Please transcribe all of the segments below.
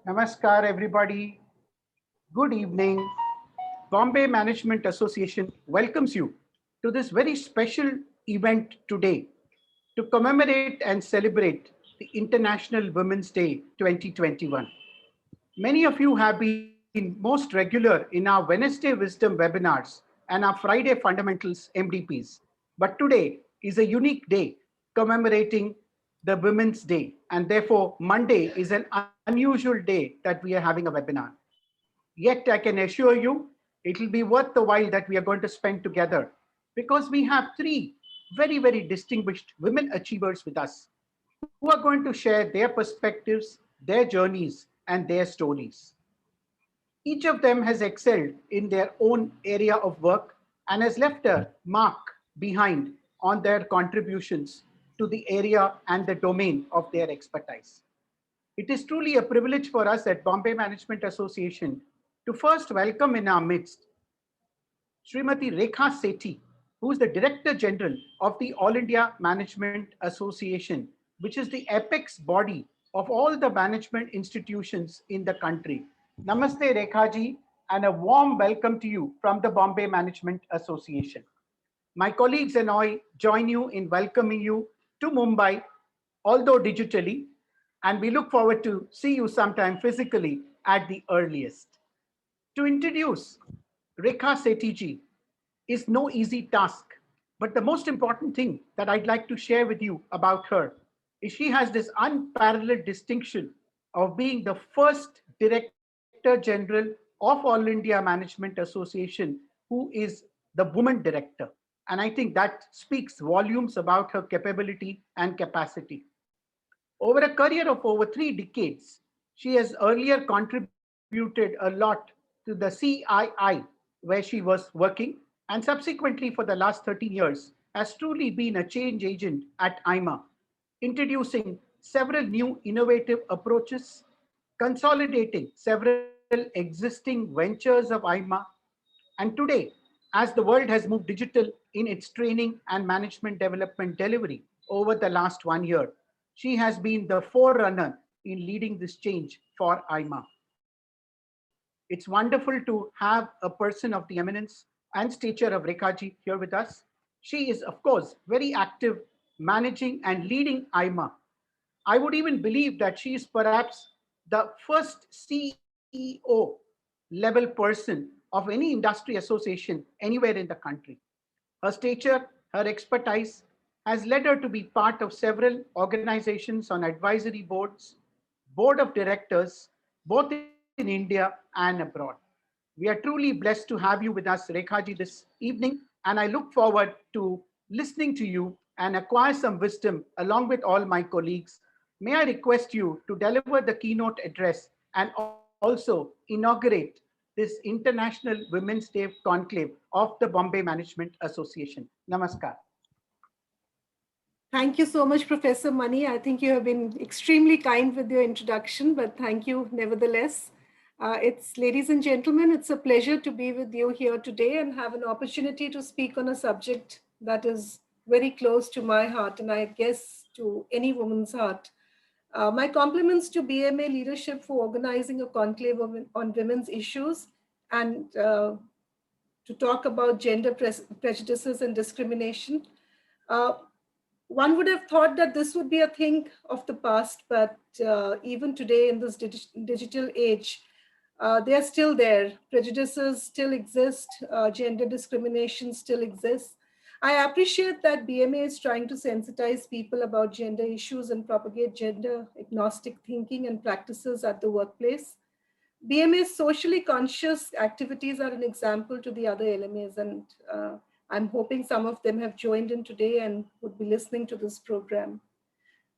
Namaskar, everybody. Good evening. Bombay Management Association welcomes you to this very special event today to commemorate and celebrate the International Women's Day 2021. Many of you have been most regular in our Wednesday Wisdom webinars and our Friday Fundamentals MDPs. But today is a unique day commemorating the Women's Day, and therefore Monday is an unusual day that we are having a webinar. Yet I can assure you, it will be worth the while that we are going to spend together because we have three very distinguished women achievers with us who are going to share their perspectives, their journeys, and their stories. Each of them has excelled in their own area of work and has left a mark behind on their contributions to the area and the domain of their expertise. It is truly a privilege for us at Bombay Management Association to first welcome in our midst Srimati Rekha Sethi, who is the Director General of the All India Management Association, which is the apex body of all the management institutions in the country. Namaste Rekha ji, and a warm welcome to you from the Bombay Management Association. My colleagues and I join you in welcoming you to Mumbai, although digitally, and we look forward to see you sometime physically at the earliest. To introduce Rekha Sethi ji is no easy task, but the most important thing that I'd like to share with you about her is she has this unparalleled distinction of being the first Director General of All India Management Association who is the woman director. And I think that speaks volumes about her capability and capacity. Over a career of over 3 decades, she has earlier contributed a lot to the CII where she was working, and subsequently for the last 13 years has truly been a change agent at IMA, introducing several new innovative approaches, consolidating several existing ventures of IMA, and today, as the world has moved digital in its training and management development delivery over the last 1 year, she has been the forerunner in leading this change for IMA. It's wonderful to have a person of the eminence and stature of Rekha ji here with us. She is, of course, very active, managing and leading IMA. I would even believe that she is perhaps the first CEO level person of any industry association anywhere in the country. Her stature, her expertise has led her to be part of several organizations on advisory boards, board of directors, both in India and abroad. We are truly blessed to have you with us, Rekha ji, this evening, and I look forward to listening to you and acquire some wisdom along with all my colleagues. May I request you to deliver the keynote address and also inaugurate this International Women's Day Conclave of the Bombay Management Association. Namaskar. Thank you so much, Professor Mani. I think you have been extremely kind with your introduction, but thank you nevertheless. Ladies and gentlemen, it's a pleasure to be with you here today and have an opportunity to speak on a subject that is very close to my heart, and I guess to any woman's heart. My compliments to BMA leadership for organizing a conclave on women's issues and to talk about gender prejudices and discrimination. One would have thought that this would be a thing of the past, but even today in this digital age, they are still there. Prejudices still exist, gender discrimination still exists. I appreciate that BMA is trying to sensitize people about gender issues and propagate gender agnostic thinking and practices at the workplace. BMA's socially conscious activities are an example to the other LMAs, and I'm hoping some of them have joined in today and would be listening to this program.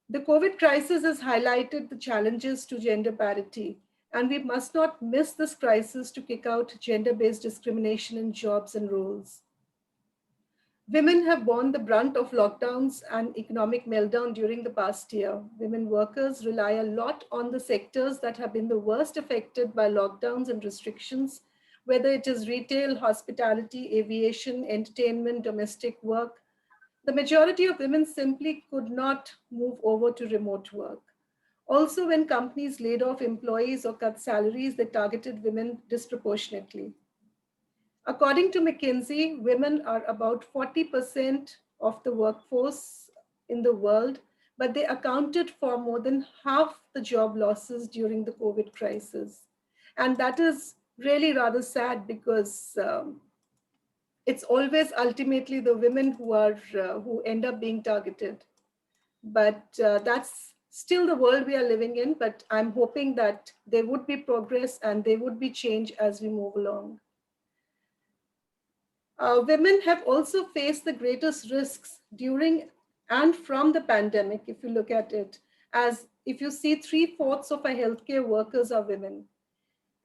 The COVID crisis has highlighted the challenges to gender parity, and we must not miss this crisis to kick out gender-based discrimination in jobs and roles. Women have borne the brunt of lockdowns and economic meltdown during the past year. Women workers rely a lot on the sectors that have been the worst affected by lockdowns and restrictions, whether it is retail, hospitality, aviation, entertainment, domestic work. The majority of women simply could not move over to remote work. Also, when companies laid off employees or cut salaries, they targeted women disproportionately. According to McKinsey, women are about 40% of the workforce in the world, but they accounted for more than half the job losses during the COVID crisis. And that is really rather sad because it's always ultimately the women who end up being targeted. But that's still the world we are living in. But I'm hoping that there would be progress and there would be change as we move along. Women have also faced the greatest risks during and from the pandemic, if you look at it, as if you see three-fourths of our healthcare workers are women.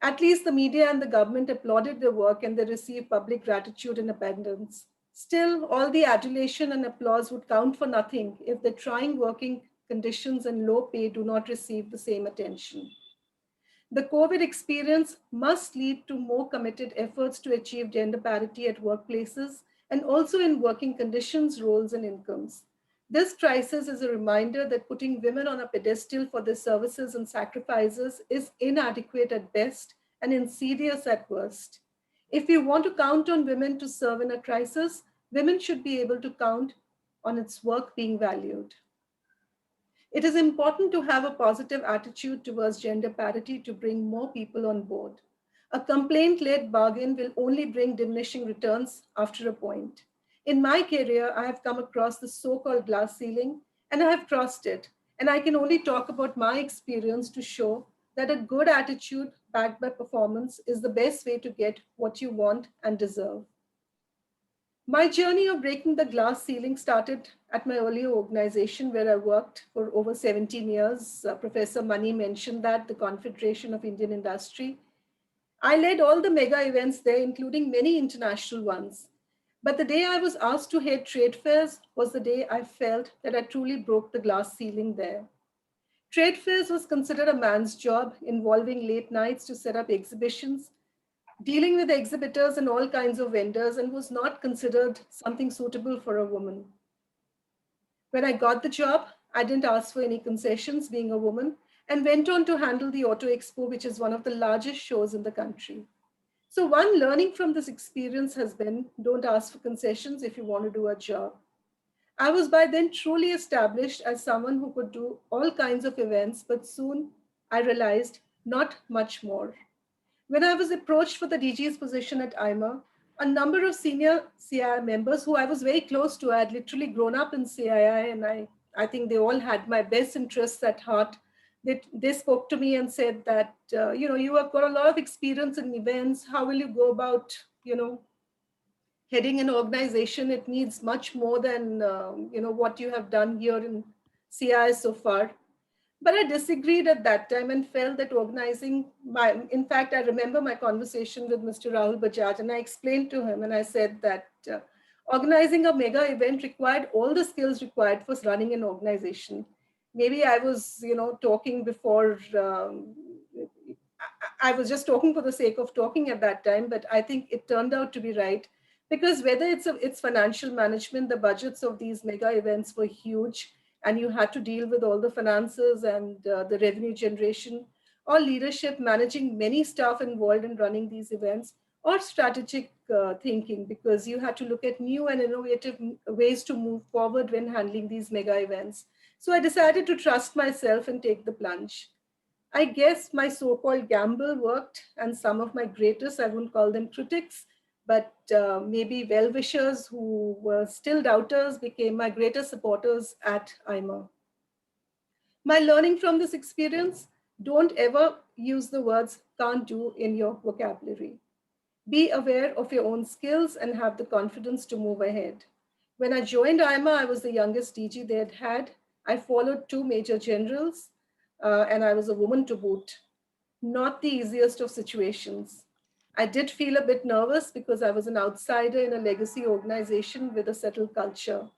At least the media and the government applauded their work and they received public gratitude and abundance. Still, all the adulation and applause would count for nothing if the trying working conditions and low pay do not receive the same attention. The COVID experience must lead to more committed efforts to achieve gender parity at workplaces and also in working conditions, roles, and incomes. This crisis is a reminder that putting women on a pedestal for their services and sacrifices is inadequate at best and insidious at worst. If we want to count on women to serve in a crisis, women should be able to count on its work being valued. It is important to have a positive attitude towards gender parity to bring more people on board. A complaint led bargain will only bring diminishing returns after a point. In my career, I have come across the so called glass ceiling and I have crossed it. And I can only talk about my experience to show that a good attitude backed by performance is the best way to get what you want and deserve. My journey of breaking the glass ceiling started at my earlier organization where I worked for over 17 years. Professor Mani mentioned that, the Confederation of Indian Industry. I led all the mega events there, including many international ones. But the day I was asked to head trade fairs was the day I felt that I truly broke the glass ceiling there. Trade fairs was considered a man's job, involving late nights to set up exhibitions, dealing with exhibitors and all kinds of vendors, and was not considered something suitable for a woman. When I got the job, I didn't ask for any concessions being a woman and went on to handle the Auto Expo, which is one of the largest shows in the country. So one learning from this experience has been, don't ask for concessions if you want to do a job. I was by then truly established as someone who could do all kinds of events, but soon I realized not much more. When I was approached for the DG's position at IMA, a number of senior CII members who I was very close to, I had literally grown up in CII, and I think they all had my best interests at heart. They spoke to me and said that, you have got a lot of experience in events. How will you go about, heading an organization? It needs much more than, what you have done here in CII so far. But I disagreed at that time and felt that in fact, I remember my conversation with Mr. Rahul Bajaj, and I explained to him and I said that organizing a mega event required all the skills required for running an organization. Maybe I was, talking before, I was just talking for the sake of talking at that time, but I think it turned out to be right. Because whether it's financial management, the budgets of these mega events were huge, and you had to deal with all the finances and the revenue generation, or leadership managing many staff involved in running these events, or strategic thinking, because you had to look at new and innovative ways to move forward when handling these mega events. So I decided to trust myself and take the plunge. I guess my so-called gamble worked, and some of my greatest, I wouldn't call them critics, but maybe well-wishers who were still doubters, became my greatest supporters at IMA. My learning from this experience: don't ever use the words can't do in your vocabulary. Be aware of your own skills and have the confidence to move ahead. When I joined IMA, I was the youngest DG they had had. I followed two major generals, and I was a woman to boot. Not the easiest of situations. I did feel a bit nervous because I was an outsider in a legacy organization with a settled culture.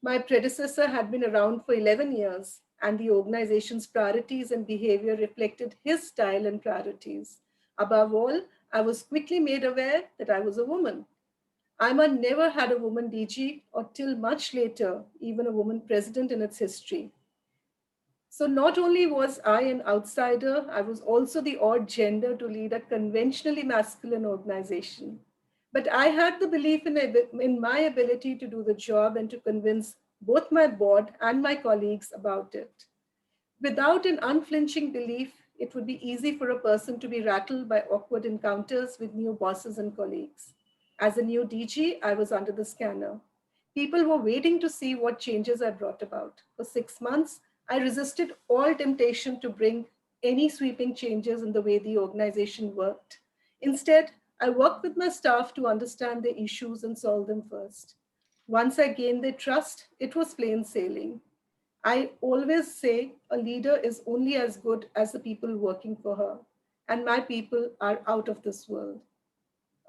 My predecessor had been around for 11 years, and the organization's priorities and behavior reflected his style and priorities. Above all, I was quickly made aware that I was a woman. IMA never had a woman DG, or till much later, even a woman president in its history. So not only was I an outsider, I was also the odd gender to lead a conventionally masculine organization. But I had the belief in my ability to do the job and to convince both my board and my colleagues about it. Without an unflinching belief, it would be easy for a person to be rattled by awkward encounters with new bosses and colleagues. As a new DG, I was under the scanner. People were waiting to see what changes I brought about. For 6 months, I resisted all temptation to bring any sweeping changes in the way the organization worked. Instead, I worked with my staff to understand their issues and solve them first. Once I gained their trust, it was plain sailing. I always say a leader is only as good as the people working for her, and my people are out of this world.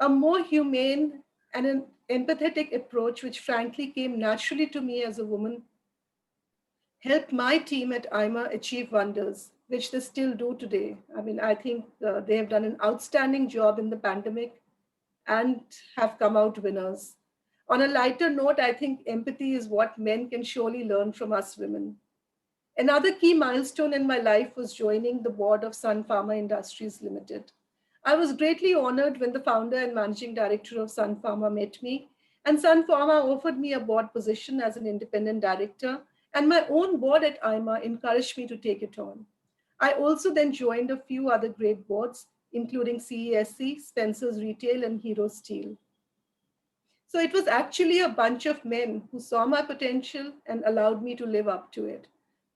A more humane and an empathetic approach, which frankly came naturally to me as a woman, helped my team at IMA achieve wonders, which they still do today. I mean, I think they have done an outstanding job in the pandemic and have come out winners. On a lighter note, I think empathy is what men can surely learn from us women. Another key milestone in my life was joining the board of Sun Pharma Industries Limited. I was greatly honored when the founder and managing director of Sun Pharma met me, and Sun Pharma offered me a board position as an independent director, and my own board at IMA encouraged me to take it on. I also then joined a few other great boards, including CESC, Spencer's Retail, and Hero Steel. So it was actually a bunch of men who saw my potential and allowed me to live up to it.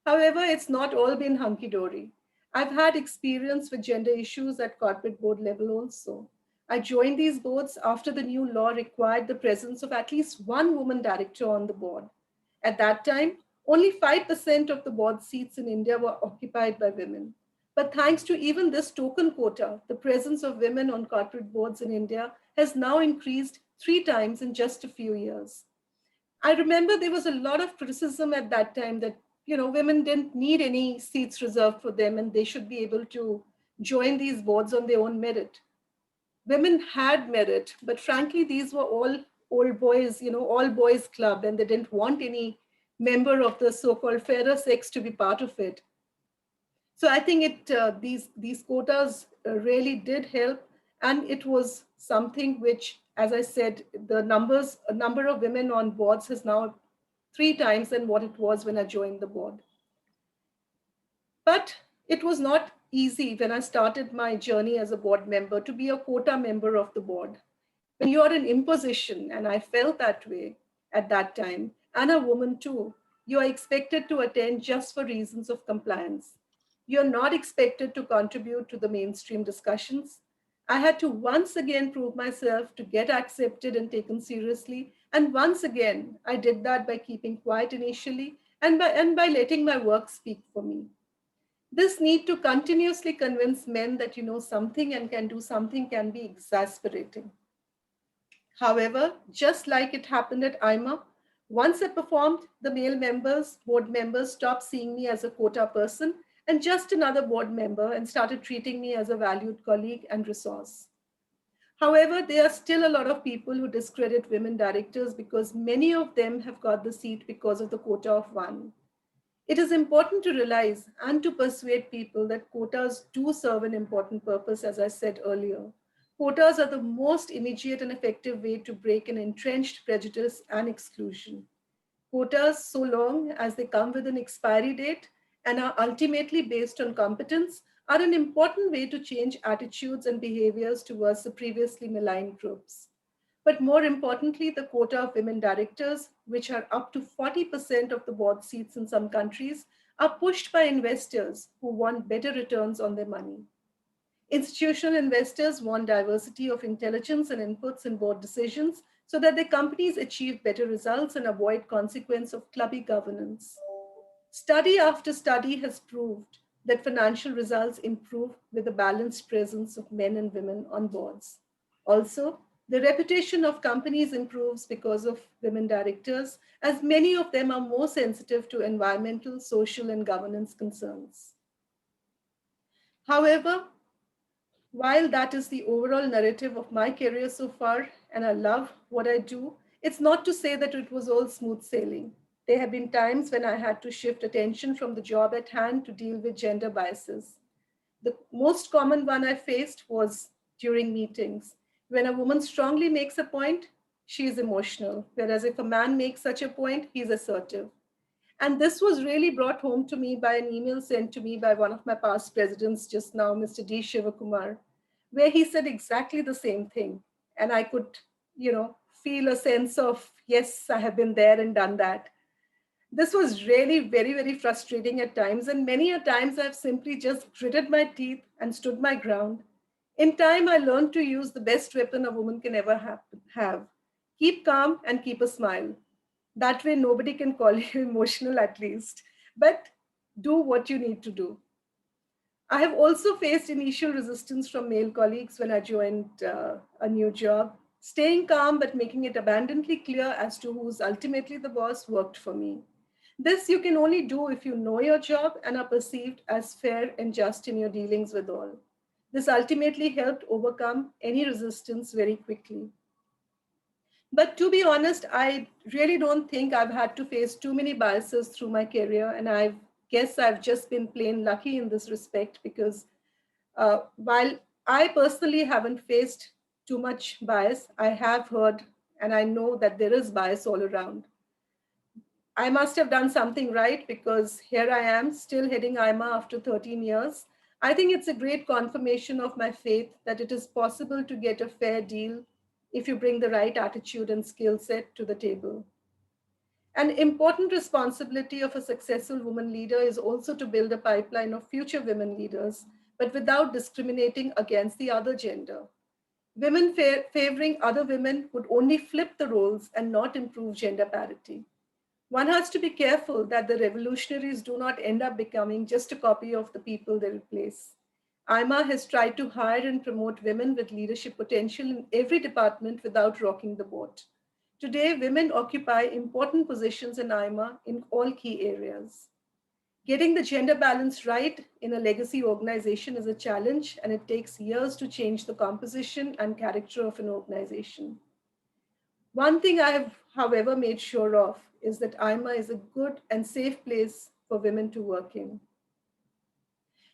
However, it's not all been hunky dory. I've had experience with gender issues at corporate board level also. I joined these boards after the new law required the presence of at least one woman director on the board. At that time, only 5% of the board seats in India were occupied by women. But thanks to even this token quota, the presence of women on corporate boards in India has now increased 3 times in just a few years. I remember there was a lot of criticism at that time that women didn't need any seats reserved for them and they should be able to join these boards on their own merit. Women had merit, but frankly, these were all old boys, all boys club, and they didn't want any member of the so-called fairer sex to be part of it. So I think these quotas really did help, and it was something which, as I said, the number of women on boards has now 3 times than what it was when I joined the board. But it was not easy when I started my journey as a board member to be a quota member of the board. When you are in imposition, and I felt that way at that time, and a woman too, you are expected to attend just for reasons of compliance. You're not expected to contribute to the mainstream discussions. I had to once again prove myself to get accepted and taken seriously. And once again, I did that by keeping quiet initially and by letting my work speak for me. This need to continuously convince men that you know something and can do something can be exasperating. However, just like it happened at IMA, once I performed, the board members stopped seeing me as a quota person and just another board member and started treating me as a valued colleague and resource. However, there are still a lot of people who discredit women directors because many of them have got the seat because of the quota of one. It is important to realize and to persuade people that quotas do serve an important purpose, as I said earlier. Quotas are the most immediate and effective way to break an entrenched prejudice and exclusion. Quotas, so long as they come with an expiry date and are ultimately based on competence, are an important way to change attitudes and behaviors towards the previously maligned groups. But more importantly, the quota of women directors, which are up to 40% of the board seats in some countries, are pushed by investors who want better returns on their money. Institutional investors want diversity of intelligence and inputs in board decisions so that their companies achieve better results and avoid consequence of clubby governance. Study after study has proved that financial results improve with a balanced presence of men and women on boards. Also, the reputation of companies improves because of women directors, as many of them are more sensitive to environmental, social, and governance concerns. However, while that is the overall narrative of my career so far, and I love what I do, it's not to say that it was all smooth sailing. There have been times when I had to shift attention from the job at hand to deal with gender biases. The most common one I faced was during meetings. When a woman strongly makes a point, she is emotional, whereas if a man makes such a point, he's assertive. And this was really brought home to me by an email sent to me by one of my past presidents just now, Mr. D. Shivakumar, where he said exactly the same thing. And I could, feel a sense of, yes, I have been there and done that. This was really very, very frustrating at times. And many a times I've simply just gritted my teeth and stood my ground. In time, I learned to use the best weapon a woman can ever have. Keep calm and keep a smile. That way, nobody can call you emotional at least. But do what you need to do. I have also faced initial resistance from male colleagues when I joined a new job. Staying calm but making it abundantly clear as to who's ultimately the boss worked for me. This you can only do if you know your job and are perceived as fair and just in your dealings with all. This ultimately helped overcome any resistance very quickly. But to be honest, I really don't think I've had to face too many biases through my career, and I guess I've just been plain lucky in this respect because while I personally haven't faced too much bias, I have heard and I know that there is bias all around. I must have done something right because here I am still heading IMA after 13 years. I think it's a great confirmation of my faith that it is possible to get a fair deal if you bring the right attitude and skill set to the table. An important responsibility of a successful woman leader is also to build a pipeline of future women leaders, but without discriminating against the other gender. Women favoring other women would only flip the roles and not improve gender parity. One has to be careful that the revolutionaries do not end up becoming just a copy of the people they replace. IMA has tried to hire and promote women with leadership potential in every department without rocking the boat. Today, women occupy important positions in IMA in all key areas. Getting the gender balance right in a legacy organization is a challenge, and it takes years to change the composition and character of an organization. One thing I have, however, made sure of is that IMA is a good and safe place for women to work in.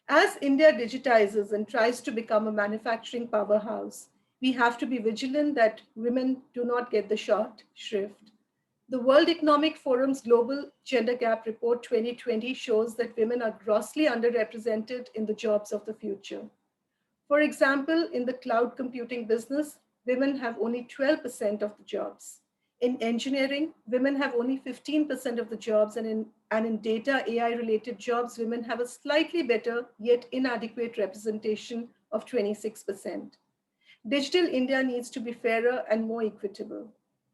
As India digitizes and tries to become a manufacturing powerhouse, we have to be vigilant that women do not get the short shrift. The World Economic Forum's Global Gender Gap Report 2020 shows that women are grossly underrepresented in the jobs of the future. For example, in the cloud computing business, women have only 12% of the jobs. In engineering, women have only 15% of the jobs, and in data AI related jobs, women have a slightly better yet inadequate representation of 26%. Digital India needs to be fairer and more equitable.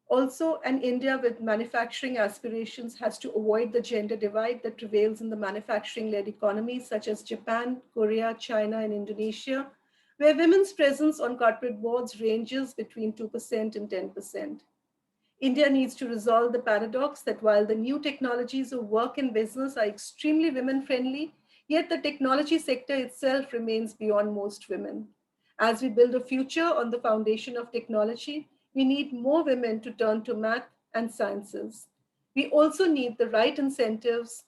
Also, an India with manufacturing aspirations has to avoid the gender divide that prevails in the manufacturing led economies such as Japan, Korea, China, and Indonesia, where women's presence on corporate boards ranges between 2% and 10%. India needs to resolve the paradox that while the new technologies of work and business are extremely women friendly, yet the technology sector itself remains beyond most women. As we build a future on the foundation of technology, we need more women to turn to math and sciences. We also need the right incentives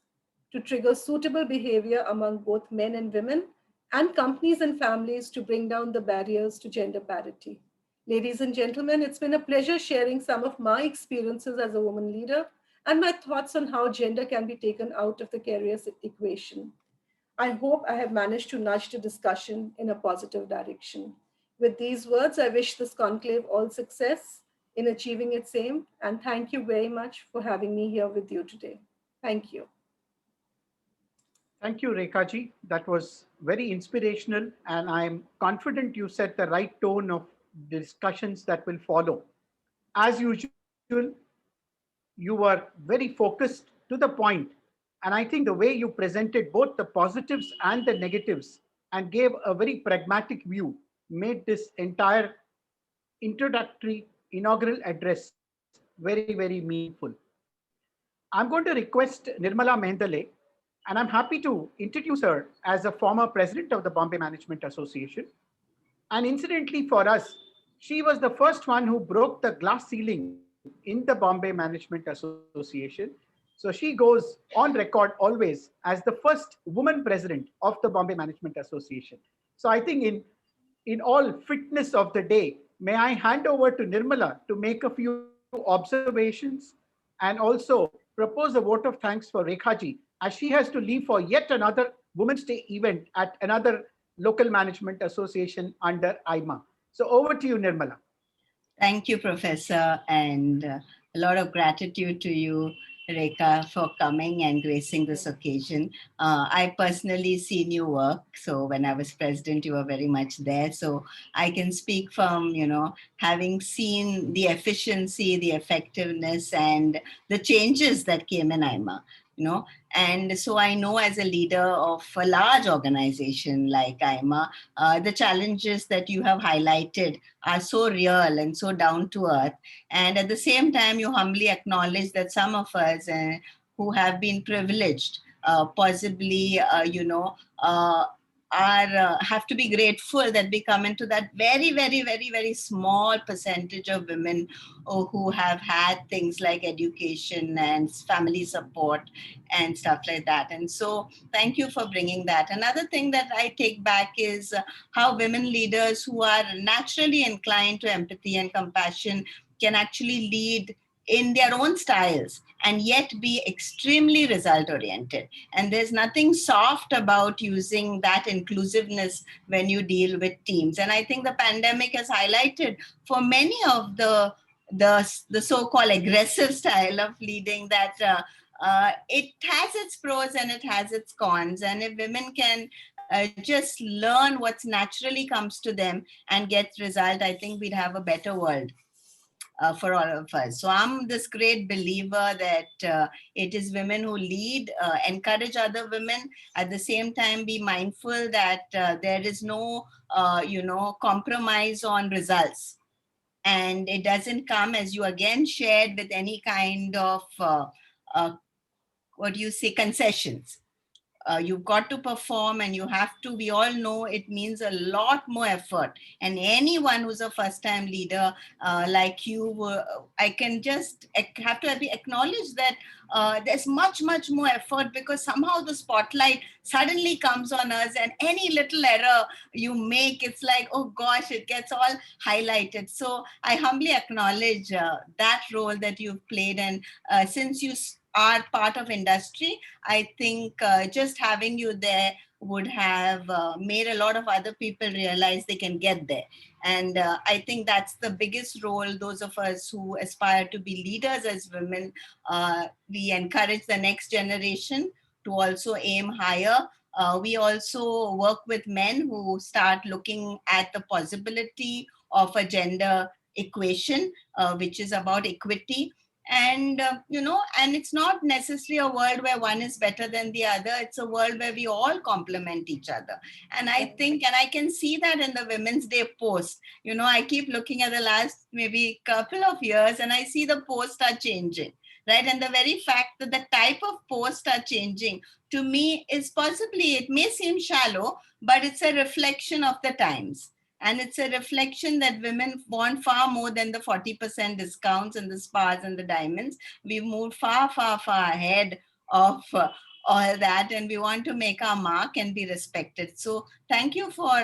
to trigger suitable behavior among both men and women, and companies and families to bring down the barriers to gender parity. Ladies and gentlemen, it's been a pleasure sharing some of my experiences as a woman leader and my thoughts on how gender can be taken out of the career equation. I hope I have managed to nudge the discussion in a positive direction. With these words, I wish this conclave all success in achieving its aim, and thank you very much for having me here with you today. Thank you. Thank you, Rekha ji. That was very inspirational, and I'm confident you set the right tone of discussions that will follow. As usual, you were very focused to the point, and I think the way you presented both the positives and the negatives and gave a very pragmatic view made this entire introductory inaugural address very, very meaningful. I'm going to request Nirmala Mehendale, and I'm happy to introduce her as a former president of the Bombay Management Association. And incidentally, for us, she was the first one who broke the glass ceiling in the Bombay Management Association. So she goes on record always as the first woman president of the Bombay Management Association. So I think in all fitness of the day, may I hand over to Nirmala to make a few observations and also propose a vote of thanks for Rekha ji as she has to leave for yet another Women's Day event at another local management association under IMA. So over to you, Nirmala. Thank you, Professor, and a lot of gratitude to you, Rekha, for coming and gracing this occasion. I personally seen you work, so when I was president, you were very much there. So I can speak from, having seen the efficiency, the effectiveness, and the changes that came in IMA. And so I know as a leader of a large organization like IMA, the challenges that you have highlighted are so real and so down to earth. And at the same time, you humbly acknowledge that some of us who have been privileged, possibly, have to be grateful that we come into that very, very, very, very small percentage of women who have had things like education and family support and stuff like that. And so thank you for bringing that. Another thing that I take back is how women leaders who are naturally inclined to empathy and compassion can actually lead in their own styles and yet be extremely result oriented. And there's nothing soft about using that inclusiveness when you deal with teams. And I think the pandemic has highlighted for many of the so-called aggressive style of leading that it has its pros and it has its cons. And if women can just learn what's naturally comes to them and get result, I think we'd have a better world for all of us. So I'm this great believer that it is women who lead, encourage other women, at the same time be mindful that there is no, compromise on results. And it doesn't come, as you again shared, with any kind of, concessions. You've got to perform and you have to, we all know it means a lot more effort. And anyone who's a first time leader like you, I can just have to acknowledge that there's much, much more effort because somehow the spotlight suddenly comes on us and any little error you make, it's like, oh gosh, it gets all highlighted. So I humbly acknowledge that role that you've played. And since you are part of industry, I think just having you there would have made a lot of other people realize they can get there. And I think that's the biggest role, those of us who aspire to be leaders as women, we encourage the next generation to also aim higher. We also work with men who start looking at the possibility of a gender equation, which is about equity. And and it's not necessarily a world where one is better than the other. It's a world where we all complement each other. And I think, and I can see that in the Women's Day post, I keep looking at the last maybe couple of years and I see the posts are changing, right? And the very fact that the type of posts are changing, to me, is possibly, it may seem shallow, but it's a reflection of the times. And it's a reflection that women want far more than the 40% discounts and the spas and the diamonds. We've moved far, far, far ahead of all that. And we want to make our mark and be respected. So thank you for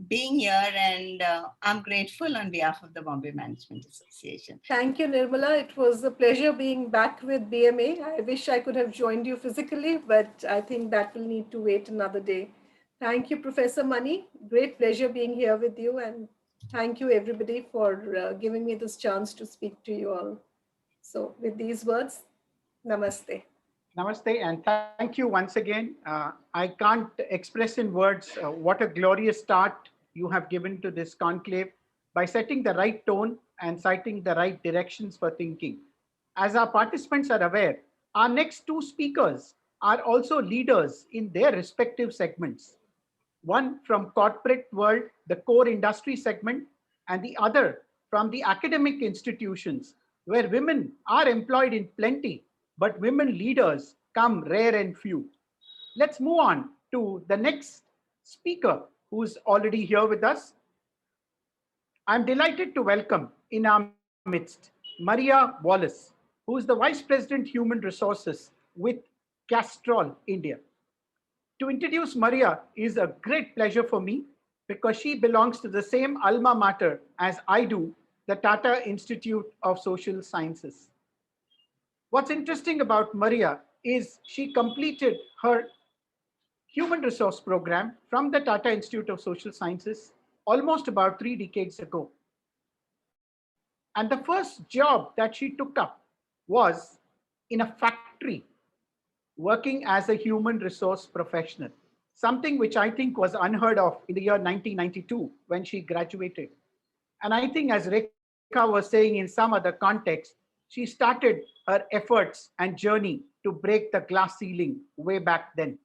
being here. And I'm grateful on behalf of the Bombay Management Association. Thank you, Nirmala. It was a pleasure being back with BMA. I wish I could have joined you physically, but I think that will need to wait another day. Thank you, Professor Mani. Great pleasure being here with you. And thank you, everybody, for giving me this chance to speak to you all. So with these words, namaste. Namaste, and thank you once again. I can't express in words what a glorious start you have given to this conclave by setting the right tone and citing the right directions for thinking. As our participants are aware, our next two speakers are also leaders in their respective segments. One from corporate world, the core industry segment, and the other from the academic institutions where women are employed in plenty, but women leaders come rare and few. Let's move on to the next speaker who's already here with us. I'm delighted to welcome in our midst Maria Wallace. who is the Vice President Human Resources with Castrol, India. To introduce Maria is a great pleasure for me because she belongs to the same alma mater as I do, the Tata Institute of Social Sciences. What's interesting about Maria is she completed her human resource program from the Tata Institute of Social Sciences almost about 3 decades ago. And the first job that she took up was in a factory working as a human resource professional, something which I think was unheard of in the year 1992 when she graduated. And I think, as Rekha was saying in some other context, she started her efforts and journey to break the glass ceiling way back then.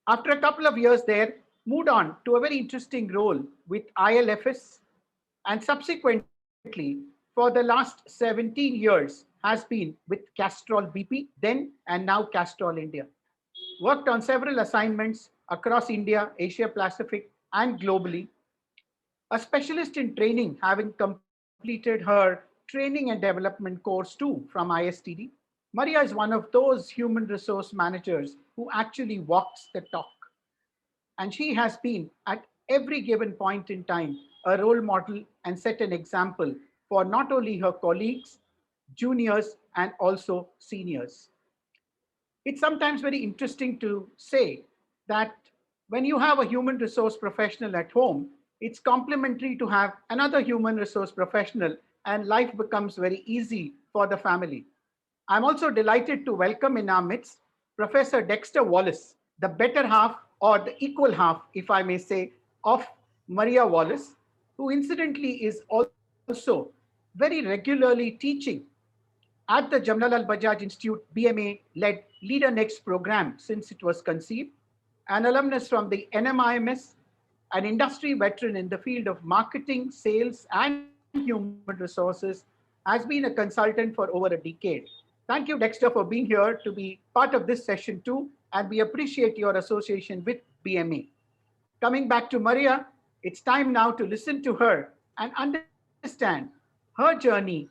After a couple of years there, moved on to a very interesting role with ILFS, and subsequently, for the last 17 years, has been with Castrol BP, then and now Castrol India. Worked on several assignments across India, Asia Pacific, and globally. A specialist in training, having completed her training and development course too from ISTD. Maria is one of those human resource managers who actually walks the talk. And she has been, at every given point in time, a role model and set an example for not only her colleagues, juniors, and also seniors. It's sometimes very interesting to say that when you have a human resource professional at home, it's complementary to have another human resource professional, and life becomes very easy for the family. I'm also delighted to welcome in our midst Professor Dexter Wallace, the better half or the equal half, if I may say, of Maria Wallace, who incidentally is also very regularly teaching at the Jamnalal Bajaj Institute BMA led Leader Next program since it was conceived, an alumnus from the NMIMS, an industry veteran in the field of marketing, sales, and human resources, has been a consultant for over a decade. Thank you, Dexter, for being here to be part of this session too, and we appreciate your association with BMA. Coming back to Maria, it's time now to listen to her and understand her journey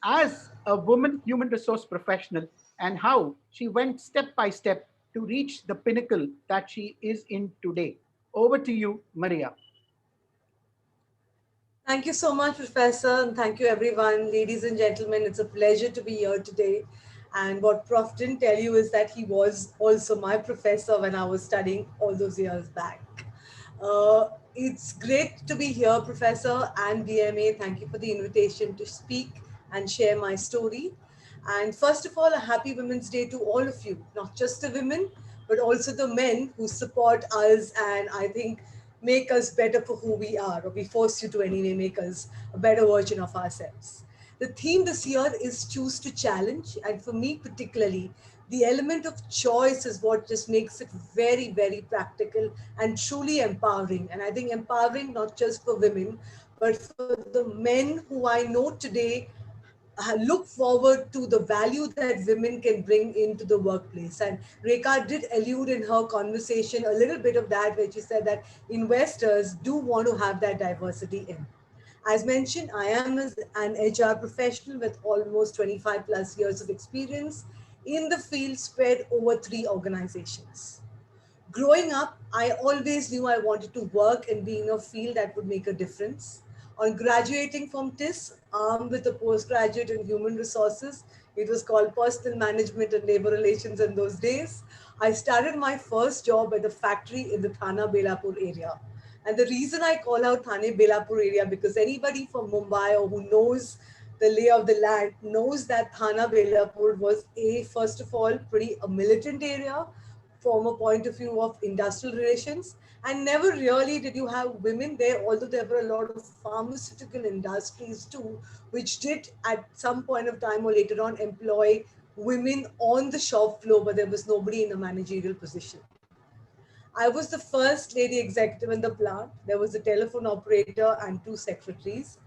as a woman human resource professional and how she went step by step to reach the pinnacle that she is in today. Over to you, Maria. Thank you so much, Professor, and thank you, everyone. Ladies and gentlemen, it's a pleasure to be here today. And what Prof didn't tell you is that he was also my professor when I was studying all those years back. It's great to be here, Professor and BMA. Thank you for the invitation to speak and share my story. And first of all, a happy Women's Day to all of you, not just the women, but also the men who support us and I think make us better for who we are, or we force you to anyway make us a better version of ourselves. The theme this year is choose to challenge. And for me particularly, the element of choice is what just makes it very, very practical and truly empowering. And I think empowering not just for women, but for the men who I know today look forward to the value that women can bring into the workplace. And Rekha did allude in her conversation a little bit of that, where she said that investors do want to have that diversity in. As mentioned, I am an HR professional with almost 25 plus years of experience in the field spread over 3 organizations. Growing up, I always knew I wanted to work and be in a field that would make a difference. On graduating from TIS, armed with a postgraduate in human resources, it was called personal management and labor relations in those days, I started my first job at a factory in the Thana Belapur area. And the reason I call out Thane Belapur area, because anybody from Mumbai or who knows the lay of the land knows that Thana Belapur was first of all, pretty a militant area from a point of view of industrial relations. And never really did you have women there, although there were a lot of pharmaceutical industries too, which did at some point of time or later on employ women on the shop floor, but there was nobody in a managerial position. I was the first lady executive in the plant. There was a telephone operator and 2 secretaries.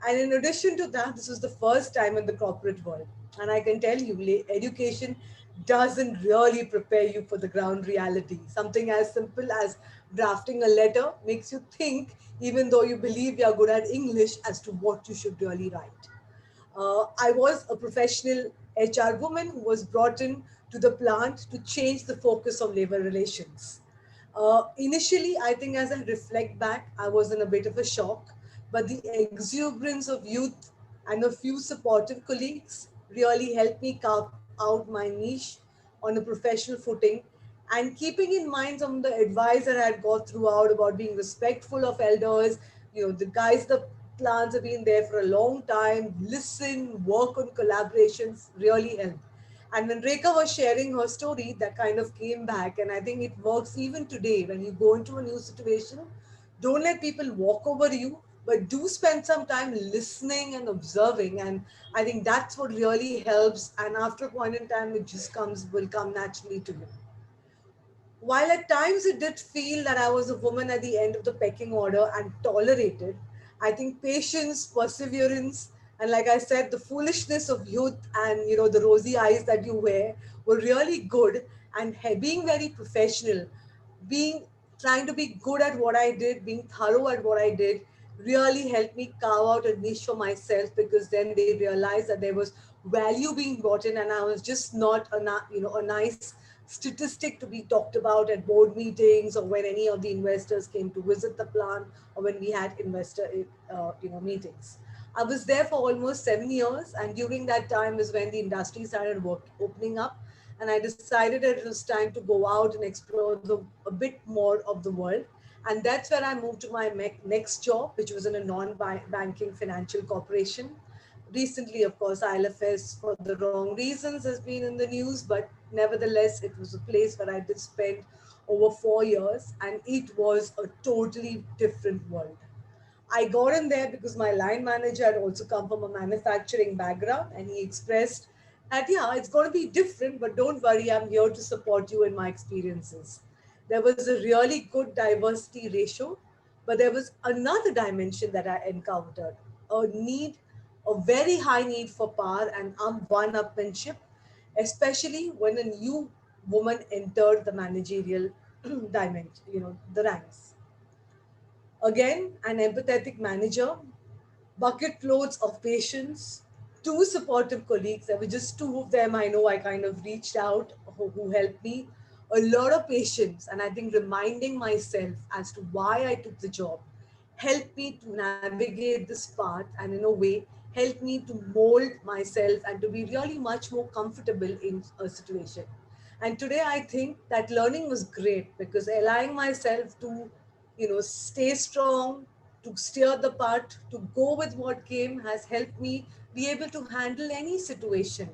And in addition to that, this was the first time in the corporate world. And I can tell you, education doesn't really prepare you for the ground reality. Something as simple as drafting a letter makes you think, even though you believe you're good at English, as to what you should really write. I was a professional HR woman who was brought in to the plant to change the focus of labor relations. Initially, I think as I reflect back, I was in a bit of a shock, but the exuberance of youth and a few supportive colleagues really helped me carve out my niche on a professional footing. And keeping in mind some of the advice that I had got throughout about being respectful of elders, the guys, the plants have been there for a long time, listen, work on collaborations really helped. And when Rekha was sharing her story, that kind of came back. And I think it works even today when you go into a new situation. Don't let people walk over you, but do spend some time listening and observing. And I think that's what really helps. And after a point in time, it just will come naturally to you. While at times it did feel that I was a woman at the end of the pecking order and tolerated, I think patience, perseverance, and like I said, the foolishness of youth and the rosy eyes that you wear were really good. And being very professional, being trying to be good at what I did, being thorough at what I did, really helped me carve out a niche for myself, because then they realized that there was value being brought in, and I was just not a nice statistic to be talked about at board meetings, or when any of the investors came to visit the plant, or when we had investor meetings. I was there for almost 7 years, and during that time is when the industry started opening up, and I decided that it was time to go out and explore a bit more of the world. And that's where I moved to my next job, which was in a non-banking financial corporation. Recently, of course, ILFS for the wrong reasons has been in the news, but nevertheless, it was a place where I did spend over 4 years, and it was a totally different world. I got in there because my line manager had also come from a manufacturing background, and he expressed that, yeah, it's going to be different, but don't worry, I'm here to support you in my experiences. There was a really good diversity ratio, but there was another dimension that I encountered, a need, a very high need for power and one-upmanship, especially when a new woman entered the managerial dimension, the ranks. Again, an empathetic manager, bucket loads of patience, two supportive colleagues. There were just two of them I know I kind of reached out who helped me. A lot of patience, and I think reminding myself as to why I took the job helped me to navigate this path, and in a way helped me to mold myself and to be really much more comfortable in a situation. And today I think that learning was great, because allowing myself to stay strong, to steer the part, to go with what came has helped me be able to handle any situation.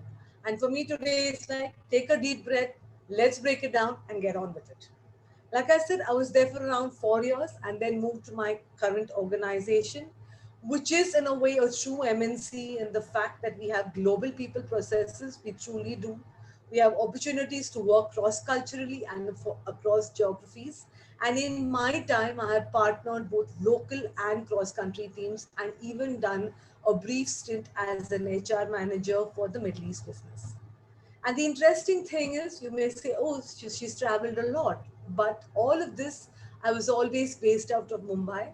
And for me today, it's like take a deep breath, let's break it down and get on with it. Like I said, I was there for around 4 years and then moved to my current organization, which is in a way a true MNC in the fact that we have global people processes. We truly do. We have opportunities to work cross culturally and across geographies. And in my time, I have partnered both local and cross country teams, and even done a brief stint as an HR manager for the Middle East business. And the interesting thing is, you may say, oh, she's traveled a lot. But all of this, I was always based out of Mumbai.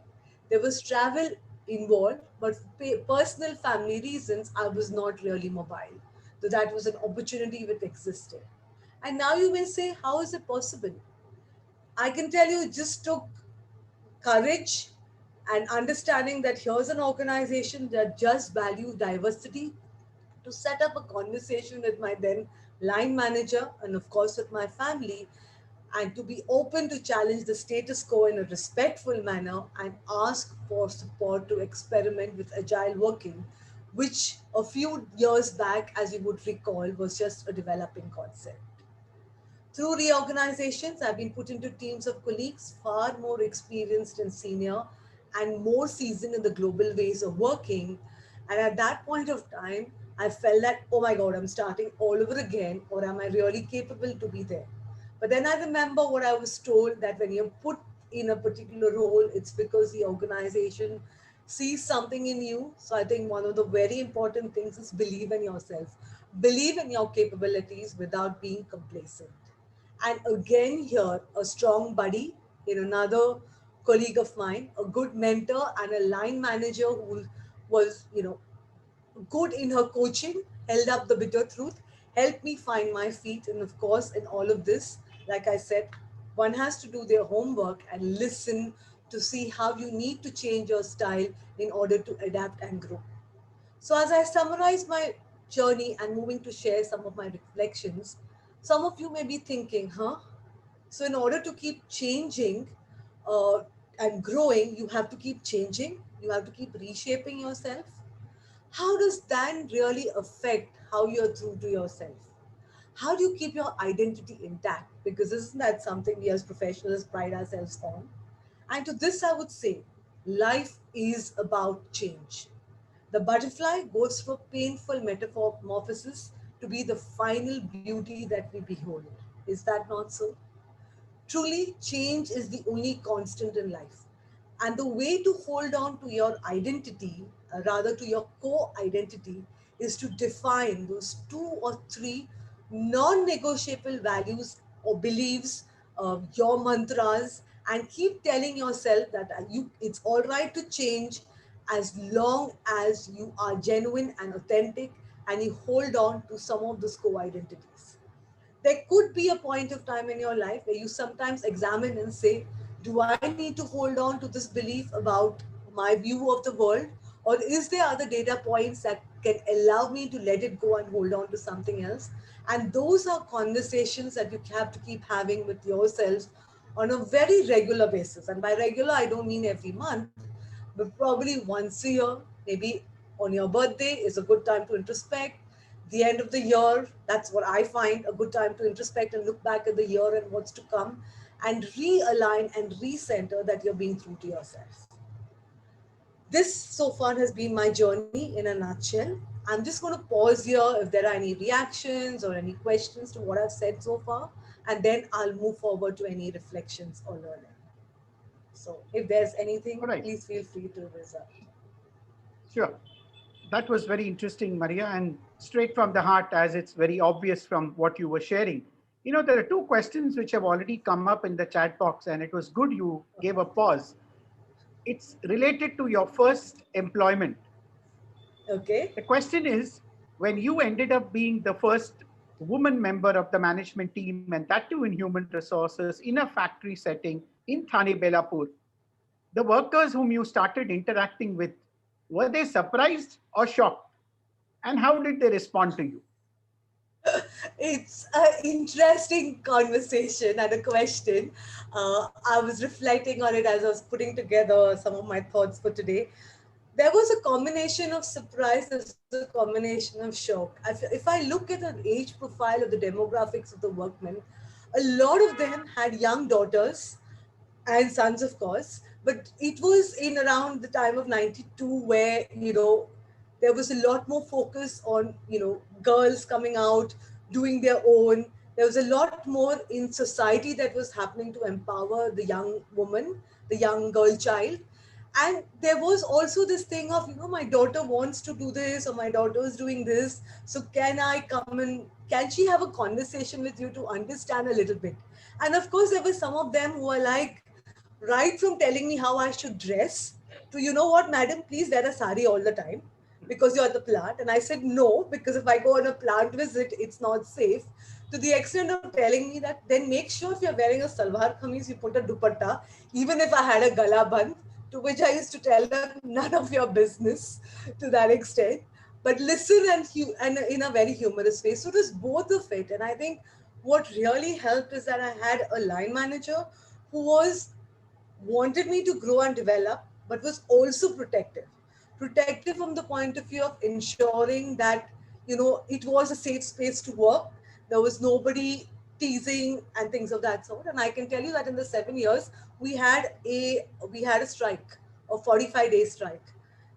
There was travel involved, but for personal family reasons, I was not really mobile. So that was an opportunity which existed. And now you may say, how is it possible? I can tell you it just took courage and understanding that here's an organization that just values diversity, to set up a conversation with my then line manager and of course with my family, and to be open to challenge the status quo in a respectful manner and ask for support to experiment with agile working, which a few years back, as you would recall, was just a developing concept. Through reorganizations, I've been put into teams of colleagues far more experienced and senior and more seasoned in the global ways of working. And at that point of time, I felt that, oh my God, I'm starting all over again, or am I really capable to be there? But then I remember what I was told, that when you're put in a particular role, it's because the organization sees something in you. So I think one of the very important things is believe in yourself, believe in your capabilities without being complacent. And again, here, a strong buddy in another colleague of mine, a good mentor, and a line manager who was, good in her coaching, held up the bitter truth. help me find my feet. And of course, in all of this, like I said, one has to do their homework and listen to see how you need to change your style in order to adapt and grow. So, as I summarize my journey and moving to share some of my reflections, some of you may be thinking, huh? So, in order to keep changing uh, and growing, you have to keep changing, you have to keep reshaping yourself. How does that really affect how you're true to yourself? How do you keep your identity intact? Because isn't that something we as professionals pride ourselves on? And to this, I would say life is about change. The butterfly goes through painful metamorphosis to be the final beauty that we behold. Is that not so? Truly, change is the only constant in life. And the way to hold on to your identity, rather to your core identity, is to define those two or three non negotiable values or beliefs, your mantras, and keep telling yourself that it's all right to change as long as you are genuine and authentic and you hold on to some of those core identities. There could be a point of time in your life where you sometimes examine and say, do I need to hold on to this belief about my view of the world? Or is there other data points that can allow me to let it go and hold on to something else? And those are conversations that you have to keep having with yourself on a very regular basis. And by regular, I don't mean every month, but probably once a year, maybe on your birthday is a good time to introspect. The end of the year, that's what I find a good time to introspect and look back at the year and what's to come and realign and recenter that you're being true to yourself. This so far has been my journey in a nutshell. I'm just going to pause here if there are any reactions or any questions to what I've said so far, and then I'll move forward to any reflections or learning. So if there's anything, All right. please feel free to raise up. Sure. That was very interesting, Maria, and straight from the heart, as it's very obvious from what you were sharing. There are two questions which have already come up in the chat box, and it was good you gave a pause. It's related to your first employment. Okay. The question is, when you ended up being the first woman member of the management team, and that too in human resources, in a factory setting in Thane Belapur, the workers whom you started interacting with, were they surprised or shocked? And how did they respond to you? It's an interesting conversation and a question. I was reflecting on it as I was putting together some of my thoughts for today. There was a combination of surprise, there's a combination of shock. If I look at the age profile of the demographics of the workmen, a lot of them had young daughters and sons, of course. But it was in around the time of 92 where, there was a lot more focus on, girls coming out, doing their own. There was a lot more in society that was happening to empower the young woman, the young girl child. And there was also this thing of, my daughter wants to do this or my daughter is doing this. So can I come and can she have a conversation with you to understand a little bit? And of course, there were some of them who are like, right from telling me how I should dress to, what, madam, please wear a sari all the time because you're at the plant. And I said, no, because if I go on a plant visit, it's not safe. To the extent of telling me that, then make sure if you're wearing a salwar kameez, you put a dupatta, even if I had a gala band, to which I used to tell them, none of your business to that extent. But listen and in a very humorous way. So it was both of it. And I think what really helped is that I had a line manager who wanted me to grow and develop, but was also protective. Protective from the point of view of ensuring that, it was a safe space to work. There was nobody teasing and things of that sort. And I can tell you that in the 7 years, we had a strike, a 45-day strike.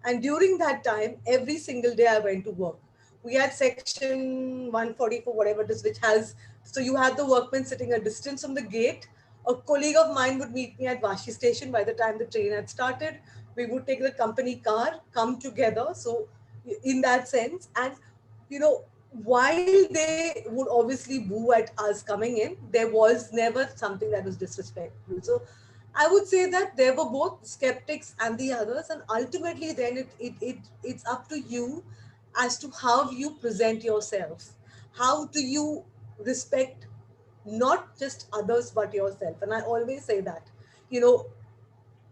And during that time, every single day I went to work. We had section 144, whatever it is, which has, so you had the workmen sitting a distance from the gate. A colleague of mine would meet me at Vashi station by the time the train had started. We would take the company car, come together. So, in that sense, and you know, while they would obviously boo at us coming in, there was never something that was disrespectful. So, I would say that there were both skeptics and the others, and ultimately, then it's up to you as to how you present yourself, how do you respect not just others but yourself? And I always say that, you know,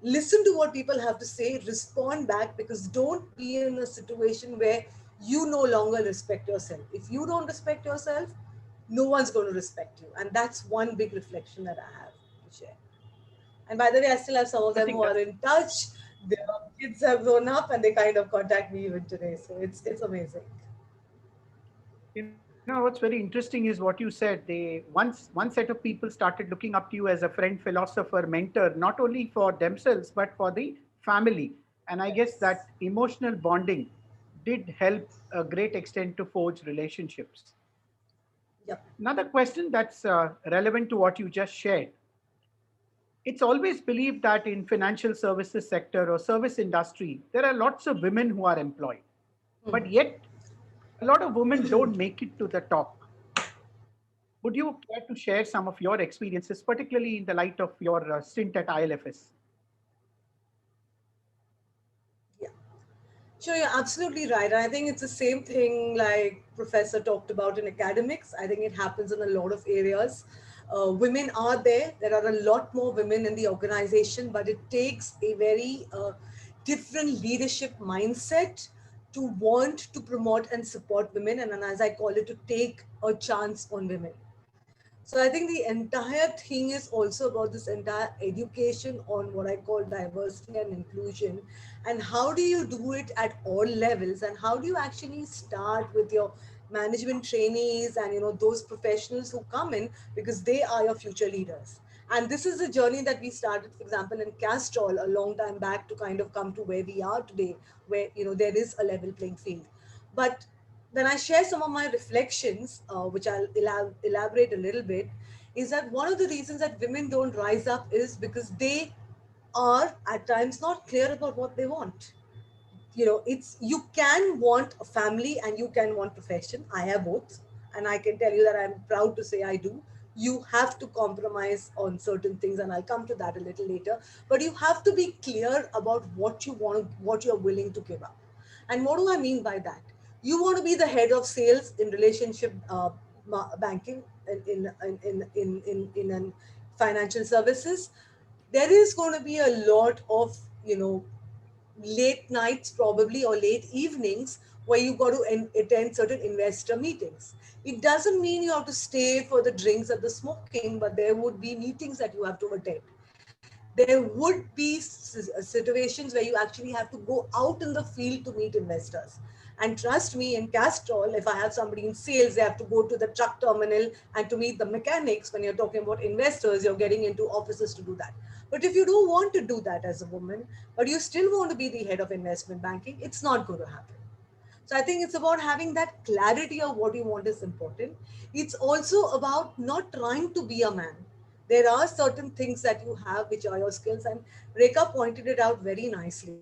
listen to what people have to say, respond back, because don't be in a situation where you no longer respect yourself. If you don't respect yourself, no one's going to respect you. And that's one big reflection that I have to share. And by the way, I still have some of I them think who are in touch. Their kids have grown up and they kind of contact me even today. So it's amazing. you know what's very interesting is what you said. They once one set of people started looking up to you as a friend, philosopher, mentor, not only for themselves but for the family. And I guess Yes. that emotional bonding did help a great extent to forge relationships. Yep. Another question that's relevant to what you just shared. It's always believed that in financial services sector or service industry, there are lots of women who are employed, but yet a lot of women don't make it to the top. Would you care to share some of your experiences, particularly in the light of your stint at ILFS? Yeah. Sure, you're absolutely right. And I think it's the same thing like Professor talked about in academics. I think it happens in a lot of areas. Women are there. There are a lot more women in the organization, but it takes a very different leadership mindset to want to promote and support women, and as I call it, to take a chance on women. So I think the entire thing is also about this entire education on what I call diversity and inclusion, and how do you do it at all levels, and how do you actually start with your management trainees and those professionals who come in, because they are your future leaders. And this is a journey that we started, for example, in Castrol a long time back, to kind of come to where we are today, where there is a level playing field. But when I share some of my reflections, which I'll elaborate a little bit, is that one of the reasons that women don't rise up is because they are at times not clear about what they want. It's, you can want a family and you can want profession. I have both, and I can tell you that I'm proud to say I do. You have to compromise on certain things, and I'll come to that a little later. But you have to be clear about what you want, what you're willing to give up. And what do I mean by that? You want to be the head of sales in relationship banking, in financial services. There is going to be a lot of late nights probably, or late evenings, where you got to attend certain investor meetings. It doesn't mean you have to stay for the drinks and the smoking, but there would be meetings that you have to attend. There would be situations where you actually have to go out in the field to meet investors. And trust me, in Castrol, if I have somebody in sales, they have to go to the truck terminal and to meet the mechanics. When you're talking about investors, you're getting into offices to do that. But if you don't want to do that as a woman, but you still want to be the head of investment banking, it's not going to happen. So I think it's about having that clarity of what you want is important. It's also about not trying to be a man. There are certain things that you have which are your skills, and Rekha pointed it out very nicely.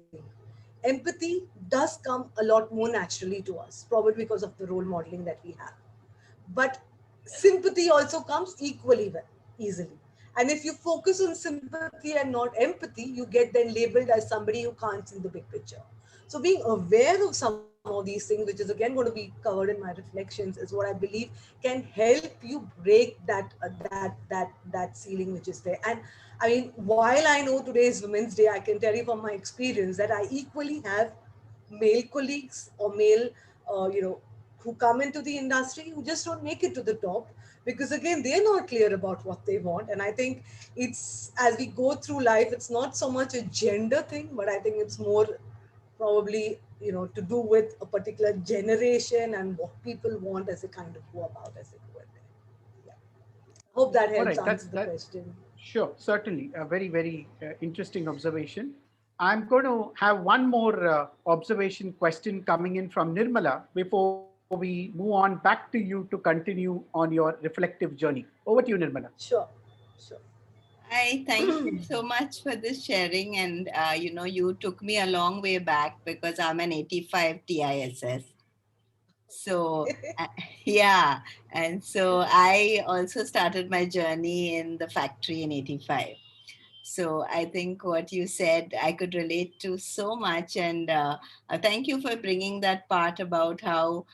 Empathy does come a lot more naturally to us, probably because of the role modeling that we have. But sympathy also comes equally well, easily. And if you focus on sympathy and not empathy, you get then labeled as somebody who can't see the big picture. So being aware of some of these things, which is again going to be covered in my reflections, is what I believe can help you break that ceiling which is there. And I mean, while I know today is Women's Day, I can tell you from my experience that I equally have male colleagues or male, who come into the industry who just don't make it to the top, because again they're not clear about what they want. And I think it's, as we go through life, it's not so much a gender thing, but I think it's more probably to do with a particular generation and what people want as they kind of go about as they go in there. Yeah. Hope that All helps right, answer the question. sure, certainly a very, very interesting observation. I'm going to have one more observation question coming in from Nirmala before we move on back to you to continue on your reflective journey. Over to you, Nirmala. Sure. Sure. I thank you so much for this sharing. And, you took me a long way back because I'm an 85 TISS. So, yeah. And so I also started my journey in the factory in 85. So I think what you said, I could relate to so much. And thank you for bringing that part about how,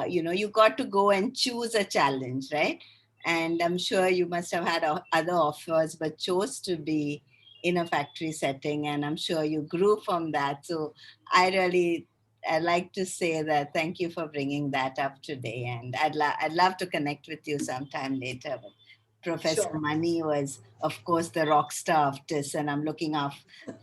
you got to go and choose a challenge, right? And I'm sure you must have had other offers, but chose to be in a factory setting. And I'm sure you grew from that. So I'd like to say that thank you for bringing that up today. And I'd love to connect with you sometime later. Professor Sure. Mani was, of course, the rock star of TIS, and I'm looking up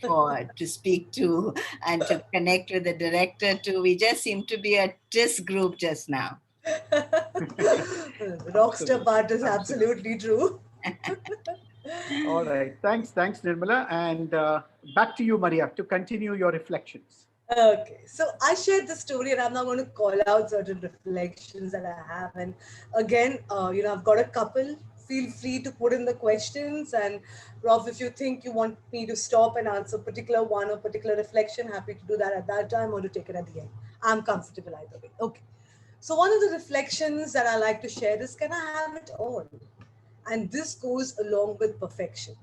for to speak to and to connect with the director too. We just seem to be a TIS group just now. The rockstar Absolutely. part is Absolutely. absolutely true. All right. Thanks, Nirmala. And back to you, Maria, to continue your reflections. Okay, so I shared the story, and I'm not going to call out certain reflections that I have. And again, I've got a couple. Feel free to put in the questions. And Rob, if you think you want me to stop and answer particular one or particular reflection, happy to do that at that time or to take it at the end. I'm comfortable either way. Okay. So one of the reflections that I like to share is, can I have it all? And this goes along with perfection.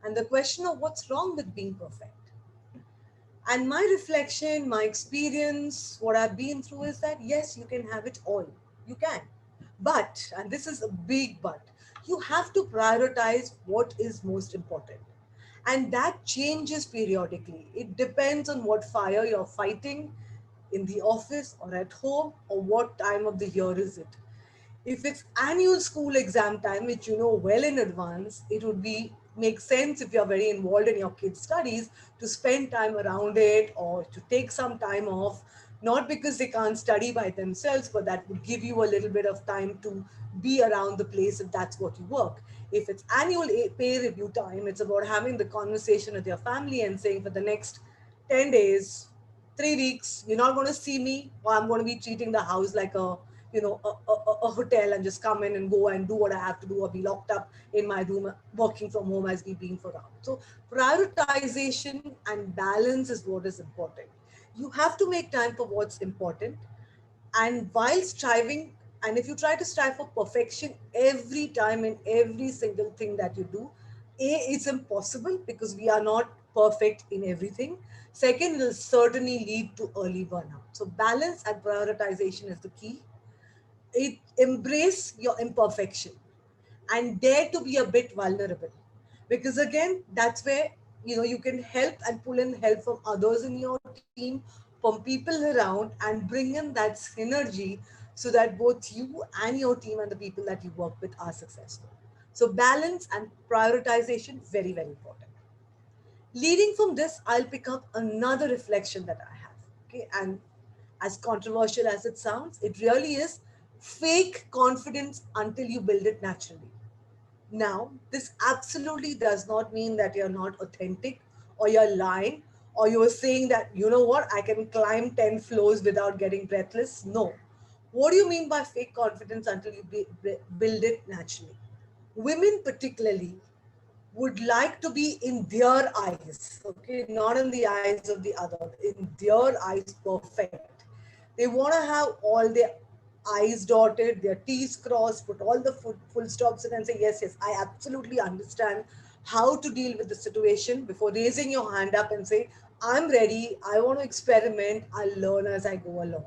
And the question of what's wrong with being perfect. And my reflection, my experience, what I've been through is that yes, you can have it all. You can. But, and this is a big but, you have to prioritize what is most important. And that changes periodically. It depends on what fire you're fighting in the office or at home or what time of the year is it. If it's annual school exam time, which you know well in advance, it would be make sense if you're very involved in your kids' studies to spend time around it or to take some time off, not because they can't study by themselves, but that would give you a little bit of time to be around the place if that's what you work. If it's annual pay review time, it's about having the conversation with your family and saying for the next 10 days, 3 weeks, you're not going to see me, or I'm going to be treating the house like a hotel and just come in and go and do what I have to do or be locked up in my room working from home as we've been for now. So prioritization and balance is what is important. You have to make time for what's important, and while striving, and if you try to strive for perfection every time in every single thing that you do, it's impossible because we are not perfect in everything. Second, it will certainly lead to early burnout. So balance and prioritization is the key. It embrace your imperfection and dare to be a bit vulnerable, because again, that's where you can help and pull in help from others in your team, from people around, and bring in that synergy so that both you and your team and the people that you work with are successful. So balance and prioritization, very very important. Leading from this, I'll pick up another reflection that I have. Okay, and as controversial as it sounds, it really is fake confidence until you build it naturally. Now, this absolutely does not mean that you're not authentic or you're lying or you're saying that, you know what, I can climb 10 floors without getting breathless. No. What do you mean by fake confidence until you build it naturally? Women, particularly, would like to be in their eyes, okay, not in the eyes of the other, in their eyes perfect. They want to have all their I's dotted, their T's crossed, put all the full stops in and say, yes, yes, I absolutely understand how to deal with the situation before raising your hand up and say, I'm ready, I want to experiment, I'll learn as I go along.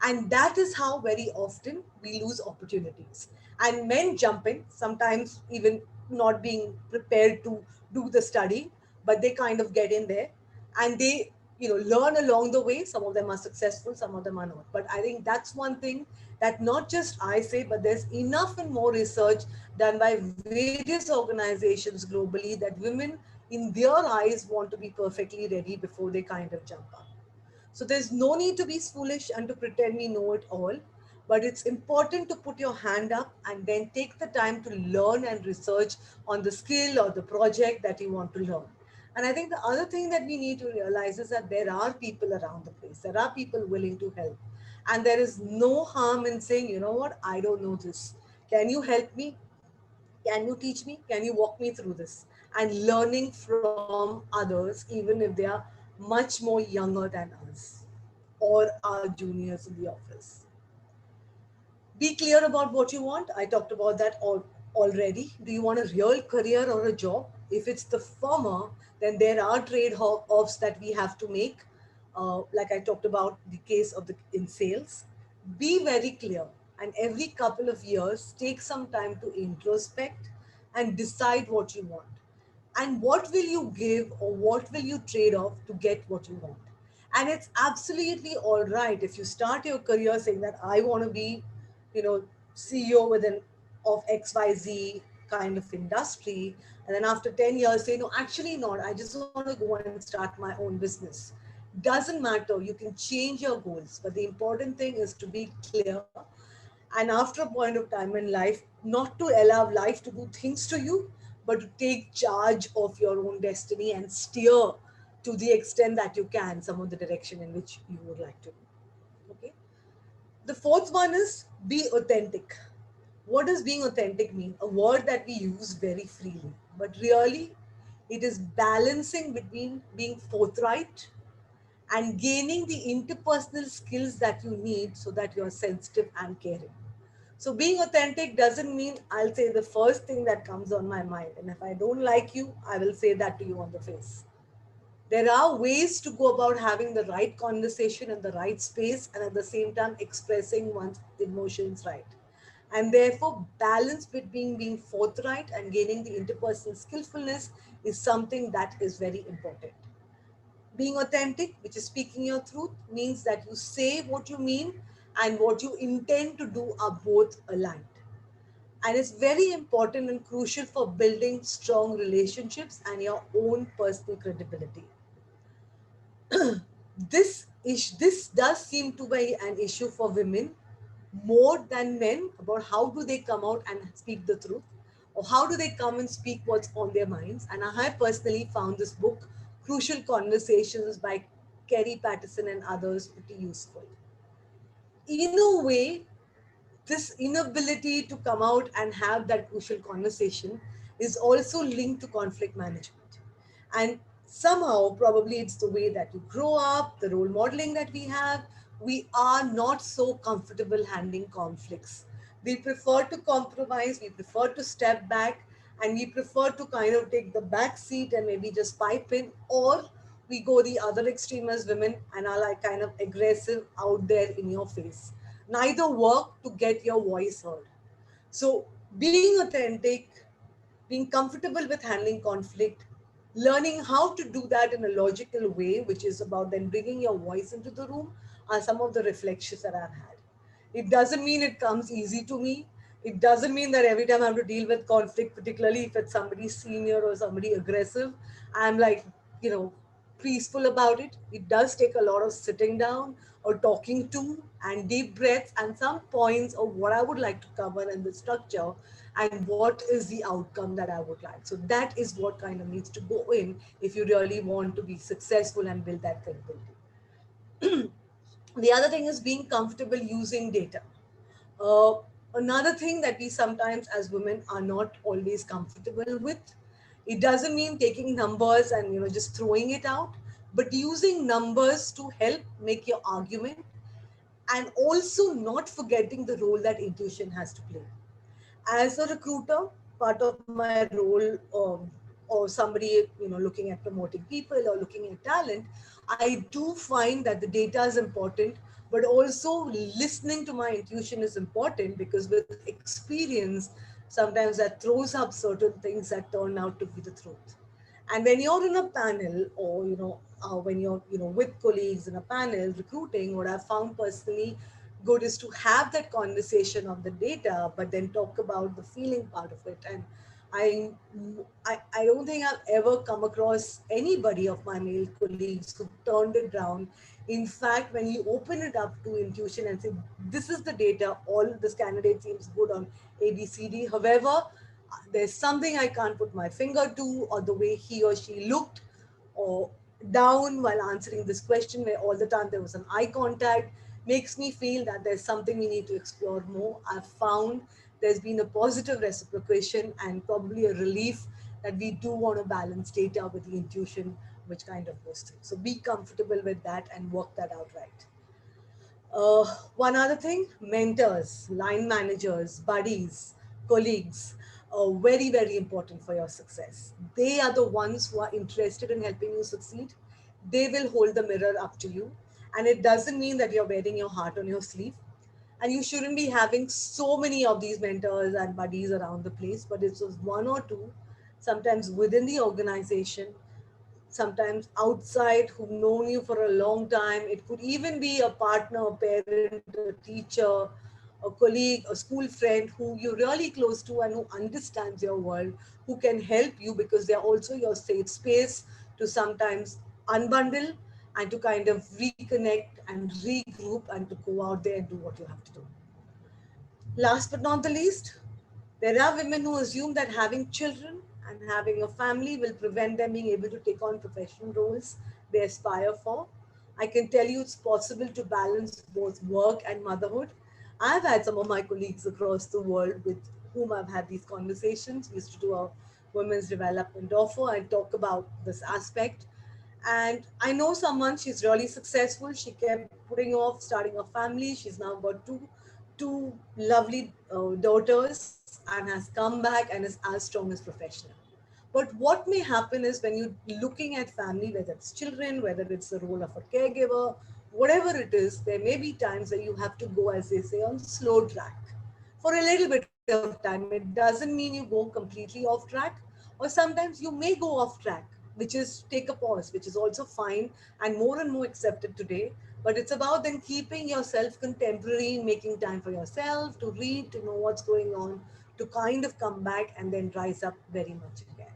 And that is how very often we lose opportunities. And men jump in, sometimes even not being prepared to do the study, but they kind of get in there and they learn along the way. Some of them are successful, some of them are not. But I think that's one thing that not just I say, but there's enough and more research done by various organizations globally that women in their eyes want to be perfectly ready before they kind of jump up. So there's no need to be foolish and to pretend we know it all, but it's important to put your hand up and then take the time to learn and research on the skill or the project that you want to learn. And I think the other thing that we need to realize is that there are people around the place. There are people willing to help. And there is no harm in saying, you know what, I don't know this. Can you help me? Can you teach me? Can you walk me through this? And learning from others, even if they are much more younger than us or our juniors in the office. Be clear about what you want. I talked about that already. Do you want a real career or a job? If it's the former, then there are trade-offs that we have to make. Like I talked about the case of the in sales, be very clear, and every couple of years take some time to introspect and decide what you want, and what will you give or what will you trade off to get what you want. And it's absolutely all right if you start your career saying that I want to be, you know, CEO within of XYZ kind of industry, and then after 10 years say, no, actually not, I just want to go and start my own business. Doesn't matter, you can change your goals, but the important thing is to be clear, and after a point of time in life, not to allow life to do things to you, but to take charge of your own destiny and steer to the extent that you can some of the direction in which you would like to. Okay. The fourth one is be authentic. What does being authentic mean? A word that we use very freely, but really it is balancing between being forthright and gaining the interpersonal skills that you need so that you're sensitive and caring. So being authentic doesn't mean I'll say the first thing that comes on my mind. And if I don't like you, I will say that to you on the face. There are ways to go about having the right conversation in the right space and at the same time expressing one's emotions right. And therefore, balance between being forthright and gaining the interpersonal skillfulness is something that is very important. Being authentic, which is speaking your truth, means that you say what you mean and what you intend to do are both aligned. And it's very important and crucial for building strong relationships and your own personal credibility. This does seem to be an issue for women more than men about how do they come out and speak the truth, or how do they come and speak what's on their minds. And I have personally found this book, Crucial Conversations by Kerry Patterson and others, pretty useful. In a way, this inability to come out and have that crucial conversation is also linked to conflict management. And somehow, probably it's the way that you grow up, the role modeling that we have, we are not so comfortable handling conflicts. We prefer to compromise, we prefer to step back, and we prefer to kind of take the back seat and maybe just pipe in, or we go the other extreme as women and are like kind of aggressive out there in your face. Neither work to get your voice heard. So, being authentic, being comfortable with handling conflict, learning how to do that in a logical way, which is about then bringing your voice into the room, are some of the reflections that I've had. It doesn't mean it comes easy to me. It doesn't mean that every time I have to deal with conflict, particularly if it's somebody senior or somebody aggressive, I'm like, you know, peaceful about it. It does take a lot of sitting down or talking to and deep breaths and some points of what I would like to cover in the structure and what is the outcome that I would like. So that is what kind of needs to go in if you really want to be successful and build that credibility. The other thing is being comfortable using data. Uh, Another thing that we sometimes as women are not always comfortable with. It doesn't mean taking numbers and just throwing it out, but using numbers to help make your argument, and also not forgetting the role that intuition has to play. As a recruiter, part of my role, or somebody looking at promoting people or looking at talent, I do find that the data is important, but also listening to my intuition is important, because with experience sometimes that throws up certain things that turn out to be the truth. And when you're in a panel, or when you're with colleagues in a panel recruiting, what I've found personally good is to have that conversation of the data, but then talk about the feeling part of it. And I, I don't think I've ever come across anybody of my male colleagues who turned it down. In fact, when you open it up to intuition and say, this is the data, all this candidate seems good on ABCD. However, there's something I can't put my finger to, or the way he or she looked or down while answering this question, where all the time there was an eye contact, makes me feel that there's something we need to explore more. I've found there's been a positive reciprocation and probably a relief that we do want to balance data with the intuition, which kind of goes through. So be comfortable with that and work that out right. One other thing, mentors, line managers, buddies, colleagues. very, very important for your success. They are the ones who are interested in helping you succeed. They will hold the mirror up to you. And it doesn't mean that you're wearing your heart on your sleeve. And you shouldn't be having so many of these mentors and buddies around the place, but it's just one or two, sometimes within the organization, sometimes outside, who've known you for a long time. It could even be a partner, a parent, a teacher, a colleague, a school friend who you're really close to and who understands your world, who can help you because they're also your safe space to sometimes unbundle and to kind of reconnect and regroup and to go out there and do what you have to do. Last but not the least, there are women who assume that having children and having a family will prevent them being able to take on professional roles they aspire for. I can tell you it's possible to balance both work and motherhood. I've had some of my colleagues across the world with whom I've had these conversations. We used to do a women's development offer and talk about this aspect. And I know someone, she's really successful. She kept putting off starting a family. She's now got two lovely daughters and has come back and is as strong as professional. But what may happen is when you're looking at family, whether it's children, whether it's the role of a caregiver, whatever it is, there may be times where you have to go, as they say, on slow track for a little bit of time. It doesn't mean you go completely off track, or sometimes you may go off track, which is take a pause, which is also fine and more accepted today. But it's about then keeping yourself contemporary, making time for yourself, to read, to know what's going on, to kind of come back and then rise up very much again.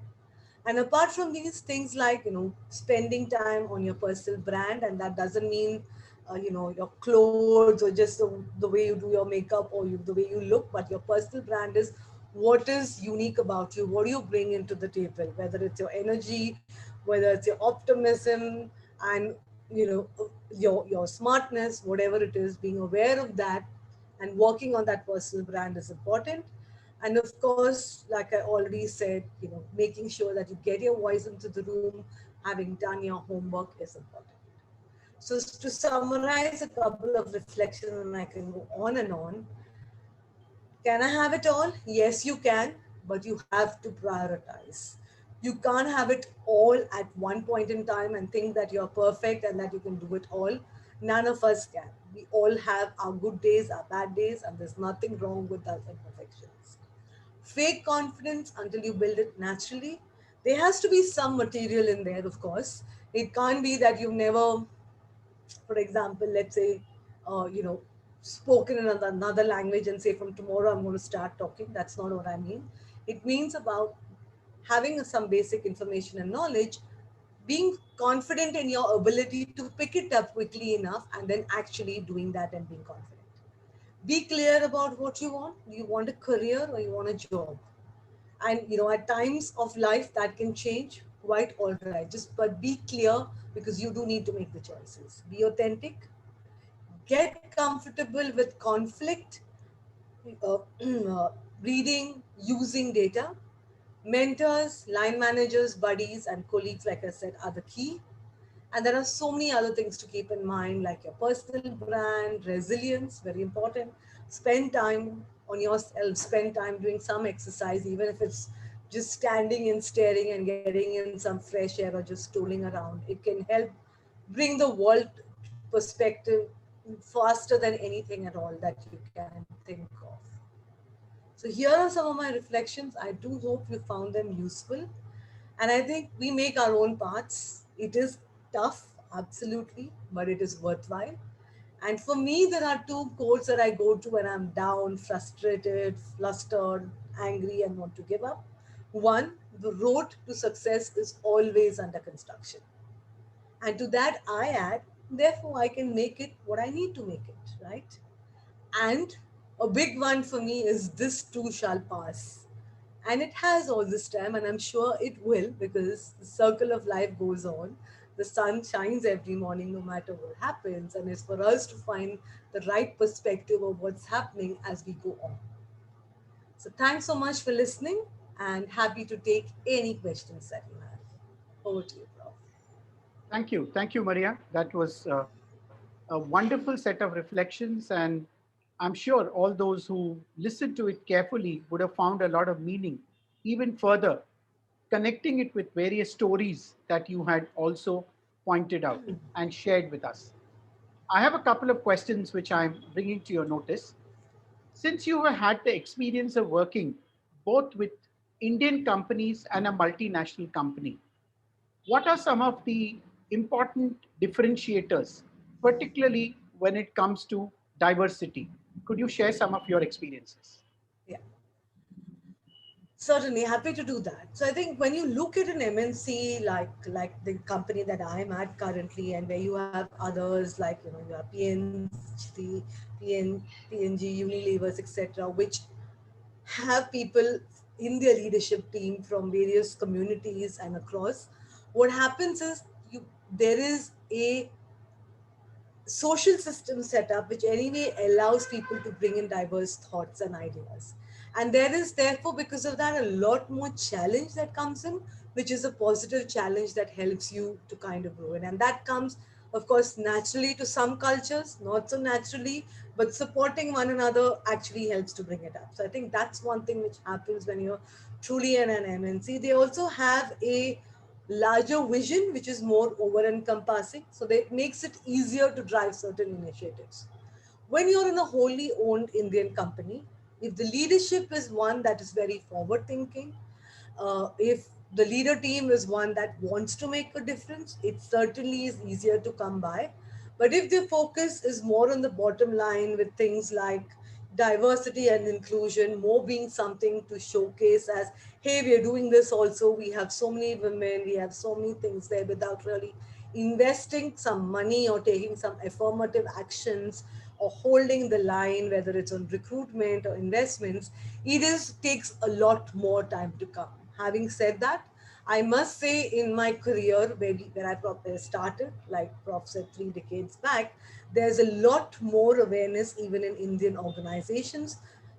And apart from these things like, spending time on your personal brand, and that doesn't mean, your clothes or just the way you do your makeup or the way you look, but your personal brand is what is unique about you, what do you bring into the table, whether it's your energy, whether it's your optimism, and, your smartness, whatever it is, being aware of that and working on that personal brand is important. And of course, like I already said, making sure that you get your voice into the room, having done your homework is important. So to summarize a couple of reflections, and I can go on and on. Can I have it all? Yes, you can, but you have to prioritize. You can't have it all at one point in time and think that you're perfect and that you can do it all. None of us can. We all have our good days, our bad days, and there's nothing wrong with those imperfections. Fake confidence until you build it naturally. There has to be some material in there, of course. It can't be that you've never, for example, let's say, spoken in another language and say from tomorrow I'm going to start talking. That's not what I mean. It means about having some basic information and knowledge, being confident in your ability to pick it up quickly enough, and then actually doing that and being confident. Be clear about what you want. Do you want a career or you want a job? And at times of life that can change, quite all right, just but be clear, because you do need to make the choices. Be authentic, get comfortable with conflict, uh, reading, using data. Mentors, line managers, buddies, and colleagues, like I said, are the key. And there are so many other things to keep in mind, like your personal brand, resilience, very important. Spend time on yourself, spend time doing some exercise, even if it's just standing and staring and getting in some fresh air or just strolling around. It can help bring the world perspective faster than anything at all that you can think of. So here are some of my reflections. I do hope you found them useful. And I think we make our own paths. It is tough, absolutely, but it is worthwhile. And for me, there are two quotes that I go to when I'm down, frustrated, flustered, angry, and want to give up. One, the road to success is always under construction. And to that, I add, therefore, I can make it what I need to make it, right? And a big one for me is this too shall pass. And it has all this time, and I'm sure it will, because the circle of life goes on. The sun shines every morning, no matter what happens. And it's for us to find the right perspective of what's happening as we go on. So thanks so much for listening, and happy to take any questions that you have. Over to you, Prof. Thank you. Thank you, Maria. That was a wonderful set of reflections. And I'm sure all those who listened to it carefully would have found a lot of meaning, even further, connecting it with various stories that you had also pointed out and shared with us. I have a couple of questions which I'm bringing to your notice. Since you have had the experience of working both with Indian companies and a multinational company, what are some of the important differentiators, particularly when it comes to diversity? Could you share some of your experiences? Yeah. Certainly, happy to do that. So I think when you look at an MNC like the company that I'm at currently, and where you have others like you have PNC, PNG, Unilevers, etc., which have people in their leadership team from various communities and across. What happens is there is a social system set up which anyway allows people to bring in diverse thoughts and ideas, and there is therefore because of that a lot more challenge that comes in, which is a positive challenge that helps you to kind of grow in, and that comes of course naturally to some cultures, not so naturally, but supporting one another actually helps to bring it up. So I think that's one thing which happens when you're truly in an MNC. They also have a larger vision which is more over encompassing, so that makes it easier to drive certain initiatives. When you're in a wholly owned Indian company, if the leadership is one that is very forward thinking, if the leader team is one that wants to make a difference, it certainly is easier to come by. But if the focus is more on the bottom line with things like diversity and inclusion, more being something to showcase as, hey, we are doing this also, we have so many women, we have so many things there, without really investing some money or taking some affirmative actions or holding the line, whether it's on recruitment or investments, it is takes a lot more time to come. Having said that, I must say in my career, where I started, like Prof said, 3 decades back, there's a lot more awareness even in Indian organizations,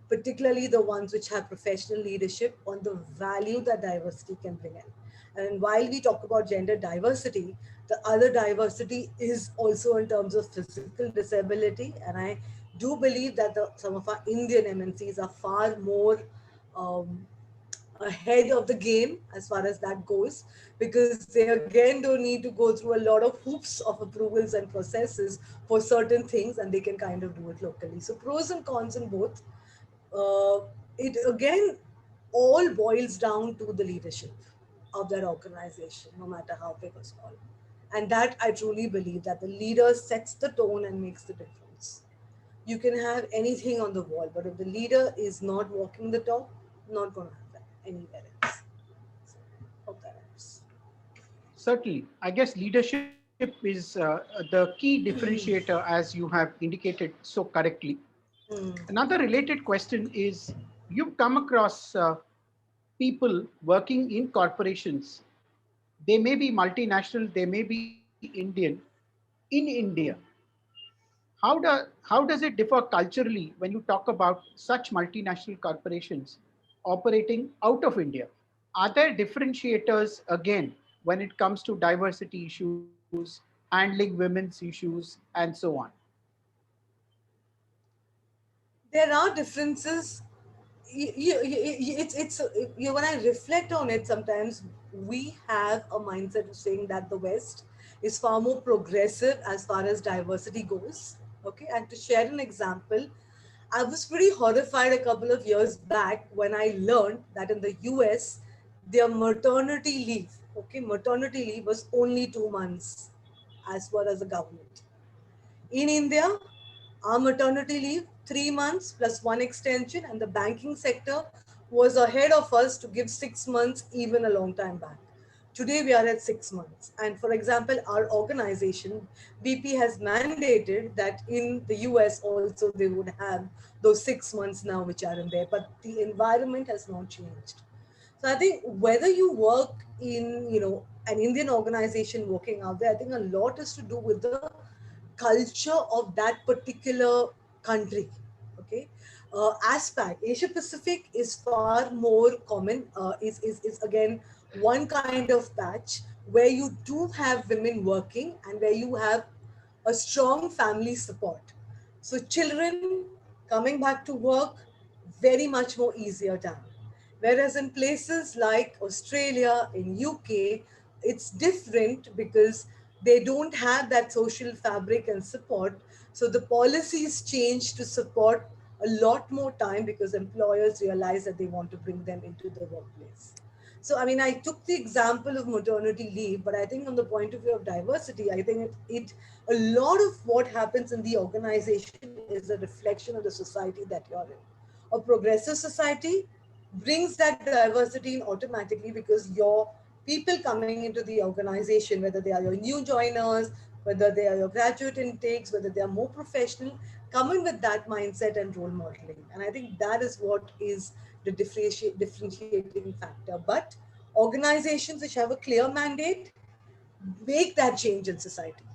particularly the ones which have professional leadership, on the value that diversity can bring in. And while we talk about gender diversity, the other diversity is also in terms of physical disability. And I do believe that some of our Indian MNCs are far more um, ahead of the game as far as that goes, because they again don't need to go through a lot of hoops of approvals and processes for certain things, and they can kind of do it locally. So pros and cons in both. uh, it again all boils down to the leadership of that organization, no matter how big or small. And that I truly believe that the leader sets the tone and makes the difference. You can have anything on the wall, but if the leader is not walking the talk, not going to happen anywhere else. So, hope that helps. Certainly. I guess leadership is the key differentiator, as you have indicated so correctly. Hmm. Another related question is, you've come across people working in corporations. They may be multinational, they may be Indian, in India. How does it differ culturally when you talk about such multinational corporations operating out of India? Are there differentiators again when it comes to diversity issues, handling women's issues, and so on? There are differences. It's when I reflect on it, sometimes we have a mindset of saying that the West is far more progressive as far as diversity goes. Okay, and to share an example, I was pretty horrified a couple of years back when I learned that in the US, their maternity leave, okay, maternity leave was only 2 months as far as the government. In India, our maternity leave, 3 months plus one extension, and the banking sector was ahead of us to give 6 months even a long time back. Today we are at 6 months. And for example, our organization, BP, has mandated that in the US also they would have those 6 months now, which are in there, but the environment has not changed. So I think whether you work in, an Indian organization working out there, I think a lot is to do with the culture of that particular country. Okay, ASPAC, Asia Pacific, is far more common. Is again one kind of patch where you do have women working and where you have a strong family support. So children coming back to work, very much more easier time. Whereas in places like Australia, in UK, it's different because they don't have that social fabric and support. So the policies change to support a lot more time because employers realize that they want to bring them into the workplace. So, I mean, I took the example of maternity leave, but I think on the point of view of diversity, I think it a lot of what happens in the organization is a reflection of the society that you're in. A progressive society brings that diversity in automatically because your people coming into the organization, whether they are your new joiners, whether they are your graduate intakes, whether they are more professional, come in with that mindset and role modeling. And I think that is what is the differentiating factor. But organizations which have a clear mandate make that change in society,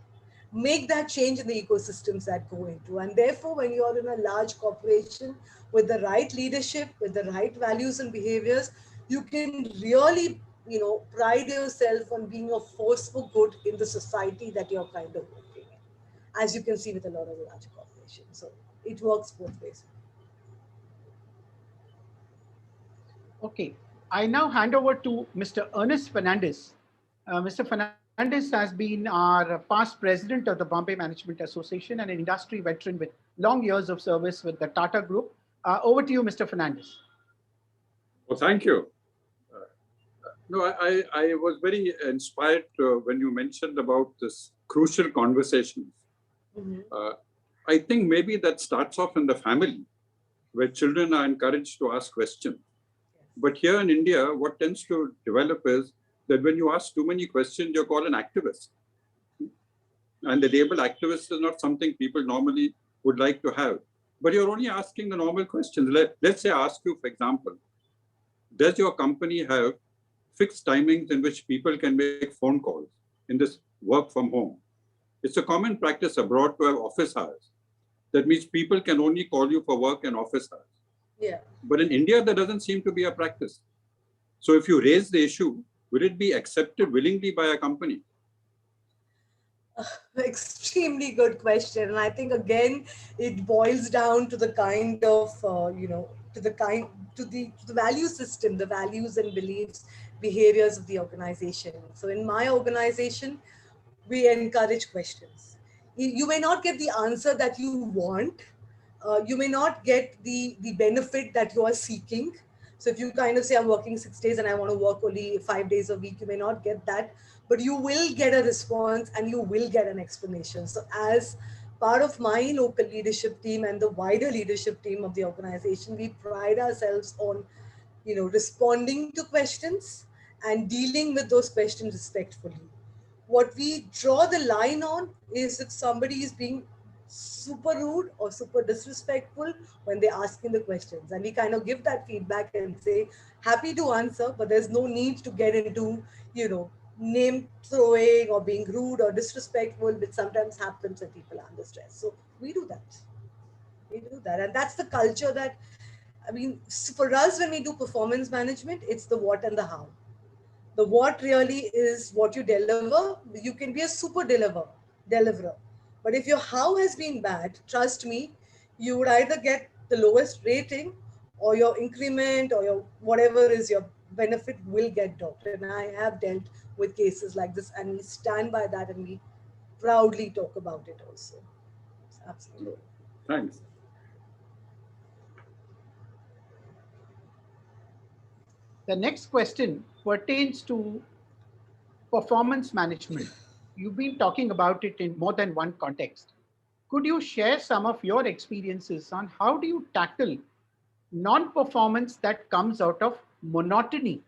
make that change in the ecosystems that go into. And therefore, when you're in a large corporation with the right leadership, with the right values and behaviors, you can really, pride yourself on being a force for good in the society that you're kind of working in, as you can see with a lot of large corporations. So it works both ways. Okay, I now hand over to Mr. Ernest Fernandez. Mr. Fernandez has been our past president of the Bombay Management Association and an industry veteran with long years of service with the Tata Group. Over to you, Mr. Fernandez. Well, thank you. No, I was very inspired when you mentioned about this crucial conversations. I think maybe that starts off in the family, where children are encouraged to ask questions. But here in India, what tends to develop is that when you ask too many questions, you're called an activist. And the label activist is not something people normally would like to have. But you're only asking the normal questions. Let's say I ask you, for example, does your company have fixed timings in which people can make phone calls in this work from home? It's a common practice abroad to have office hours. That means people can only call you for work in office hours. Yeah. But in India, that doesn't seem to be a practice. So if you raise the issue, will it be accepted willingly by a company? Extremely good question, and I think again it boils down to the kind of to the value system, the values and beliefs, behaviors of the organization. So in my organization, we encourage questions. You may not get the answer that you want, you may not get the benefit that you are seeking. So if you kind of say I'm working 6 days and I want to work only 5 days a week, you may not get that, but you will get a response and you will get an explanation. So as part of my local leadership team and the wider leadership team of the organization, we pride ourselves on, responding to questions and dealing with those questions respectfully. What we draw the line on is if somebody is being super rude or super disrespectful when they're asking the questions. And we kind of give that feedback and say, happy to answer, but there's no need to get into, name throwing or being rude or disrespectful, which sometimes happens when people are under stress. So we do that. We do that. And that's the culture that, I mean, for us, when we do performance management, it's the what and the how. The what really is what you deliver. You can be a super deliverer. But if your how has been bad, trust me, you would either get the lowest rating or your increment or your whatever is your benefit will get dropped. And I have dealt with cases like this and we stand by that and we proudly talk about it also. Absolutely. Thanks. The next question pertains to performance management. You've been talking about it in more than one context. Could you share some of your experiences on how do you tackle non-performance that comes out of monotony?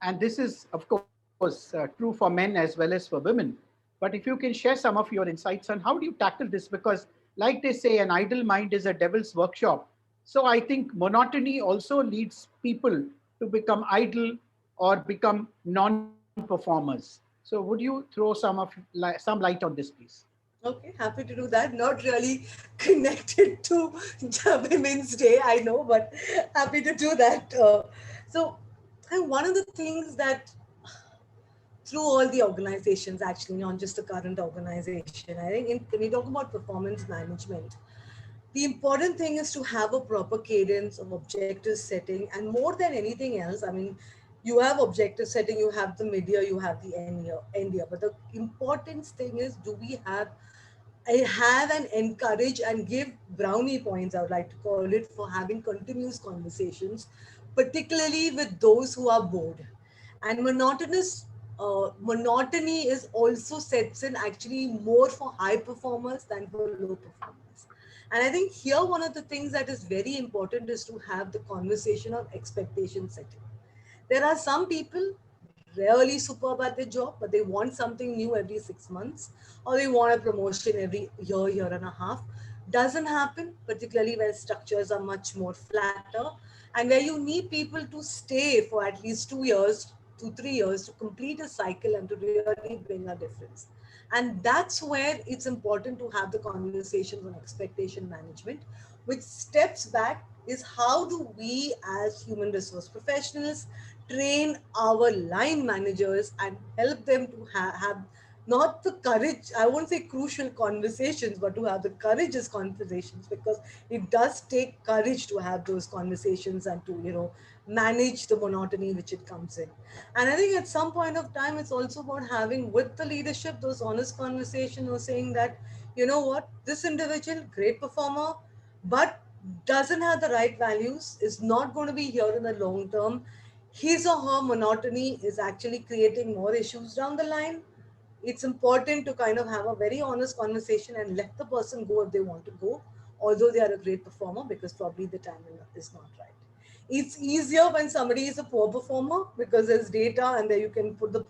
And this is, of course, true for men as well as for women. But if you can share some of your insights on how do you tackle this? Because, like they say, an idle mind is a devil's workshop. So I think monotony also leads people to become idle or become non-performers. So would you throw some light on this, please? Okay, happy to do that. Not really connected to Women's Day, I know, but happy to do that. So, and one of the things that through all the organizations, actually, not just the current organization, I think when we talk about performance management, The important thing is to have a proper cadence of objective setting, and more than anything else, I mean, you have objective setting, you have the mid-year, you have the end year, but the important thing is, do we have and encourage and give brownie points, I would like to call it, for having continuous conversations, particularly with those who are bored. And monotony is also sets in actually more for high performers than for low performers. And I think here one of the things that is very important is to have the conversation of expectation setting. There are some people really superb at their job, but they want something new every 6 months, or they want a promotion every year and a half. Doesn't happen, particularly where structures are much more flatter and where you need people to stay for at least 2 years to 3 years to complete a cycle and to really bring a difference. And that's where it's important to have the conversations on expectation management, which steps back is how do we as human resource professionals train our line managers and help them to have not the courage, I won't say crucial conversations, but to have the courageous conversations, because it does take courage to have those conversations and to, manage the monotony which it comes in. And I think at some point of time, it's also about having with the leadership those honest conversations or saying that, you know what, this individual, great performer, but doesn't have the right values, is not going to be here in the long term. His or her monotony is actually creating more issues down the line. It's important to kind of have a very honest conversation and let the person go if they want to go, although they are a great performer, because probably the timing is not right. It's easier when somebody is a poor performer because there's data and there you can put the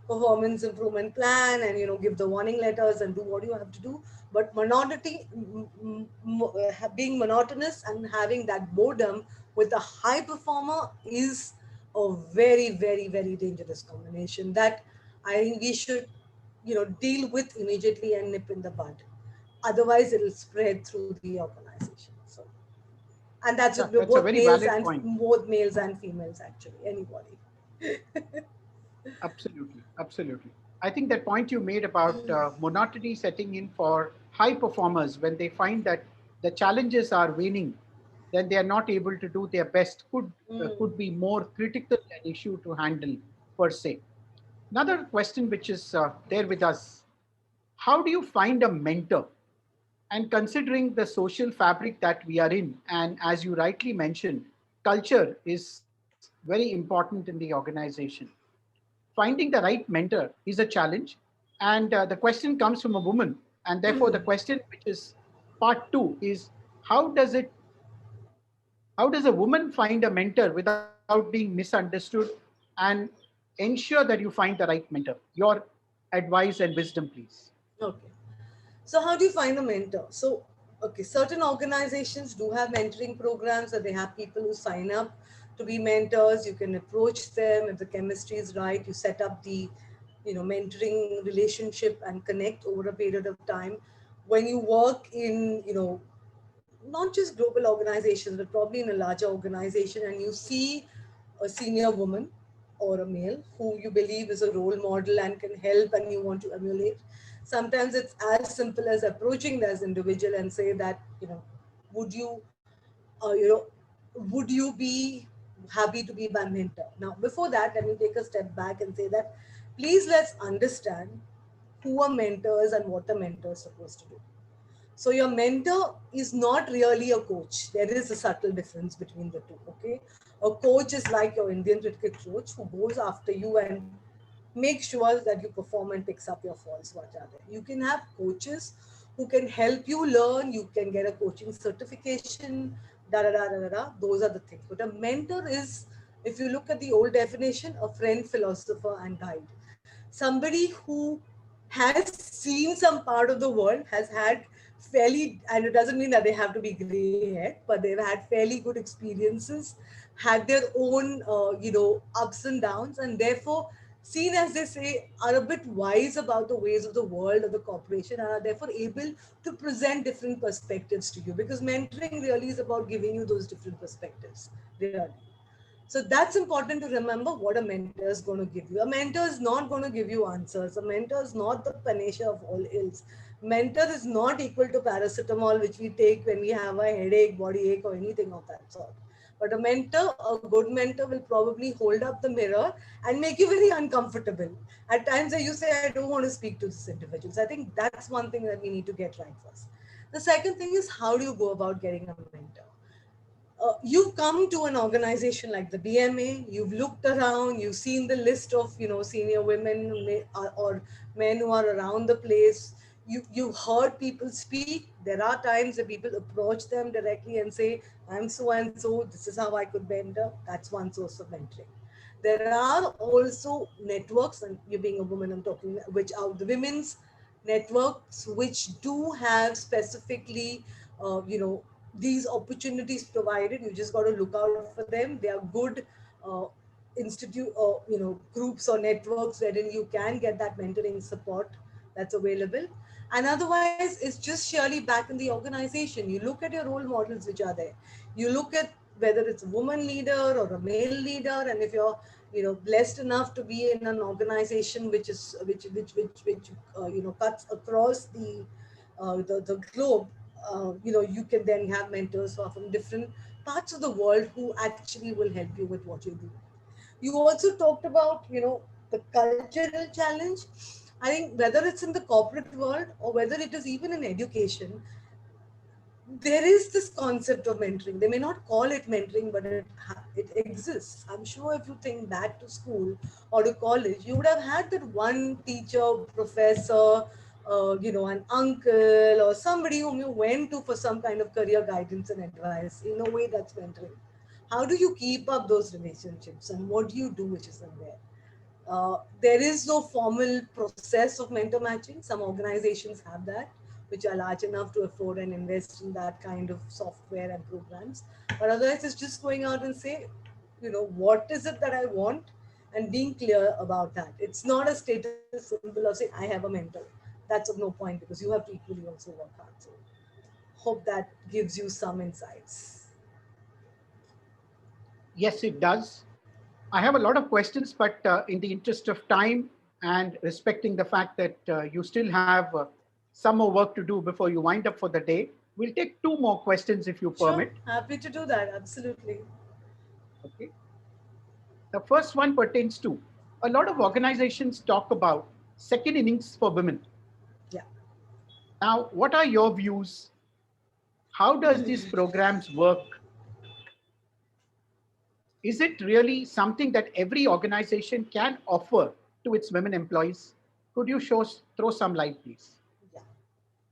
performance improvement plan and give the warning letters and do what you have to do. But monotony, being monotonous and having that boredom with a high performer is a very, very, very dangerous combination that I think we should, deal with immediately and nip in the bud. Otherwise, it will spread through the organization. So, and that's Yeah, with that's a very valid point. both males and females, actually, anybody. Absolutely, absolutely. I think that point you made about monotony setting in for high performers when they find that the challenges are waning, then they are not able to do their best could be more critical an issue to handle per se. Another question which is there with us: how do you find a mentor? And considering the social fabric that we are in, and as you rightly mentioned, culture is very important in the organization. Finding the right mentor is a challenge, and the question comes from a woman, and therefore the question, which is part two, is how does it how does a woman find a mentor without being misunderstood and ensure that you find the right mentor? Your advice and wisdom, please. Okay. So how do you find a mentor? So, okay, certain organizations do have mentoring programs, or they have people who sign up to be mentors. You can approach them if the chemistry is right. You set up the, mentoring relationship and connect over a period of time. When you work in, not just global organizations, but probably in a larger organization, and you see a senior woman or a male who you believe is a role model and can help and you want to emulate. Sometimes it's as simple as approaching this individual and say that, would you, would you be happy to be my mentor? Now, before that, let me take a step back and say that please let's understand who a mentor is and what a mentor is supposed to do. So your mentor is not really a coach. There is a subtle difference between the two. Okay, a coach is like your Indian cricket coach who goes after you and makes sure that you perform and picks up your faults. What are there? You can have coaches who can help you learn. You can get a coaching certification. Da da da da da. Da. Those are the things. But a mentor is, if you look at the old definition, a friend, philosopher, and guide. Somebody who has seen some part of the world, has had fairly, and it doesn't mean that they have to be gray haired, but they've had fairly good experiences, had their own, ups and downs, and therefore, seen as they say, are a bit wise about the ways of the world or the corporation, and are therefore able to present different perspectives to you, because mentoring really is about giving you those different perspectives, really. So that's important to remember what a mentor is going to give you. A mentor is not going to give you answers. A mentor is not the panacea of all ills. Mentor is not equal to paracetamol, which we take when we have a headache, body ache, or anything of that sort. But a mentor, a good mentor, will probably hold up the mirror and make you very uncomfortable. At times, you say, I don't want to speak to this individual. So I think that's one thing that we need to get right first. The second thing is, how do you go about getting a mentor? You've come to an organization like the BMA, you've looked around, you've seen the list of senior women or men who are around the place. You've heard people speak. There are times that people approach them directly and say, I'm so and so, this is how I could mentor. That's one source of mentoring. There are also networks, and you being a woman, I'm talking, which are the women's networks, which do have specifically, these opportunities provided. You just got to look out for them. They are good uh, institute or groups or networks wherein you can get that mentoring support that's available. And otherwise, it's just surely back in the organization. You look at your role models which are there. You look at whether it's a woman leader or a male leader, and if you're blessed enough to be in an organization which is which cuts across the globe, you can then have mentors who are from different parts of the world who actually will help you with what you do. You also talked about, the cultural challenge. I think whether it's in the corporate world or whether it is even in education, there is this concept of mentoring. They may not call it mentoring, but it exists. I'm sure if you think back to school or to college, you would have had that one teacher, professor, an uncle or somebody whom you went to for some kind of career guidance and advice. In a way, that's mentoring. How do you keep up those relationships, and what do you do which is in there? There is no formal process of mentor matching. Some organizations have that, which are large enough to afford and invest in that kind of software and programs. But otherwise, it's just going out and say, what is it that I want, and being clear about that. It's not a status symbol of saying, I have a mentor. That's of no point, because you have to equally also work hard. So, hope that gives you some insights. Yes, it does. I have a lot of questions, but in the interest of time and respecting the fact that you still have some more work to do before you wind up for the day, we'll take two more questions if you Sure, permit. happy to do that. Absolutely. Okay. The first one pertains to a lot of organizations talk about second innings for women. Yeah. Now, what are your views? How does these programs work? Is it really something that every organization can offer to its women employees? Could you throw some light, please? Yeah.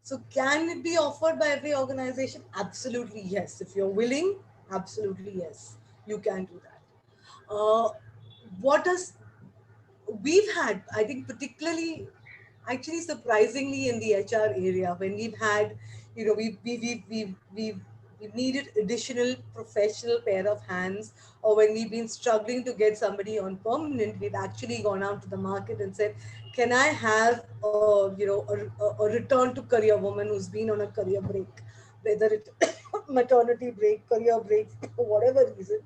So can it be offered by every organization? Absolutely yes. If you're willing, absolutely yes. You can do that. What does we've had, I think, particularly, actually, surprisingly, in the HR area, when we've had, we've needed additional professional pair of hands, or when we've been struggling to get somebody on permanent, we've actually gone out to the market and said, can I have a return to career woman who's been on a career break, whether it maternity break, career break, for whatever reason,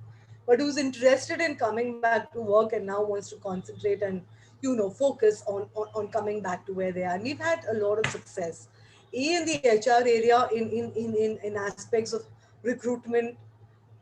but who's interested in coming back to work and now wants to concentrate and focus on coming back to where they are. And we've had a lot of success in the HR area, in aspects of recruitment,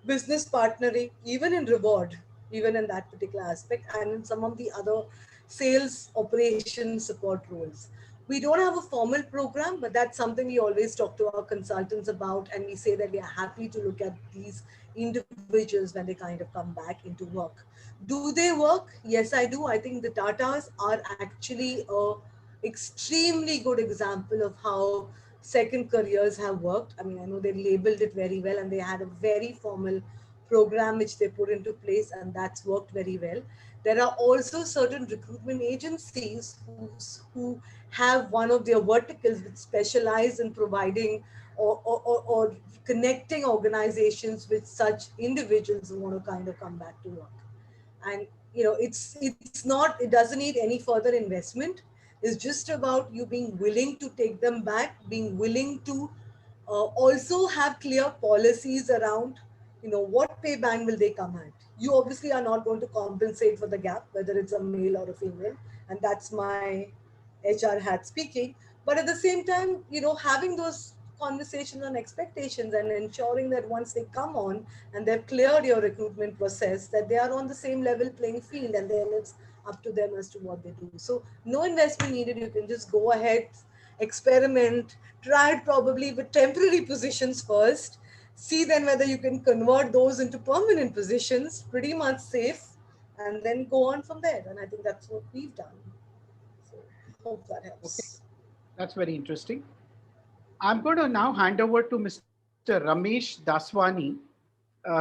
business partnering, even in reward, even in that particular aspect, and in some of the other sales operation support roles. We don't have a formal program, but that's something we always talk to our consultants about, and we say that we are happy to look at these individuals when they kind of come back into work. Do they work? Yes, I do. I think the Tatas are actually a extremely good example of how second careers have worked. I mean, I know they labeled it very well, and they had a very formal program which they put into place, and that's worked very well. There are also certain recruitment agencies who have one of their verticals which specialize in providing or connecting organizations with such individuals who want to kind of come back to work. And it doesn't need any further investment. It's just about you being willing to take them back, being willing to also have clear policies around what pay band will they come at. you obviously are not going to compensate for the gap, whether it's a male or a female. And that's my HR hat speaking. But at the same time, having those conversations on expectations and ensuring that once they come on and they've cleared your recruitment process, that they are on the same level playing field, and then it's up to them as to what they do. So no investment needed. You can just go ahead, experiment, try it probably with temporary positions first, see then whether you can convert those into permanent positions, pretty much safe, and then go on from there. And I think that's what we've done. So hope that Okay, helps. that's very interesting. I'm going to now hand over to Mr. Ramesh Daswani.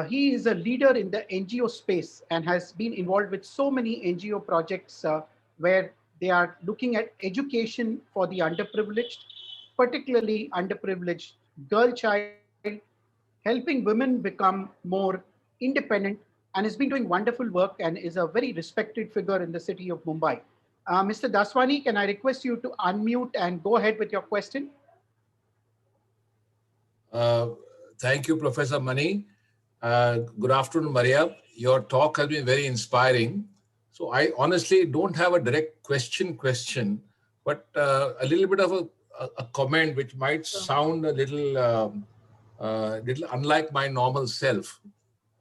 He is a leader in the NGO space and has been involved with so many NGO projects where they are looking at education for the underprivileged, particularly underprivileged girl child, helping women become more independent, and has been doing wonderful work and is a very respected figure in the city of Mumbai. Mr. Daswani, can I request you to unmute and go ahead with your question? Uh, Thank you, Professor Mani. Good afternoon, Maria. Your talk has been very inspiring. So I honestly don't have a direct question, but a little bit of a comment which might sound a little unlike my normal self.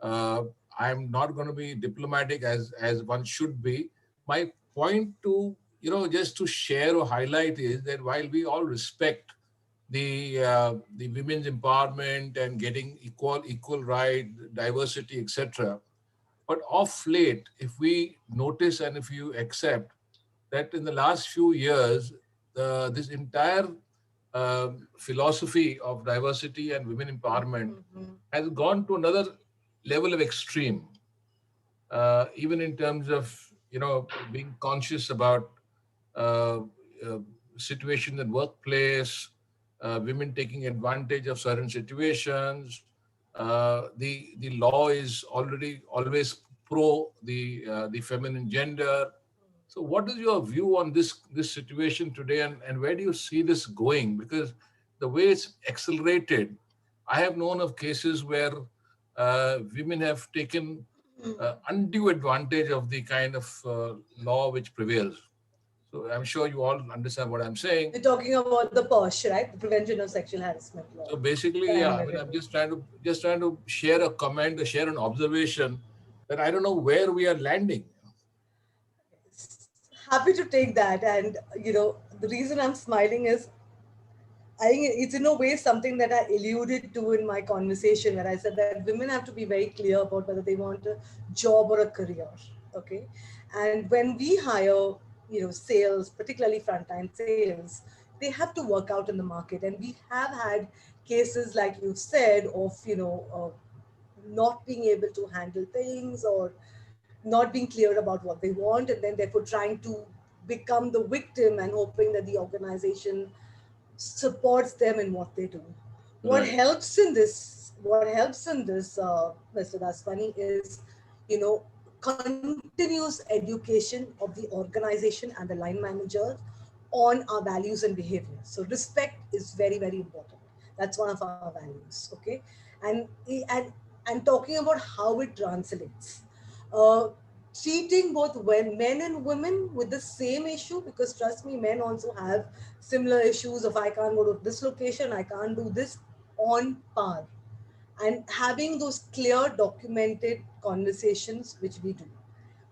Uh, I'm not going to be diplomatic as one should be. My point to just to share or highlight is that while we all respect the women's empowerment and getting equal right, diversity, etc. But of late, if we notice and if you accept that in the last few years, this entire philosophy of diversity and women empowerment has gone to another level of extreme, even in terms of being conscious about uh, uh, situations in workplace, women taking advantage of certain situations. The law is already always pro the feminine gender. So, what is your view on this situation today, and where do you see this going? Because the way it's accelerated, I have known of cases where women have taken undue advantage of the kind of law which prevails. So I'm sure you all understand what I'm saying. You're talking about the POSH, right? The Prevention of Sexual Harassment Law. So basically, yeah, I mean, I'm just trying to share a comment, share an observation that I don't know where we are landing. Happy to take that. And, the reason I'm smiling is I think it's in a way something that I alluded to in my conversation where I said that women have to be very clear about whether they want a job or a career. Okay. And when we hire, sales, particularly frontline sales, they have to work out in the market. And we have had cases, like you said, of, not being able to handle things or not being clear about what they want, and then therefore trying to become the victim and hoping that the organization supports them in what they do. What Right. helps in this, Mr. Daswani, is, continuous education of the organization and the line manager on our values and behavior. So respect is very, very important. That's one of our values. Okay, and and talking about how it translates. Uh, Treating both men and women with the same issue, because trust me, men also have similar issues of I can't go to this location, I can't do this, on par, and having those clear documented conversations, which we do.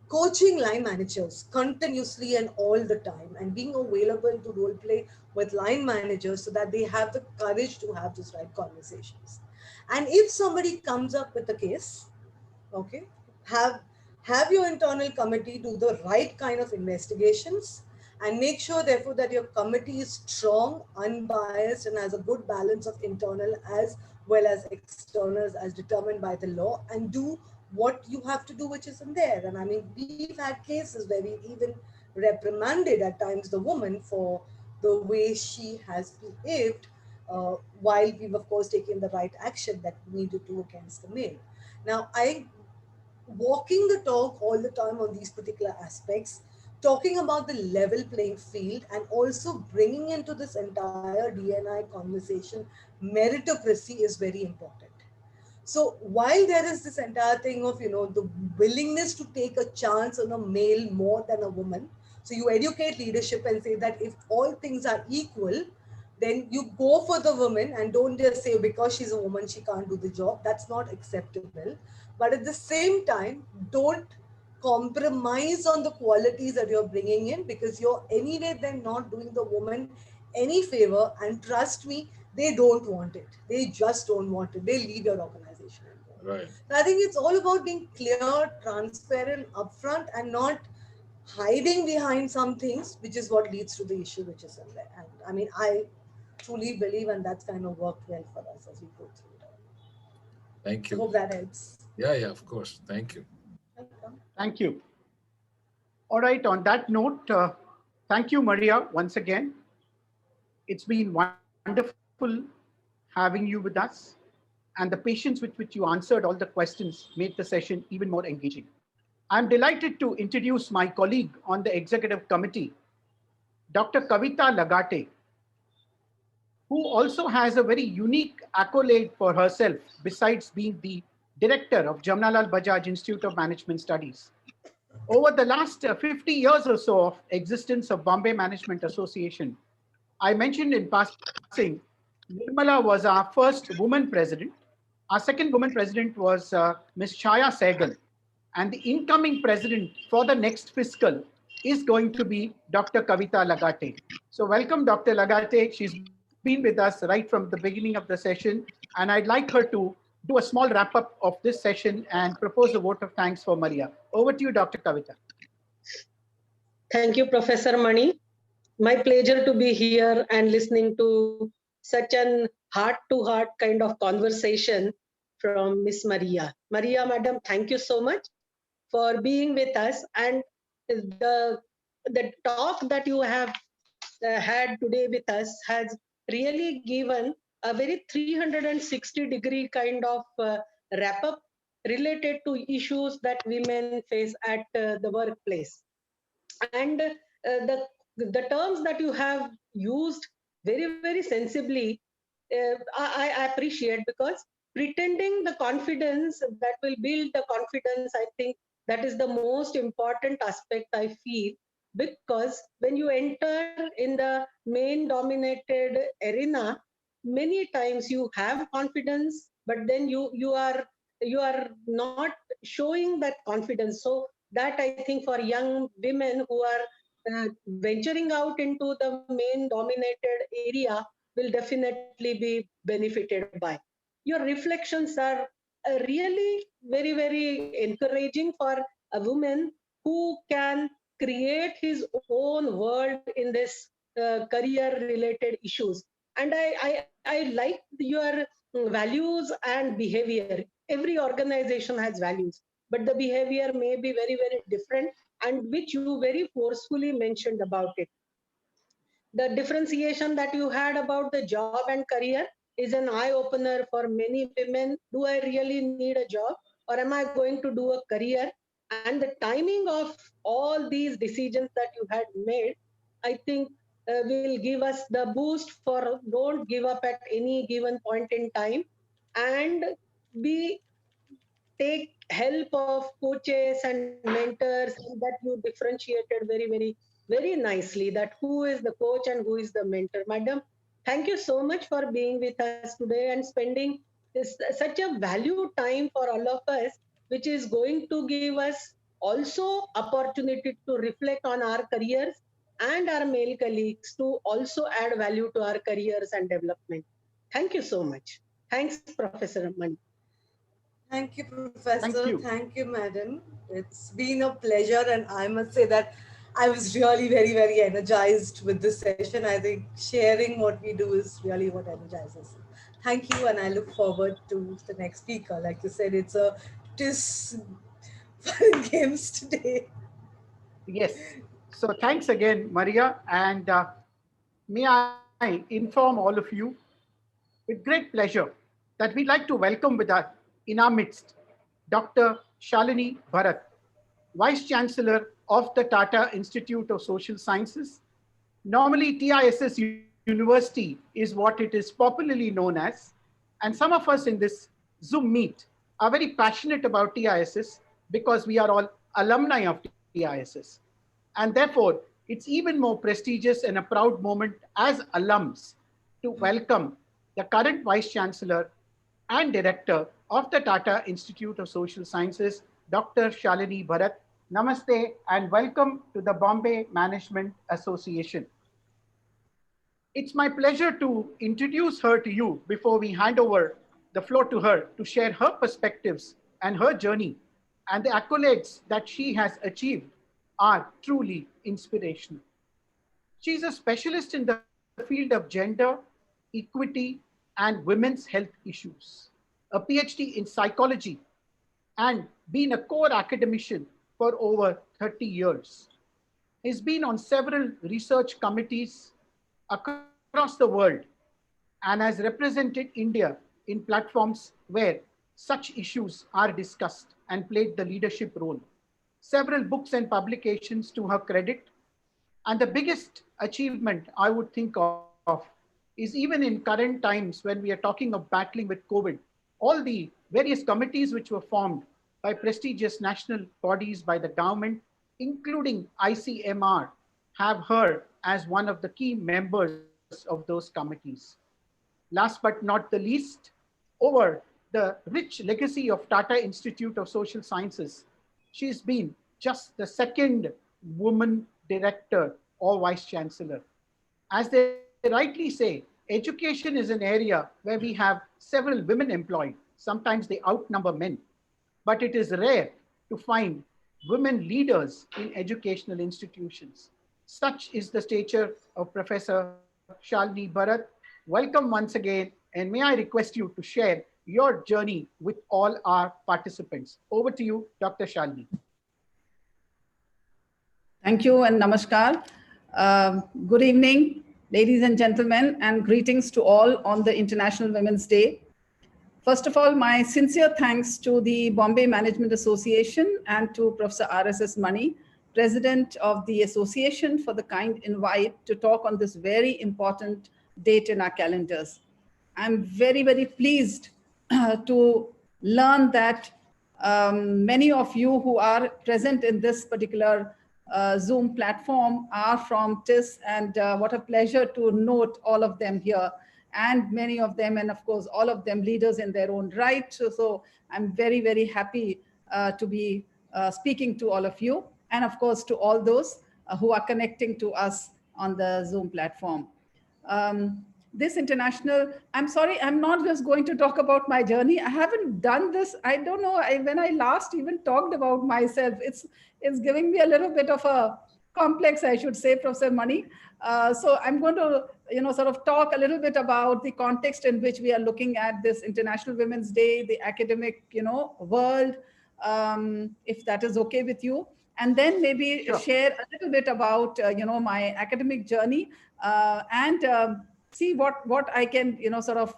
Coaching line managers continuously and all the time, and being available to role play with line managers so that they have the courage to have those right conversations. And if somebody comes up with a case, okay, have have your internal committee do the right kind of investigations, and make sure therefore that your committee is strong, unbiased, and has a good balance of internal as well as externals as determined by the law, and do what you have to do, which is in there. And I mean, we've had cases where we've even reprimanded at times the woman for the way she has behaved, while we've of course taken the right action that we need to do against the male. Now, I walking the talk all the time on these particular aspects, talking about the level playing field, and also bringing into this entire DNI conversation meritocracy is very important. So while there is this entire thing of, the willingness to take a chance on a male more than a woman, so you educate leadership and say that if all things are equal, then you go for the woman and don't just say because she's a woman, she can't do the job. That's not acceptable. But at the same time, don't compromise on the qualities that you're bringing in, because you're anyway then not doing the woman any favor. And trust me, they don't want it. They just don't want it. They leave your organization and go. Right. So I think it's all about being clear, transparent, upfront, and not hiding behind some things, which is what leads to the issue which is in there. And I mean, I truly believe, and that's kind of worked well for us as we go through it. Thank I you. hope that helps. Yeah, of course. Thank you. Welcome. Thank you. All right, on that note, thank you, Maria, once again. It's been wonderful having you with us, and the patience with which you answered all the questions made the session even more engaging. I'm delighted to introduce my colleague on the executive committee, Dr. Kavita Lagati, who also has a very unique accolade for herself besides being the director of Jamnalal Bajaj Institute of Management Studies. Over the last 50 years or so of existence of Bombay Management Association, I mentioned in passing, Nirmala was our first woman president. Our second woman president was Ms. Chaya Sehgal. And the incoming president for the next fiscal is going to be Dr. Kavita Lagati. So welcome, Dr. Lagati. She's been with us right from the beginning of the session. And I'd like her to do a small wrap up of this session and propose a vote of thanks for Maria. Over to you, Dr. Kavita. Thank you, Professor Mani. My pleasure to be here and listening to such an heart-to-heart kind of conversation from Miss Maria. Maria, madam, thank you so much for being with us. And the talk that you have had today with us has really given a very 360-degree kind of wrap-up related to issues that women face at the workplace. And the terms that you have used very, very sensibly, I appreciate, because pretending the confidence that will build the confidence, I think that is the most important aspect I feel, because when you enter in the main dominated arena, many times you have confidence, but then you are not showing that confidence. So that I think for young women who are venturing out into the main dominated area will definitely be benefited by. Your reflections are really very, very encouraging for a woman who can create his own world in this career related issues. And I like your values and behavior. Every organization has values, but the behavior may be very, very different, and which you very forcefully mentioned about it. The differentiation that you had about the job and career is an eye opener for many women. Do I really need a job, or am I going to do a career? And the timing of all these decisions that you had made, I think will give us the boost for don't give up at any given point in time, and be take help of coaches and mentors, and that you differentiated very, very, very nicely, that who is the coach and who is the mentor. Madam, thank you so much for being with us today and spending such a value time for all of us, which is going to give us also opportunity to reflect on our careers and our male colleagues to also add value to our careers and development. Thank you so much. Thanks, Professor Mani. Thank you, Professor. Thank you. Thank you, Madam. It's been a pleasure, and I must say that I was really very, very energized with this session. I think sharing what we do is really what energizes. Thank you, and I look forward to the next speaker. Like you said, it is fun games today. Yes. So thanks again, Maria. And may I inform all of you with great pleasure that we'd like to welcome with us in our midst Dr. Shalini Bharat, Vice Chancellor of the Tata Institute of Social Sciences. Normally, TISS University is what it is popularly known as. And some of us in this Zoom Meet are very passionate about TISS because we are all alumni of TISS. And therefore, it's even more prestigious and a proud moment as alums to welcome the current Vice Chancellor and Director of the Tata Institute of Social Sciences, Dr. Shalini Bharat. Namaste and welcome to the Bombay Management Association. It's my pleasure to introduce her to you before we hand over the floor to her to share her perspectives and her journey, and the accolades that she has achieved are truly inspirational. She's a specialist in the field of gender, equity, and women's health issues, a PhD in psychology, and been a core academician for over 30 years. He's been on several research committees across the world and has represented India in platforms where such issues are discussed and played the leadership role. Several books and publications to her credit. And the biggest achievement I would think of is even in current times when we are talking of battling with COVID, all the various committees which were formed by prestigious national bodies by the government, including ICMR, have her as one of the key members of those committees. Last but not the least, over the rich legacy of Tata Institute of Social Sciences, she's been just the second woman director or vice chancellor. As they rightly say, education is an area where we have several women employed. Sometimes they outnumber men, but it is rare to find women leaders in educational institutions. Such is the stature of Professor Shalini Bharat. Welcome once again, and may I request you to share your journey with all our participants. Over to you, Dr. Shalini. Thank you and namaskar. Good evening, ladies and gentlemen, and greetings to all on the International Women's Day. First of all, my sincere thanks to the Bombay Management Association and to Professor RSS Mani, President of the Association, for the kind invite to talk on this very important date in our calendars. I'm very, very pleased to learn that many of you who are present in this particular Zoom platform are from TIS, and what a pleasure to note all of them here, and many of them, and of course, all of them leaders in their own right. So I'm very, very happy to be speaking to all of you, and of course, to all those who are connecting to us on the Zoom platform. This international, I'm sorry, I'm not just going to talk about my journey. I haven't done this. I don't know when I last even talked about myself. It's giving me a little bit of a complex, I should say, Professor Mani. So I'm going to, sort of talk a little bit about the context in which we are looking at this International Women's Day, the academic, world, if that is okay with you. And then maybe share a little bit about, my academic journey and see what I can, sort of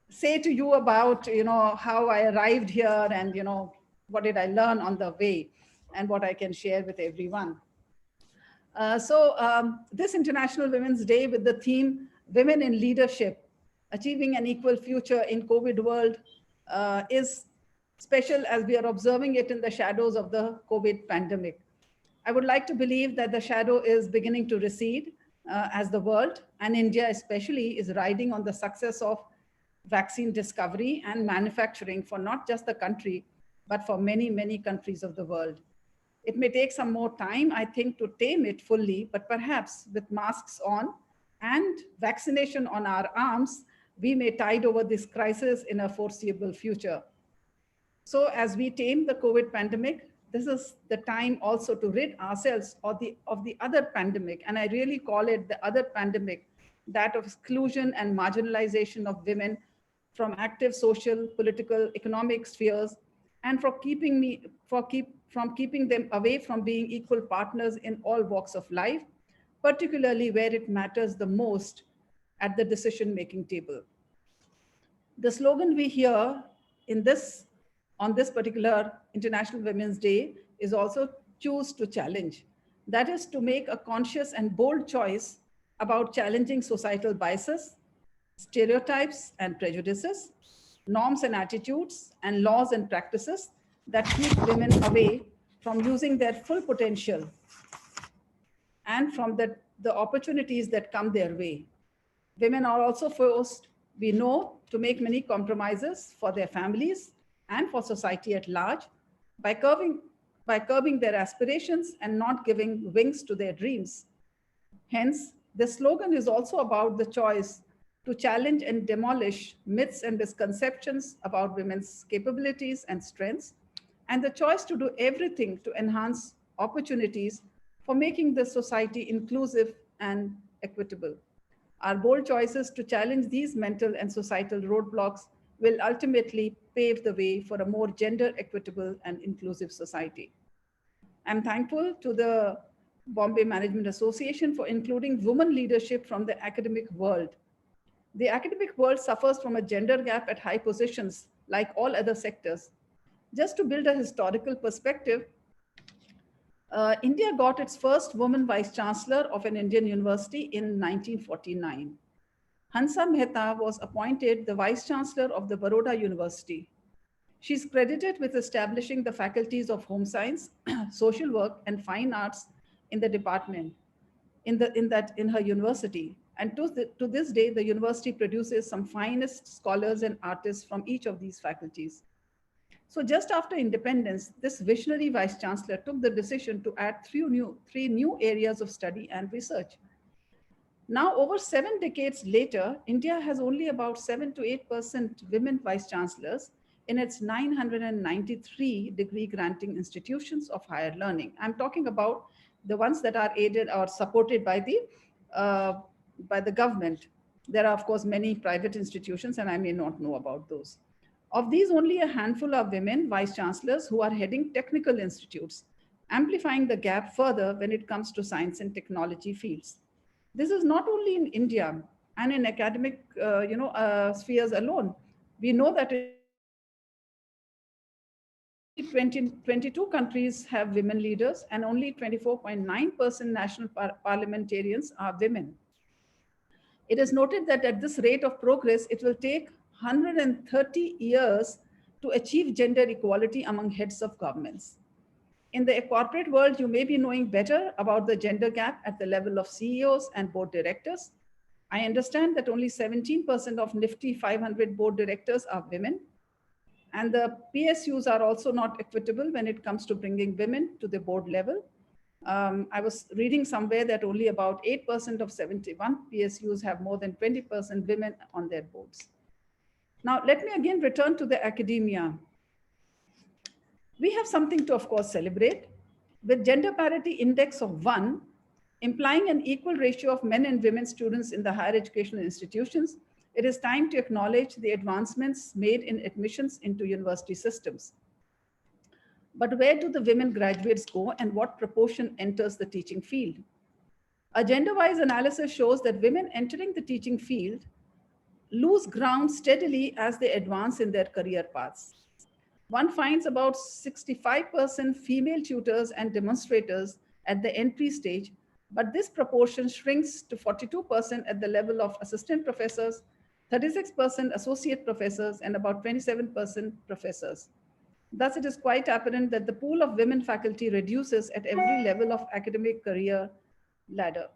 say to you about, how I arrived here and, what did I learn on the way and what I can share with everyone. This International Women's Day with the theme Women in Leadership, Achieving an Equal Future in COVID World is special as we are observing it in the shadows of the COVID pandemic. I would like to believe that the shadow is beginning to recede as the world, and India especially, is riding on the success of vaccine discovery and manufacturing for not just the country, but for many, many countries of the world. It may take some more time, I think, to tame it fully, but perhaps with masks on and vaccination on our arms, we may tide over this crisis in a foreseeable future. So as we tame the COVID pandemic, this is the time also to rid ourselves of the other pandemic, and I really call it the other pandemic, that of exclusion and marginalization of women from active social, political, economic spheres, and from keeping them away from being equal partners in all walks of life, particularly where it matters the most, at the decision-making table. The slogan we hear on this particular International Women's Day is also choose to challenge. That is to make a conscious and bold choice about challenging societal biases, stereotypes, and prejudices, norms and attitudes, and laws and practices that keep women away from using their full potential and from the opportunities that come their way. Women are also forced, we know, to make many compromises for their families and for society at large by curbing their aspirations and not giving wings to their dreams. Hence, the slogan is also about the choice to challenge and demolish myths and misconceptions about women's capabilities and strengths, and the choice to do everything to enhance opportunities for making the society inclusive and equitable. Our bold choices to challenge these mental and societal roadblocks will ultimately pave the way for a more gender equitable and inclusive society. I'm thankful to the Bombay Management Association for including women leadership from the academic world. The academic world suffers from a gender gap at high positions, like all other sectors. Just to build a historical perspective, India got its first woman vice chancellor of an Indian university in 1949. Hansa Mehta was appointed the vice chancellor of the Baroda University. She's credited with establishing the faculties of home science, social work, and fine arts in the department in her university. And to this day, the university produces some finest scholars and artists from each of these faculties. So just after independence, this visionary vice chancellor took the decision to add three new areas of study and research. Now, over 7 decades later, India has only about 7 to 8% women vice chancellors in its 993 degree granting institutions of higher learning. I'm talking about the ones that are aided or supported by the government. There are, of course, many private institutions, and I may not know about those. Of these, only a handful are women vice chancellors who are heading technical institutes, amplifying the gap further when it comes to science and technology fields. This is not only in India and in academic spheres alone. We know that in 22 countries have women leaders and only 24.9% national parliamentarians are women. It is noted that at this rate of progress, it will take 130 years to achieve gender equality among heads of governments. In the corporate world, you may be knowing better about the gender gap at the level of CEOs and board directors. I understand that only 17% of Nifty 500 board directors are women. And the PSUs are also not equitable when it comes to bringing women to the board level. I was reading somewhere that only about 8% of 71 PSUs have more than 20% women on their boards. Now, let me again return to the academia. We have something to, of course, celebrate. With gender parity index of 1, implying an equal ratio of men and women students in the higher educational institutions, it is time to acknowledge the advancements made in admissions into university systems. But where do the women graduates go and what proportion enters the teaching field? A gender-wise analysis shows that women entering the teaching field lose ground steadily as they advance in their career paths. One finds about 65% female tutors and demonstrators at the entry stage, but this proportion shrinks to 42% at the level of assistant professors, 36% associate professors, and about 27% professors. Thus, it is quite apparent that the pool of women faculty reduces at every level of academic career ladder.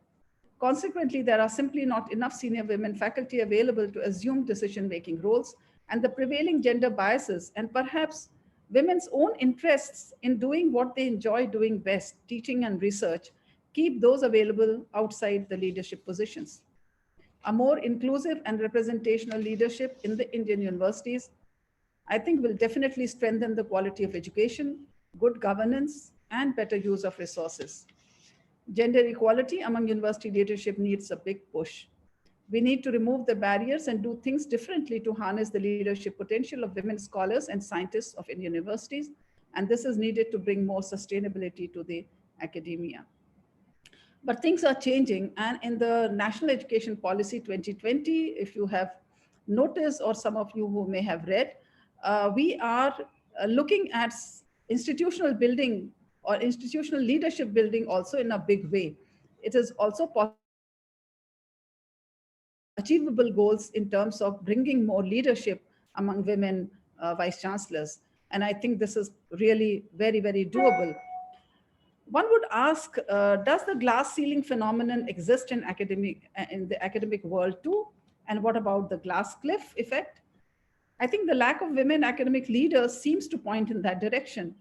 Consequently, there are simply not enough senior women faculty available to assume decision-making roles, and the prevailing gender biases and perhaps women's own interests in doing what they enjoy doing best, teaching and research, keep those available outside the leadership positions. A more inclusive and representational leadership in the Indian universities, I think, will definitely strengthen the quality of education, good governance, and better use of resources. Gender equality among university leadership needs a big push. We need to remove the barriers and do things differently to harness the leadership potential of women scholars and scientists of Indian universities. And this is needed to bring more sustainability to the academia. But things are changing. And in the National Education Policy 2020, if you have noticed, or some of you who may have read, we are looking at institutional building or institutional leadership building also in a big way. It is also achievable goals in terms of bringing more leadership among women vice chancellors. And I think this is really very, very doable. One would ask, does the glass ceiling phenomenon exist in the academic world too? And what about the glass cliff effect? I think the lack of women academic leaders seems to point in that direction.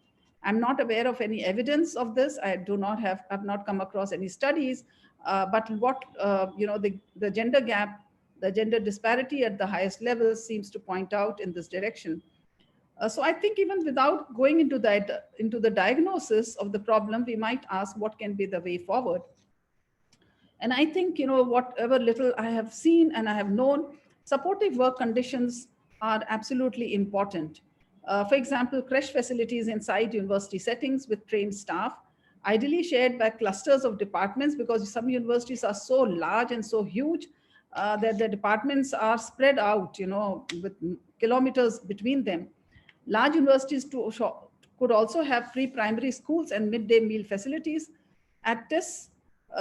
I'm not aware of any evidence of this. I've not come across any studies, but what, the gender gap, the gender disparity at the highest levels seems to point out in this direction. So I think even without going into the diagnosis of the problem, we might ask what can be the way forward. And I think, whatever little I have seen and I have known, supportive work conditions are absolutely important. For example, creche facilities inside university settings with trained staff, ideally shared by clusters of departments, because some universities are so large and so huge that the departments are spread out, with kilometers between them. Large universities could also have pre-primary schools and midday meal facilities. At this,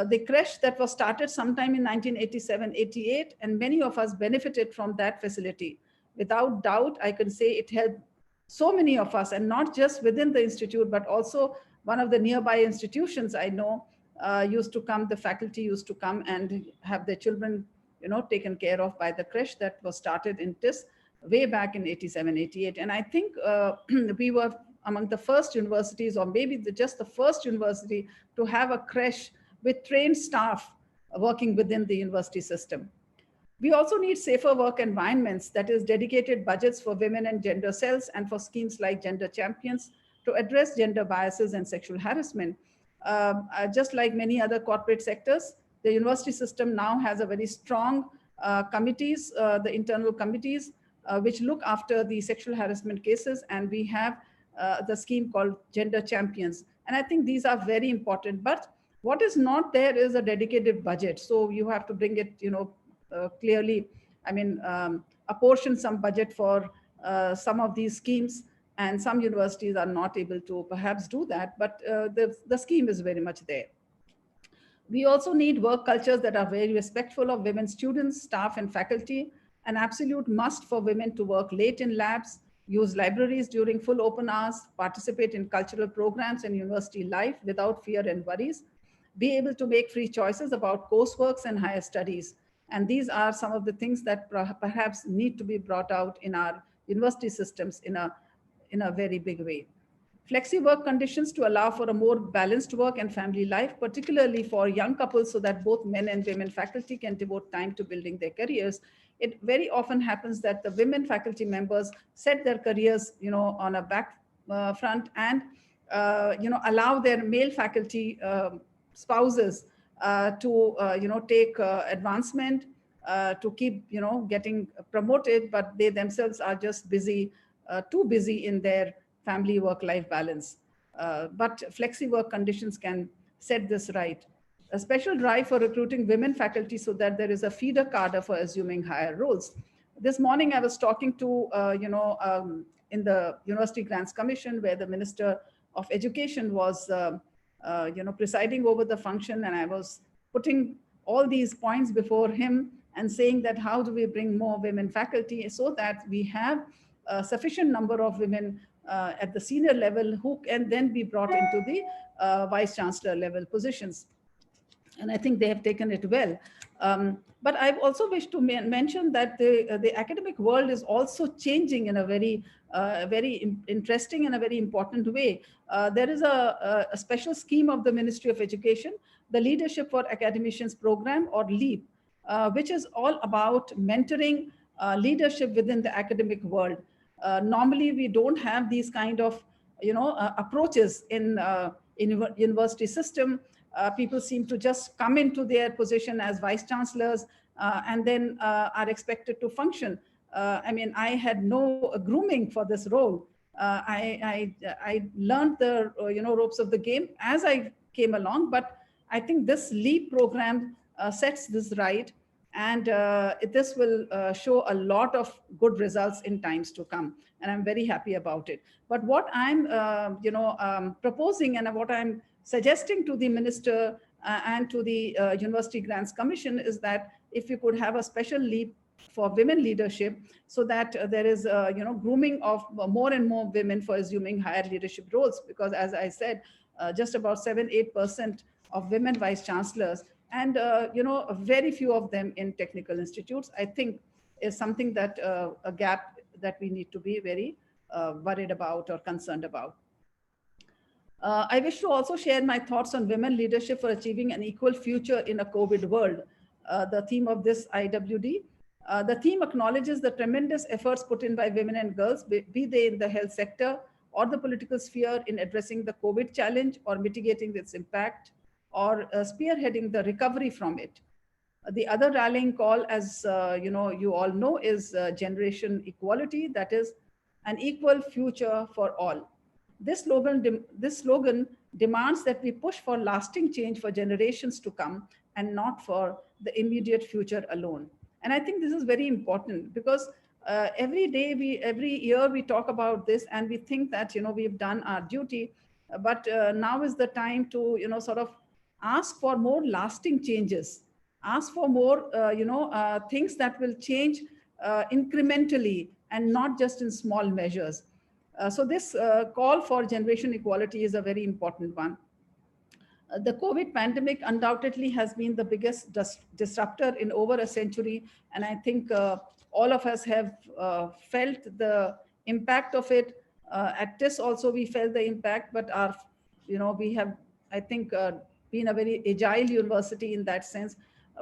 the creche that was started sometime in 1987-88, and many of us benefited from that facility. Without doubt, I can say it helped so many of us, and not just within the institute, but also one of the nearby institutions I know the faculty used to come and have their children, taken care of by the creche that was started in TIS way back in 87-88. And I think we were among the first universities, or maybe just the first university, to have a creche with trained staff working within the university system. We also need safer work environments, that is dedicated budgets for women and gender cells, and for schemes like Gender Champions to address gender biases and sexual harassment. Just like many other corporate sectors, the university system now has a very strong committees, the internal committees, which look after the sexual harassment cases. And we have the scheme called Gender Champions. And I think these are very important. But what is not there is a dedicated budget. So you have to bring it, clearly, apportion some budget for some of these schemes. And some universities are not able to perhaps do that, but the scheme is very much there. We also need work cultures that are very respectful of women students, staff, and faculty. An absolute must for women to work late in labs, use libraries during full open hours, participate in cultural programs and university life without fear and worries, be able to make free choices about courseworks and higher studies. And these are some of the things that perhaps need to be brought out in our university systems in a very big way. Flexi work conditions to allow for a more balanced work and family life, particularly for young couples, so that both men and women faculty can devote time to building their careers. It very often happens that the women faculty members set their careers, on a back front, and allow their male faculty spouses to take advancement, to keep getting promoted, but they themselves are just busy, too busy in their family work-life balance. But flexi work conditions can set this right. A special drive for recruiting women faculty so that there is a feeder cadre for assuming higher roles. This morning I was talking to, in the University Grants Commission, where the Minister of Education was, presiding over the function, and I was putting all these points before him and saying that how do we bring more women faculty so that we have a sufficient number of women at the senior level who can then be brought into the vice chancellor level positions. And I think they have taken it well. But I also wish to mention that the academic world is also changing in a very interesting and a very important way. There is a special scheme of the Ministry of Education, the Leadership for Academicians Program, or LEAP, which is all about mentoring leadership within the academic world. Normally, we don't have these kind of approaches in university system. People seem to just come into their position as vice chancellors and then are expected to function. I had no grooming for this role. I learned the ropes of the game as I came along, but I think this LEAP program sets this right, and this will show a lot of good results in times to come, and I'm very happy about it. But what I'm proposing, and what I'm suggesting to the minister and to the University Grants Commission, is that if you could have a special LEAP for women leadership, so that there is grooming of more and more women for assuming higher leadership roles. Because as I said, just about 7-8% of women vice chancellors, and very few of them in technical institutes, I think is something that a gap that we need to be very worried about or concerned about. I wish to also share my thoughts on women leadership for achieving an equal future in a COVID world. The theme of this IWD. The theme acknowledges the tremendous efforts put in by women and girls, be they in the health sector or the political sphere, in addressing the COVID challenge or mitigating its impact, or spearheading the recovery from it. The other rallying call, as you all know, is generation equality, that is an equal future for all. This slogan demands that we push for lasting change for generations to come, and not for the immediate future alone. And I think this is very important, because every year we talk about this, and we think that we've done our duty, but now is the time to sort of ask for more lasting changes, ask for more things that will change incrementally and not just in small measures. So this call for generation equality is a very important one. The COVID pandemic undoubtedly has been the biggest disruptor in over a century, and I think all of us have felt the impact of it. At TIS also we felt the impact, but we have, I think, been a very agile university in that sense.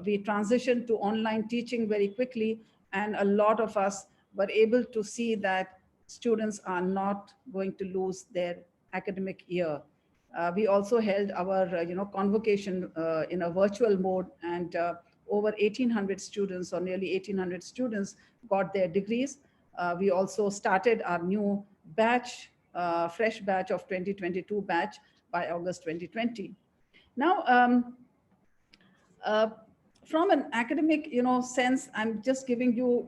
We transitioned to online teaching very quickly, and a lot of us were able to see that students are not going to lose their academic year. We also held our convocation in a virtual mode, and over 1,800 students, or nearly 1,800 students, got their degrees. We also started our new batch, fresh batch of 2022 batch by August 2020. Now, from an academic sense, I'm just giving you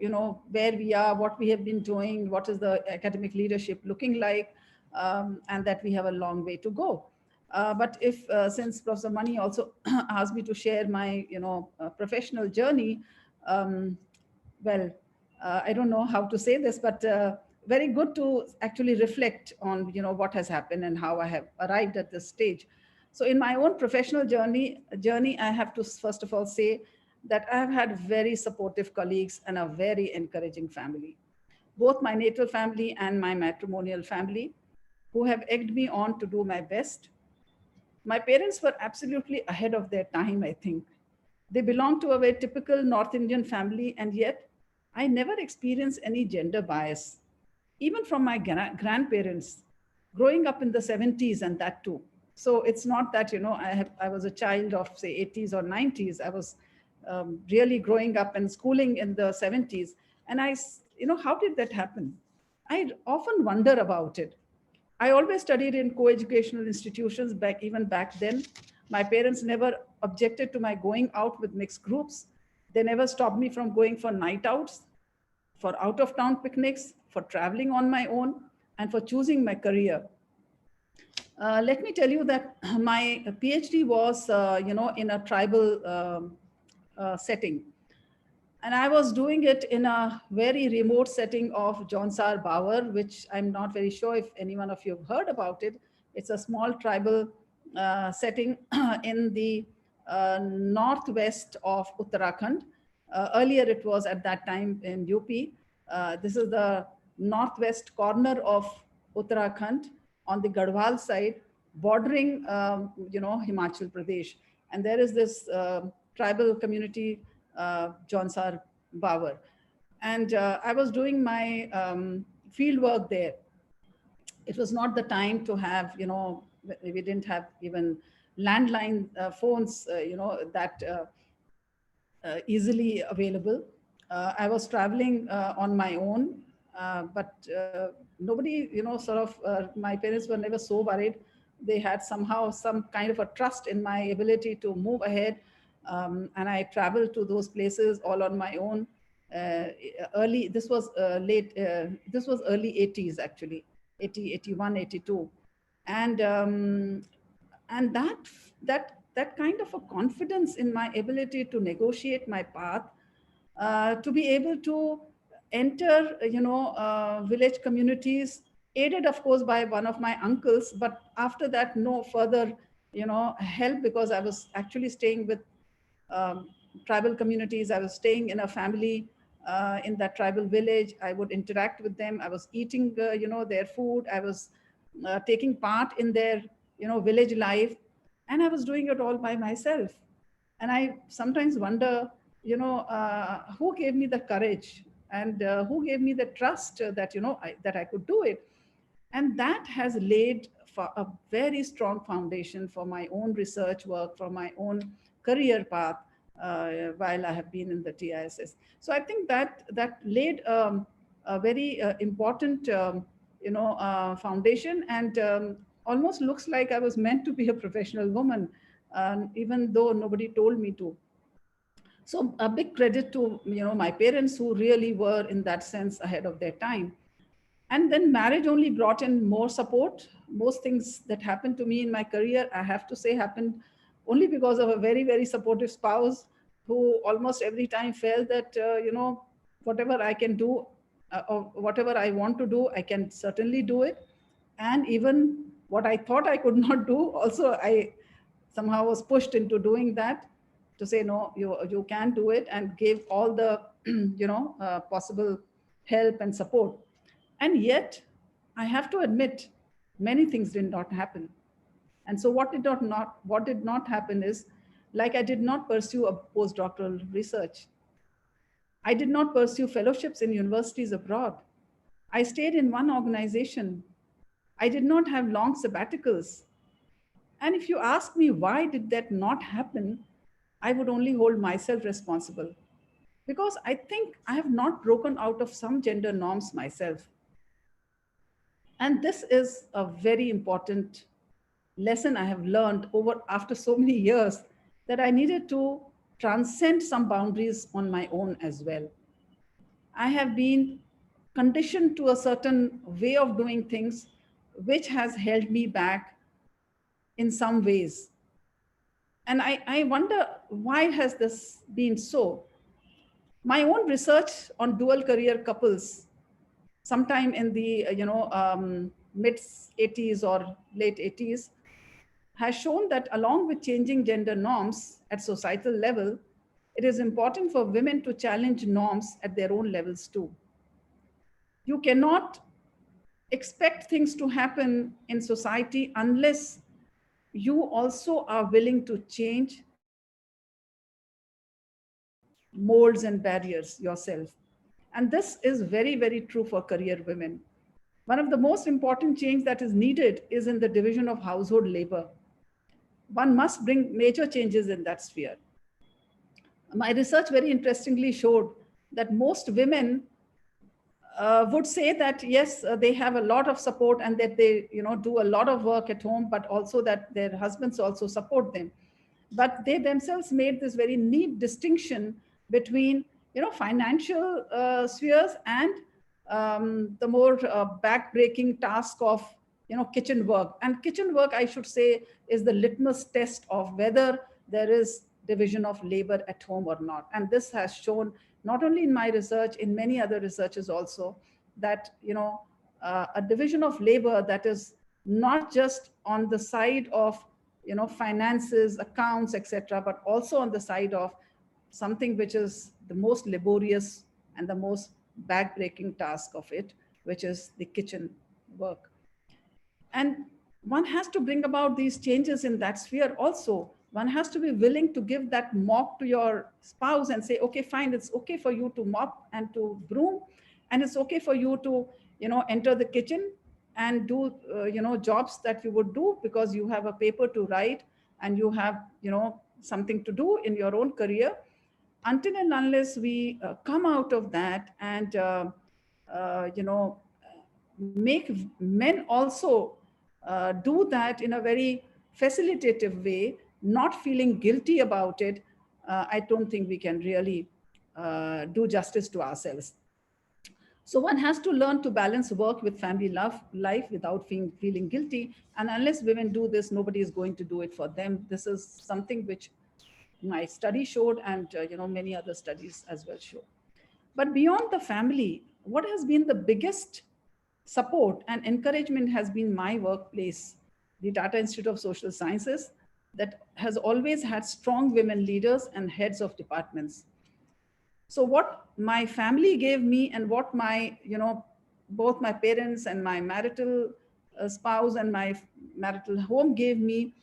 where we are, what we have been doing, what is the academic leadership looking like, and that we have a long way to go. But if since Professor Mani also asked me to share my professional journey, well, I don't know how to say this, but very good to actually reflect on what has happened and how I have arrived at this stage. So in my own professional journey, I have to first of all say that I have had very supportive colleagues and a very encouraging family, both my natal family and my matrimonial family, who have egged me on to do my best. My parents were absolutely ahead of their time, I think. They belong to a very typical North Indian family, and yet I never experienced any gender bias, even from my grandparents, growing up in the 70s, and that too. So it's not that, I was a child of, say, 80s or 90s. I was really growing up and schooling in the 70s. And how did that happen? I often wonder about it. I always studied in co-educational institutions even back then. My parents never objected to my going out with mixed groups. They never stopped me from going for night outs, for out-of-town picnics, for traveling on my own, and for choosing my career. Let me tell you that my PhD was, in a tribal setting. And I was doing it in a very remote setting of Jaunsar Bawar, which I'm not very sure if any one of you have heard about it. It's a small tribal setting in the northwest of Uttarakhand. Earlier, it was at that time in UP. This is the northwest corner of Uttarakhand on the Garhwal side, bordering, Himachal Pradesh. And there is this tribal community, Jaunsar Bawar. And I was doing my field work there. It was not the time to have, we didn't have even landline phones, that easily available. I was traveling on my own, but nobody, my parents were never so worried. They had somehow some kind of a trust in my ability to move ahead. And I traveled to those places all on my own. This was early 80s, actually, 80, 81, 82. And that kind of a confidence in my ability to negotiate my path to be able to enter, village communities, aided, of course, by one of my uncles. But after that, no further, help, because I was actually staying with um, tribal communities. I was staying in a family in that tribal village. I would interact with them. I was eating, their food. I was taking part in their, village life, and I was doing it all by myself. And I sometimes wonder, who gave me the courage, and who gave me the trust that, that I could do it. And that has laid for a very strong foundation for my own research work, for my own career path while I have been in the TISS. So I think that laid a very important, foundation, and almost looks like I was meant to be a professional woman, even though nobody told me to. So a big credit to, my parents, who really were in that sense ahead of their time. And then marriage only brought in more support. Most things that happened to me in my career, I have to say, happened only because of a very, very supportive spouse, who almost every time felt that, whatever I can do, or whatever I want to do, I can certainly do it. And even what I thought I could not do, also I somehow was pushed into doing that, to say, no, you can do it, and gave all the, possible help and support. And yet, I have to admit, many things did not happen. And so what did not happen is, like, I did not pursue a postdoctoral research. I did not pursue fellowships in universities abroad. I stayed in one organization. I did not have long sabbaticals. And if you ask me why did that not happen, I would only hold myself responsible. Because I think I have not broken out of some gender norms myself. And this is a very important lesson I have learned after so many years, that I needed to transcend some boundaries on my own as well. I have been conditioned to a certain way of doing things, which has held me back in some ways. And I wonder, why has this been so? My own research on dual career couples, sometime in the mid 80s or late 80s, has shown that along with changing gender norms at societal level, it is important for women to challenge norms at their own levels too. You cannot expect things to happen in society unless you also are willing to change molds and barriers yourself. And this is very, very true for career women. One of the most important change that is needed is in the division of household labor. One must bring major changes in that sphere. My research very interestingly showed that most women would say that, yes, they have a lot of support, and that they do a lot of work at home, but also that their husbands also support them. But they themselves made this very neat distinction between financial spheres and the more back-breaking task of kitchen work. And kitchen work, I should say, is the litmus test of whether there is division of labor at home or not. And this has shown, not only in my research, in many other researches also, that a division of labor that is not just on the side of finances, accounts, etc., but also on the side of something which is the most laborious and the most back-breaking task of it, which is the kitchen work. And one has to bring about these changes in that sphere also. One has to be willing to give that mop to your spouse and say, okay, fine, it's okay for you to mop and to broom, and it's okay for you to enter the kitchen and do jobs that you would do because you have a paper to write and you have something to do in your own career. Until and unless we come out of that and make men also do that in a very facilitative way, not feeling guilty about it, I don't think we can really do justice to ourselves. So one has to learn to balance work with family life without feeling guilty. And unless women do this, nobody is going to do it for them. This is something which my study showed, and many other studies as well show. But beyond the family, what has been the biggest support and encouragement has been my workplace, the Tata Institute of Social Sciences, that has always had strong women leaders and heads of departments. So what my family gave me, and what my, both my parents and my marital spouse and my marital home gave me,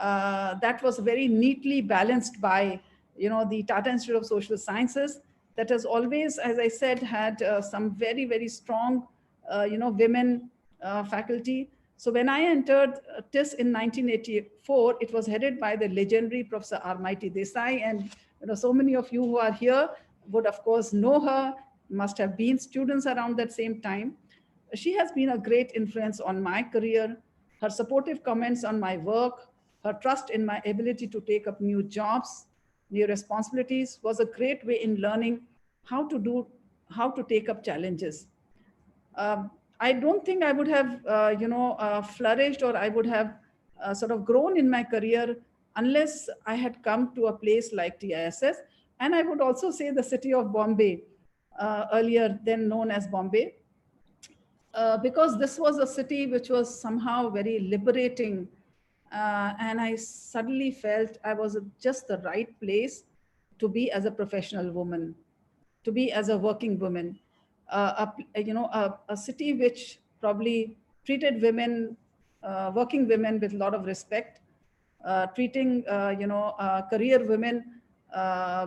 that was very neatly balanced by, the Tata Institute of Social Sciences, that has always, as I said, had some very, very strong, women faculty. So when I entered TIS in 1984, it was headed by the legendary Professor R. Mighty Desai. And so many of you who are here would, of course, know her, must have been students around that same time. She has been a great influence on my career. Her supportive comments on my work, her trust in my ability to take up new jobs, new responsibilities, was a great way in learning how to take up challenges. I don't think I would have, flourished, or I would have sort of grown in my career unless I had come to a place like TISS. And I would also say the city of Bombay, earlier then known as Bombay, because this was a city which was somehow very liberating. And I suddenly felt I was just the right place to be as a professional woman, to be as a working woman. A city which probably treated women, working women, with a lot of respect, treating career women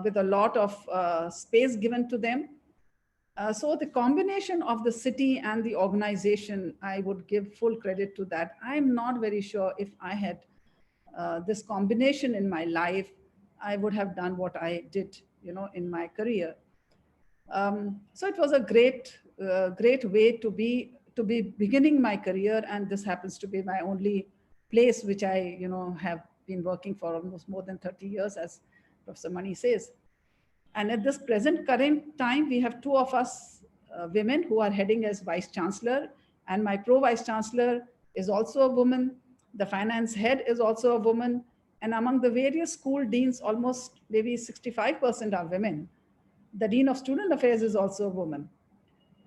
with a lot of space given to them. So the combination of the city and the organization, I would give full credit to that. I'm not very sure if I had this combination in my life, I would have done what I did, in my career. So it was a great way to be beginning my career, and this happens to be my only place which I have been working for almost more than 30 years, as Professor Mani says. And at this current time, we have two of us women who are heading as Vice Chancellor, and my Pro-Vice Chancellor is also a woman. The finance head is also a woman. And among the various school deans, almost maybe 65% are women. The Dean of Student Affairs is also a woman.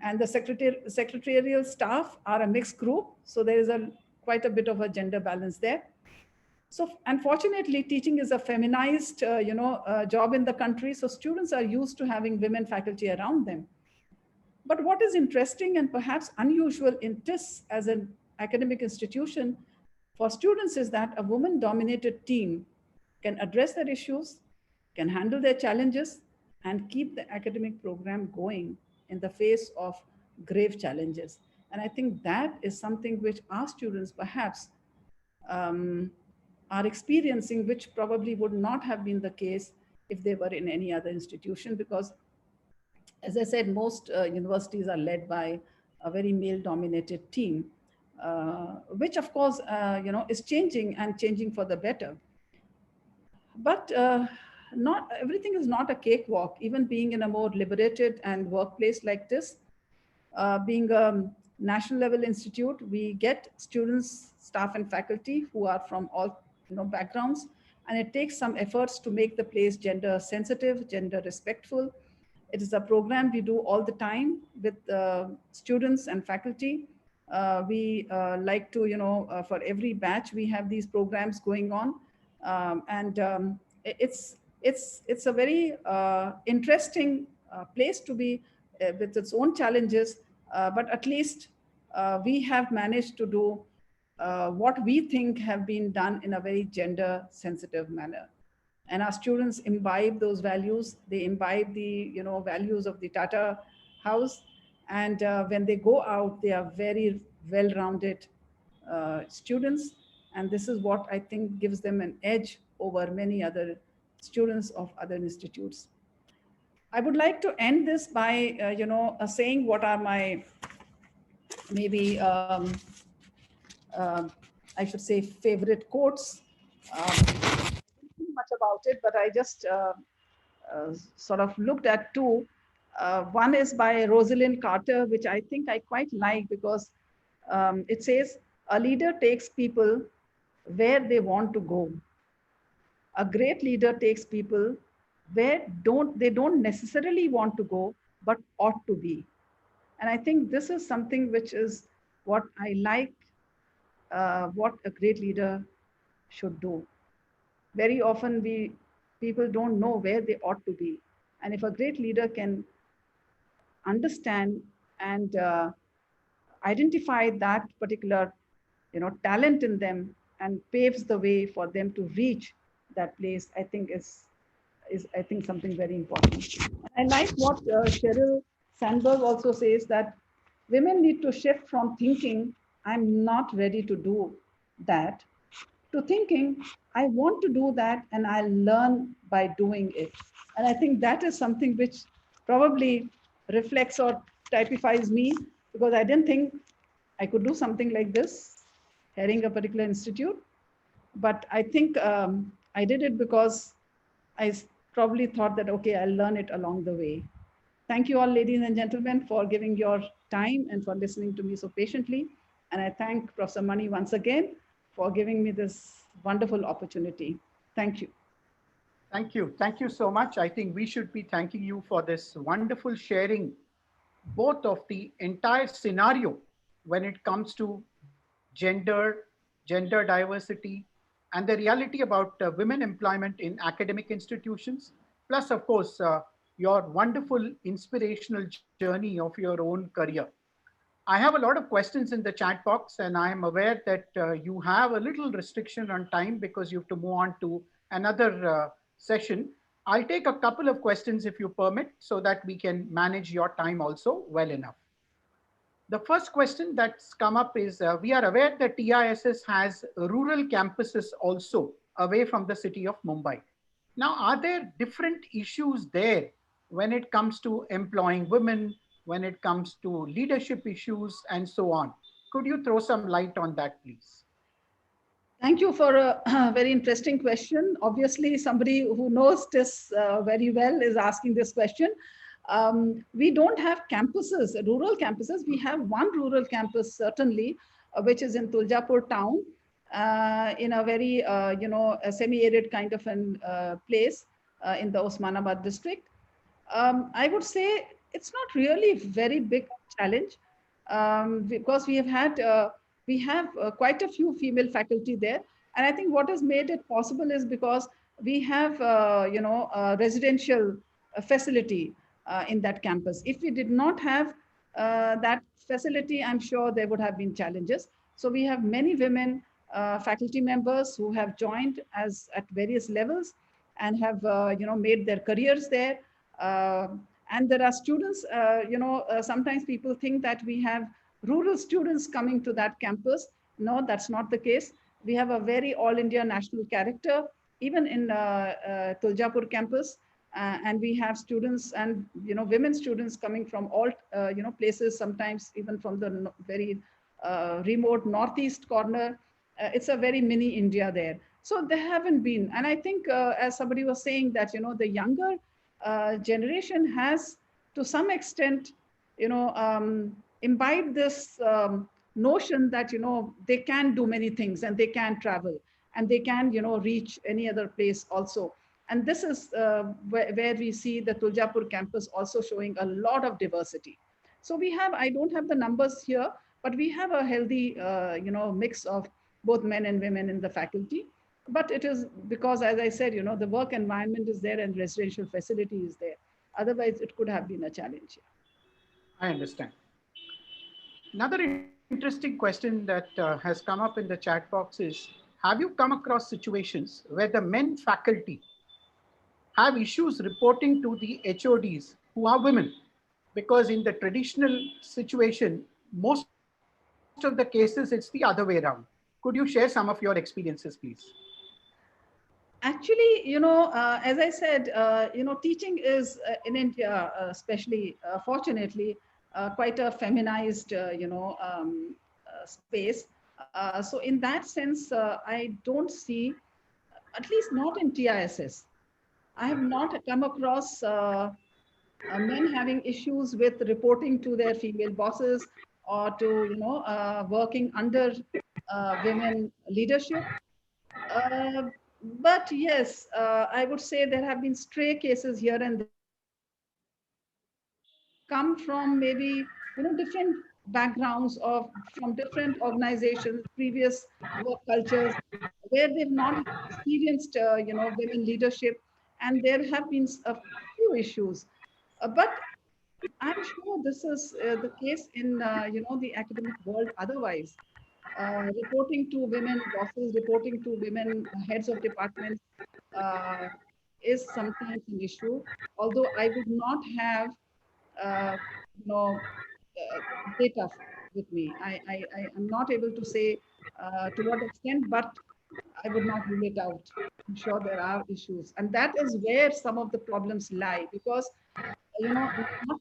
And the secretarial staff are a mixed group. So there is quite a bit of a gender balance there. So unfortunately, teaching is a feminized job in the country. So students are used to having women faculty around them. But what is interesting and perhaps unusual in TIS as an academic institution for students is that a woman-dominated team can address their issues, can handle their challenges, and keep the academic program going in the face of grave challenges. And I think that is something which our students perhaps are experiencing, which probably would not have been the case if they were in any other institution, because, as I said, most universities are led by a very male-dominated team, which of course, is changing and changing for the better. But not everything is not a cakewalk. Even being in a more liberated and workplace like this, being a national level institute, we get students, staff, and faculty who are from all backgrounds, and it takes some efforts to make the place gender sensitive, gender respectful. It is a program we do all the time with students and faculty. We like to, for every batch, we have these programs going on. It's a very interesting place to be with its own challenges, but at least we have managed to do what we think have been done in a very gender sensitive manner. And our students imbibe those values. They imbibe the values of the Tata House. And when they go out, they are very well-rounded students. And this is what I think gives them an edge over many other students of other institutes. I would like to end this by, saying what are my maybe I should say favorite quotes. Much about it, but I just sort of looked at two. One is by Rosalind Carter, which I think I quite like, because it says, a leader takes people where they want to go. A great leader takes people where they don't necessarily want to go, but ought to be. And I think this is something which is what I like, what a great leader should do. Very often people don't know where they ought to be. And if a great leader can understand and identify that particular talent in them and paves the way for them to reach that place, I think is I think something very important. I like what Sheryl Sandberg also says, that women need to shift from thinking I'm not ready to do that to thinking I want to do that and I'll learn by doing it. And I think that is something which probably reflects or typifies me, because I didn't think I could do something like this, heading a particular institute. But I think I did it because I probably thought that, okay, I'll learn it along the way. Thank you all, ladies and gentlemen, for giving your time and for listening to me so patiently. And I thank Professor Mani once again for giving me this wonderful opportunity. Thank you. Thank you. Thank you so much. I think we should be thanking you for this wonderful sharing, both of the entire scenario when it comes to gender diversity, and the reality about women employment in academic institutions, plus, of course, your wonderful inspirational journey of your own career. I have a lot of questions in the chat box, and I am aware that you have a little restriction on time because you have to move on to another session. I'll take a couple of questions if you permit, so that we can manage your time also well enough. The first question that's come up is, we are aware that TISS has rural campuses also away from the city of Mumbai. Now, are there different issues there when it comes to employing women, when it comes to leadership issues, and so on? Could you throw some light on that, please? Thank you for a very interesting question. Obviously, somebody who knows this very well is asking this question. We don't have campuses, rural campuses. We have one rural campus, certainly, which is in Tuljapur town, in a very, a semi-arid kind of an place in the Osmanabad district. I would say it's not really a very big challenge, because we have quite a few female faculty there. And I think what has made it possible is because we have, a residential facility in that campus. If we did not have that facility, I'm sure there would have been challenges. So we have many women faculty members who have joined as at various levels and have, made their careers there. And there are students, sometimes people think that we have rural students coming to that campus. No, that's not the case. We have a very all India national character, even in Tuljapur campus. And we have students and, women students coming from all, places, sometimes even from the very remote northeast corner. It's a very mini India there. So there haven't been. And I think, as somebody was saying, that, the younger generation has, to some extent, imbibe this notion that, they can do many things and they can travel and they can, reach any other place also. And this is where we see the Tuljapur campus also showing a lot of diversity. So we have, I don't have the numbers here, but we have a healthy, mix of both men and women in the faculty. But it is because, as I said, the work environment is there and residential facility is there. Otherwise, it could have been a challenge. I understand. Another interesting question that has come up in the chat box is, have you come across situations where the men faculty have issues reporting to the HODs who are women? Because in the traditional situation, most of the cases, it's the other way around. Could you share some of your experiences, please? Actually, as I said, teaching is in India, especially, fortunately, quite a feminized, space. So in that sense, I don't see, at least not in TISS. I have not come across men having issues with reporting to their female bosses or to, working under women leadership. But yes, I would say there have been stray cases here and there come from maybe different backgrounds of from different organizations, previous work cultures, where they've not experienced women leadership, and there have been a few issues. But I'm sure this is the case in the academic world otherwise. Reporting to women bosses, reporting to women heads of departments uh, is sometimes an issue. Although I would not have uh, you know data with me. I am not able to say to what extent, but I would not rule it out. I'm sure there are issues, and that is where some of the problems lie, because not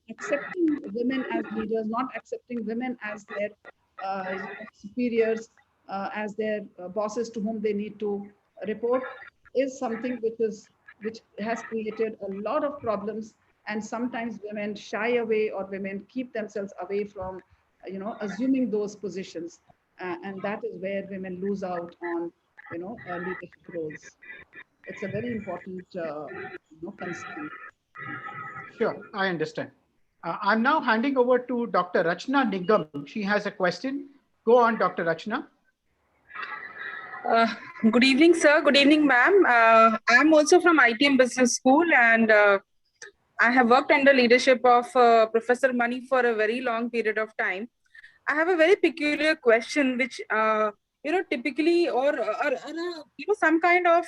accepting women as leaders, not accepting women as their superiors, as their bosses to whom they need to report, is something which has created a lot of problems. And sometimes women shy away, or women keep themselves away from assuming those positions, and that is where women lose out on leadership roles. It's a very important concern. Sure, I understand. I'm now handing over to Dr. Rachna Nigam. She has a question. Go on, Dr. Rachna. Uh, Good evening, sir. Good evening, ma'am. I'm also from ITM Business School, and I have worked under leadership of Professor Mani for a very long period of time. I have a very peculiar question, which typically, or some kind of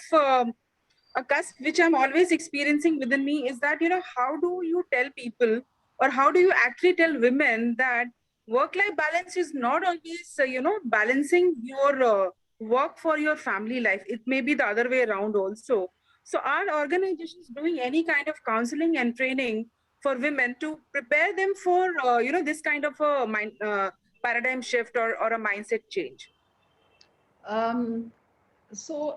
a cusp which I'm always experiencing within me is that how do you tell people, or how do you actually tell women that work-life balance is not always balancing your work for your family life. It may be the other way around also. So are organizations doing any kind of counseling and training for women to prepare them for this kind of a paradigm shift, or a mindset change? Um, so,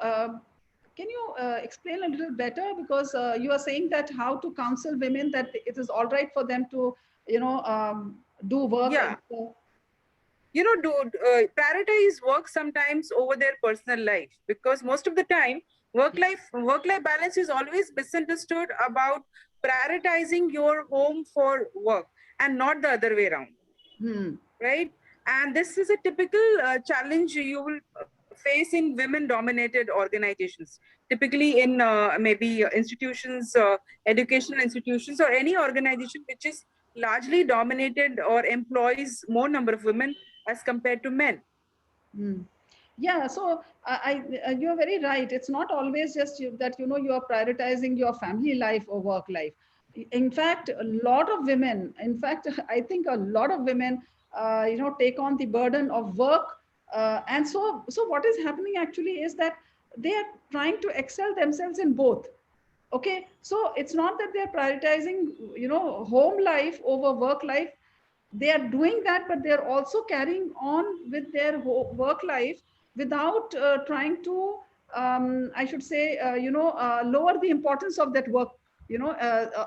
can you explain a little better? Because you are saying that how to counsel women that it is all right for them to, do work. Yeah. Prioritize work sometimes over their personal life, because most of the time work life balance is always misunderstood about prioritizing your home for work, and not the other way around. Right? And this is a typical challenge you will face in women dominated organizations, typically in maybe institutions, educational institutions, or any organization which is largely dominated or employs more number of women as compared to men. Yeah, so you're very right. It's not always just that you are prioritizing your family life or work life. In fact, a lot of women, in fact, I think a lot of women, take on the burden of work, and so what is happening actually is that they are trying to excel themselves in both. Okay, so it's not that they're prioritizing home life over work life. They are doing that, but they're also carrying on with their work life without trying to I should say lower the importance of that work,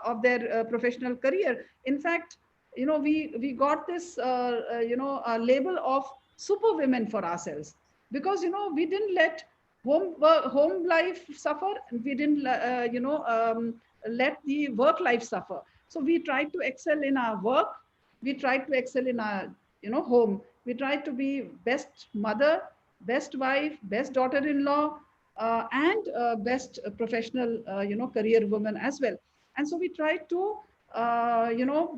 of their professional career. In fact, we got this label of super women for ourselves, because we didn't let home life suffer, and we didn't let the work life suffer. So we tried to excel in our work, we tried to excel in our home, we tried to be best mother, best wife, best daughter-in-law, and best professional career woman as well. And so we tried to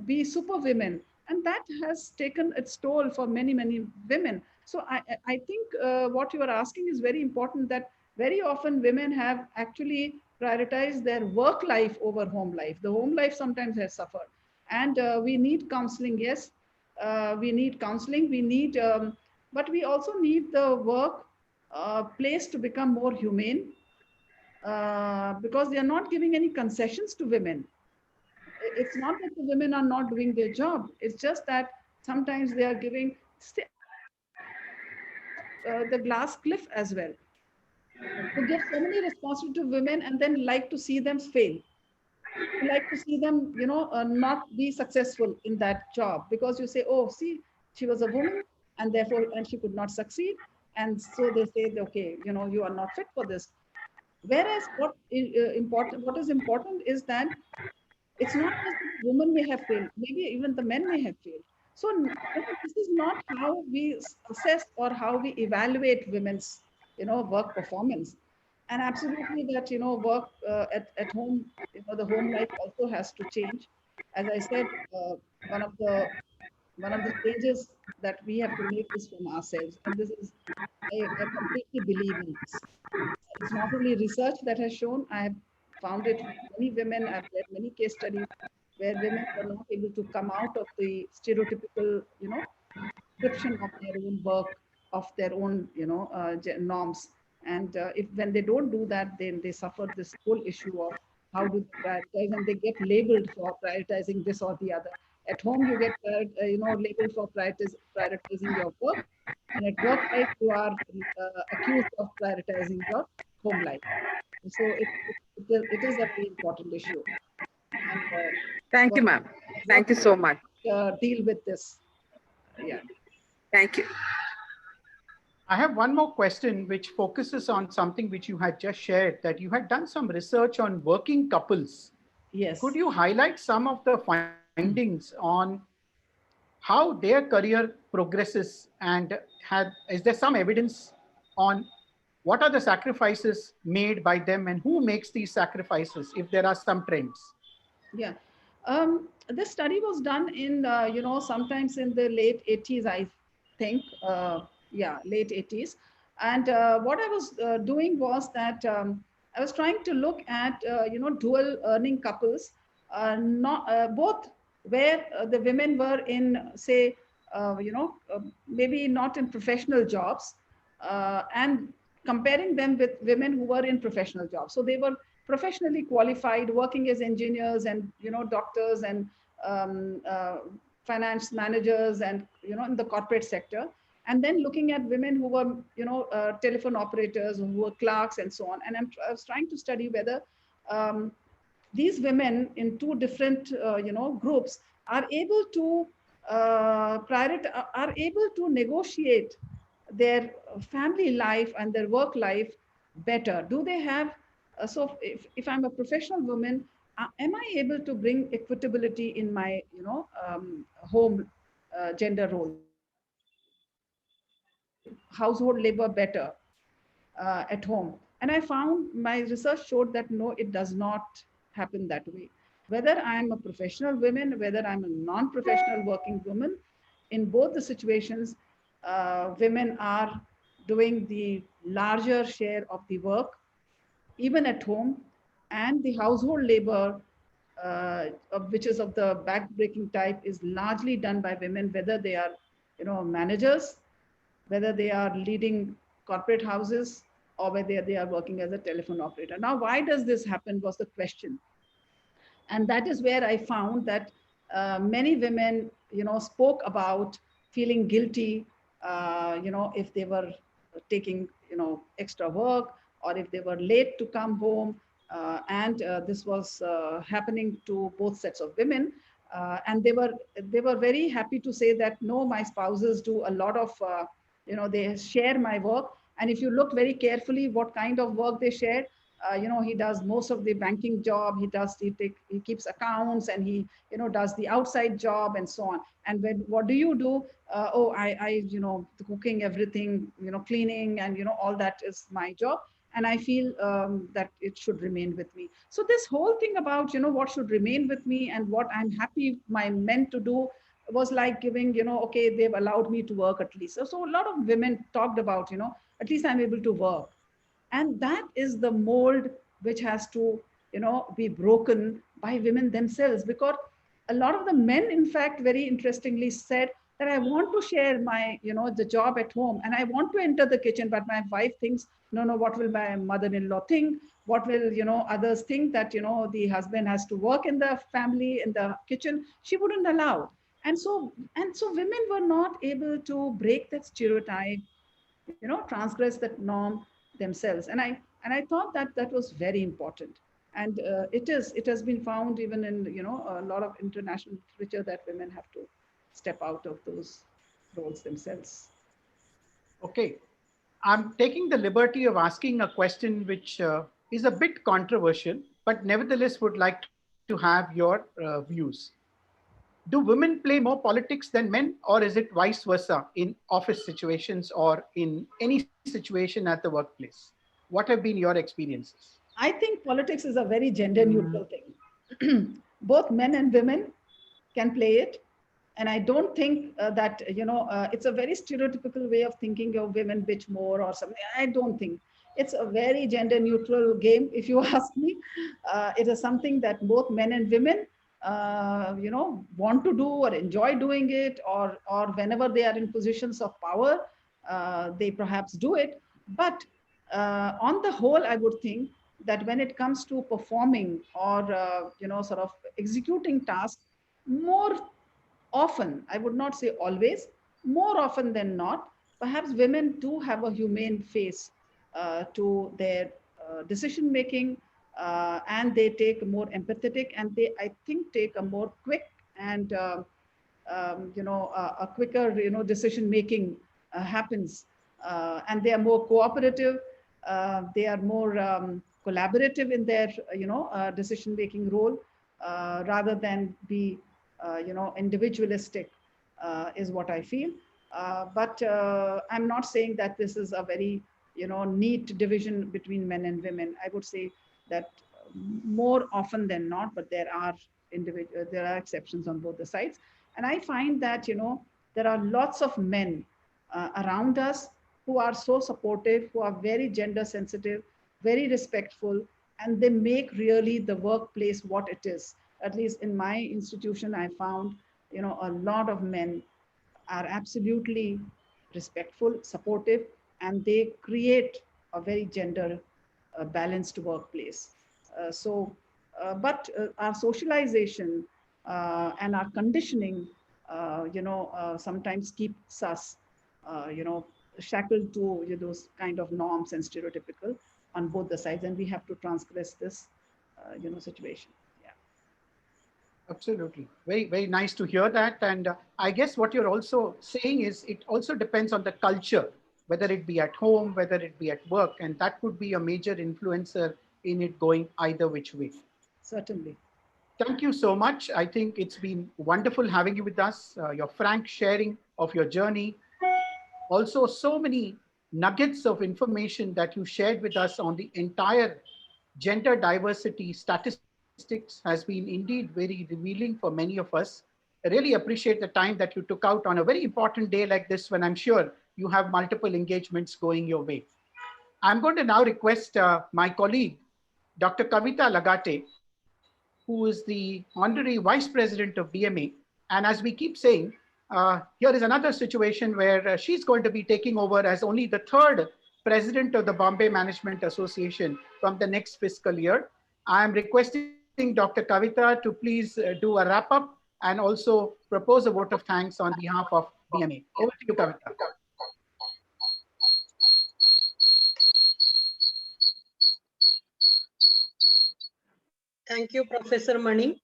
be super women, and that has taken its toll for many women. So I think what you are asking is very important, that very often women have actually prioritized their work life over home life. The home life sometimes has suffered, and we need counseling. Yes, we need counseling, we need but we also need the work place to become more humane, because they are not giving any concessions to women. It's not that the women are not doing their job, it's just that sometimes they are giving the glass cliff as well, to give so many responsibility to women and then like to see them fail, you like to see them not be successful in that job, because you say, oh, see, she was a woman, and therefore and she could not succeed, and so they say, okay, you are not fit for this. Whereas what is important is that it's not just that the woman may have failed, maybe even the men may have failed. So, this is not how we assess or how we evaluate women's, work performance. And absolutely that, work at home, the home life also has to change. As I said, one of the one of the changes that we have to make is from ourselves. And this is, I completely believe in this. It's not only research that has shown, I have found it with many women, I've read many case studies where women were not able to come out of the stereotypical, description of their own work, of their own, norms. And if when they don't do that, then they suffer this whole issue of how do they prioritize, and they get labeled for prioritizing this or the other. At home, you get, labeled for prioritizing your work, and at work life, you are accused of prioritizing your home life. So it is a very important issue. And Thank you, ma'am. Thank you so much. Deal with this. Yeah. Thank you. I have one more question which focuses on something which you had just shared, that you had done some research on working couples. Yes. Could you highlight some of the findings on how their career progresses, and is there some evidence on what are the sacrifices made by them and who makes these sacrifices, if there are some trends? Yeah. This study was done in, sometimes in the late 80s, I think. Yeah, late 80s. And what I was doing was that I was trying to look at, dual earning couples, not both where the women were in, say, maybe not in professional jobs, and comparing them with women who were in professional jobs. So they were professionally qualified, working as engineers and doctors and finance managers and in the corporate sector, and then looking at women who were telephone operators, who were clerks and so on. And I was trying to study whether these women in two different groups are able to are able to negotiate their family life and their work life better. Do they have so if I'm a professional woman, am I able to bring equitability in my home gender roles? Am I able to do household labor better at home? And I found my research showed that no, it does not happen that way. Whether I'm a professional woman, whether I'm a non-professional working woman, in both the situations, women are doing the larger share of the work, even at home, and the household labor, which is of the back-breaking type, is largely done by women, whether they are, managers, whether they are leading corporate houses, or whether they are working as a telephone operator. Now, why does this happen was the question. And that is where I found that many women, spoke about feeling guilty, if they were taking, extra work, or if they were late to come home. And this was happening to both sets of women. And they were very happy to say that, no, my spouses do a lot of, they share my work. And if you look very carefully what kind of work they share, he does most of the banking job. He keeps accounts, and he, does the outside job and so on. And what do you do? I, the cooking, everything, cleaning, and, all that is my job. And I feel that it should remain with me. So this whole thing about, what should remain with me and what I'm happy my men to do was like giving, okay, they've allowed me to work at least. So a lot of women talked about, at least I'm able to work. And that is the mold which has to be broken by women themselves, because a lot of the men, in fact, very interestingly said that I want to share my the job at home, and I want to enter the kitchen, but my wife thinks, no, what will my mother-in-law think, what will others think, that the husband has to work in the family, in the kitchen. She wouldn't allow. And so women were not able to break that stereotype, transgress that norm themselves. And I thought that that was very important. And it has been found even in a lot of international literature that women have to step out of those roles themselves. Okay, I'm taking the liberty of asking a question which is a bit controversial, but nevertheless would like to have your views. Do women play more politics than men, or is it vice versa in office situations or in any situation at the workplace? What have been your experiences? I think politics is a very gender neutral thing. Both men and women can play it. And I don't think that, it's a very stereotypical way of thinking of women bitch more or something. I don't think. It's a very gender neutral game, if you ask me. It is something that both men and women, want to do or enjoy doing it, or whenever they are in positions of power, they perhaps do it. But on the whole, I would think that when it comes to performing or, sort of executing tasks, more often, I would not say always, more often than not, perhaps women do have a humane face to their decision making, and they take more empathetic, and they, I think, take a more quick and a quicker decision making happens, and they are more cooperative. They are more collaborative in their decision making role, rather than be individualistic, is what I feel. But I'm not saying that this is a very neat division between men and women. I would say that more often than not, but there are exceptions on both the sides. And I find that there are lots of men around us who are so supportive, who are very gender sensitive, very respectful, and they make really the workplace what it is. At least in my institution, I found a lot of men are absolutely respectful, supportive, and they create a very gender balanced workplace. But our socialization and our conditioning, sometimes keeps us, shackled to those kind of norms and stereotypical on both the sides, and we have to transgress this, situation. Yeah. Absolutely. Very, very nice to hear that. And I guess what you're also saying is it also depends on the culture, whether it be at home, whether it be at work, and that could be a major influencer in it going either which way. Certainly. Thank you so much. I think it's been wonderful having you with us, your frank sharing of your journey. Also, so many nuggets of information that you shared with us on the entire gender diversity statistics has been indeed very revealing for many of us. I really appreciate the time that you took out on a very important day like this, when I'm sure you have multiple engagements going your way. I'm going to now request my colleague, Dr. Kavita Lagati, who is the Honorary Vice President of BMA. And as we keep saying, here is another situation where she's going to be taking over as only the third president of the Bombay Management Association from the next fiscal year. I am requesting Dr. Kavita to please do a wrap up and also propose a vote of thanks on behalf of BMA. Over to you, Kavita. Thank you, Professor Mani.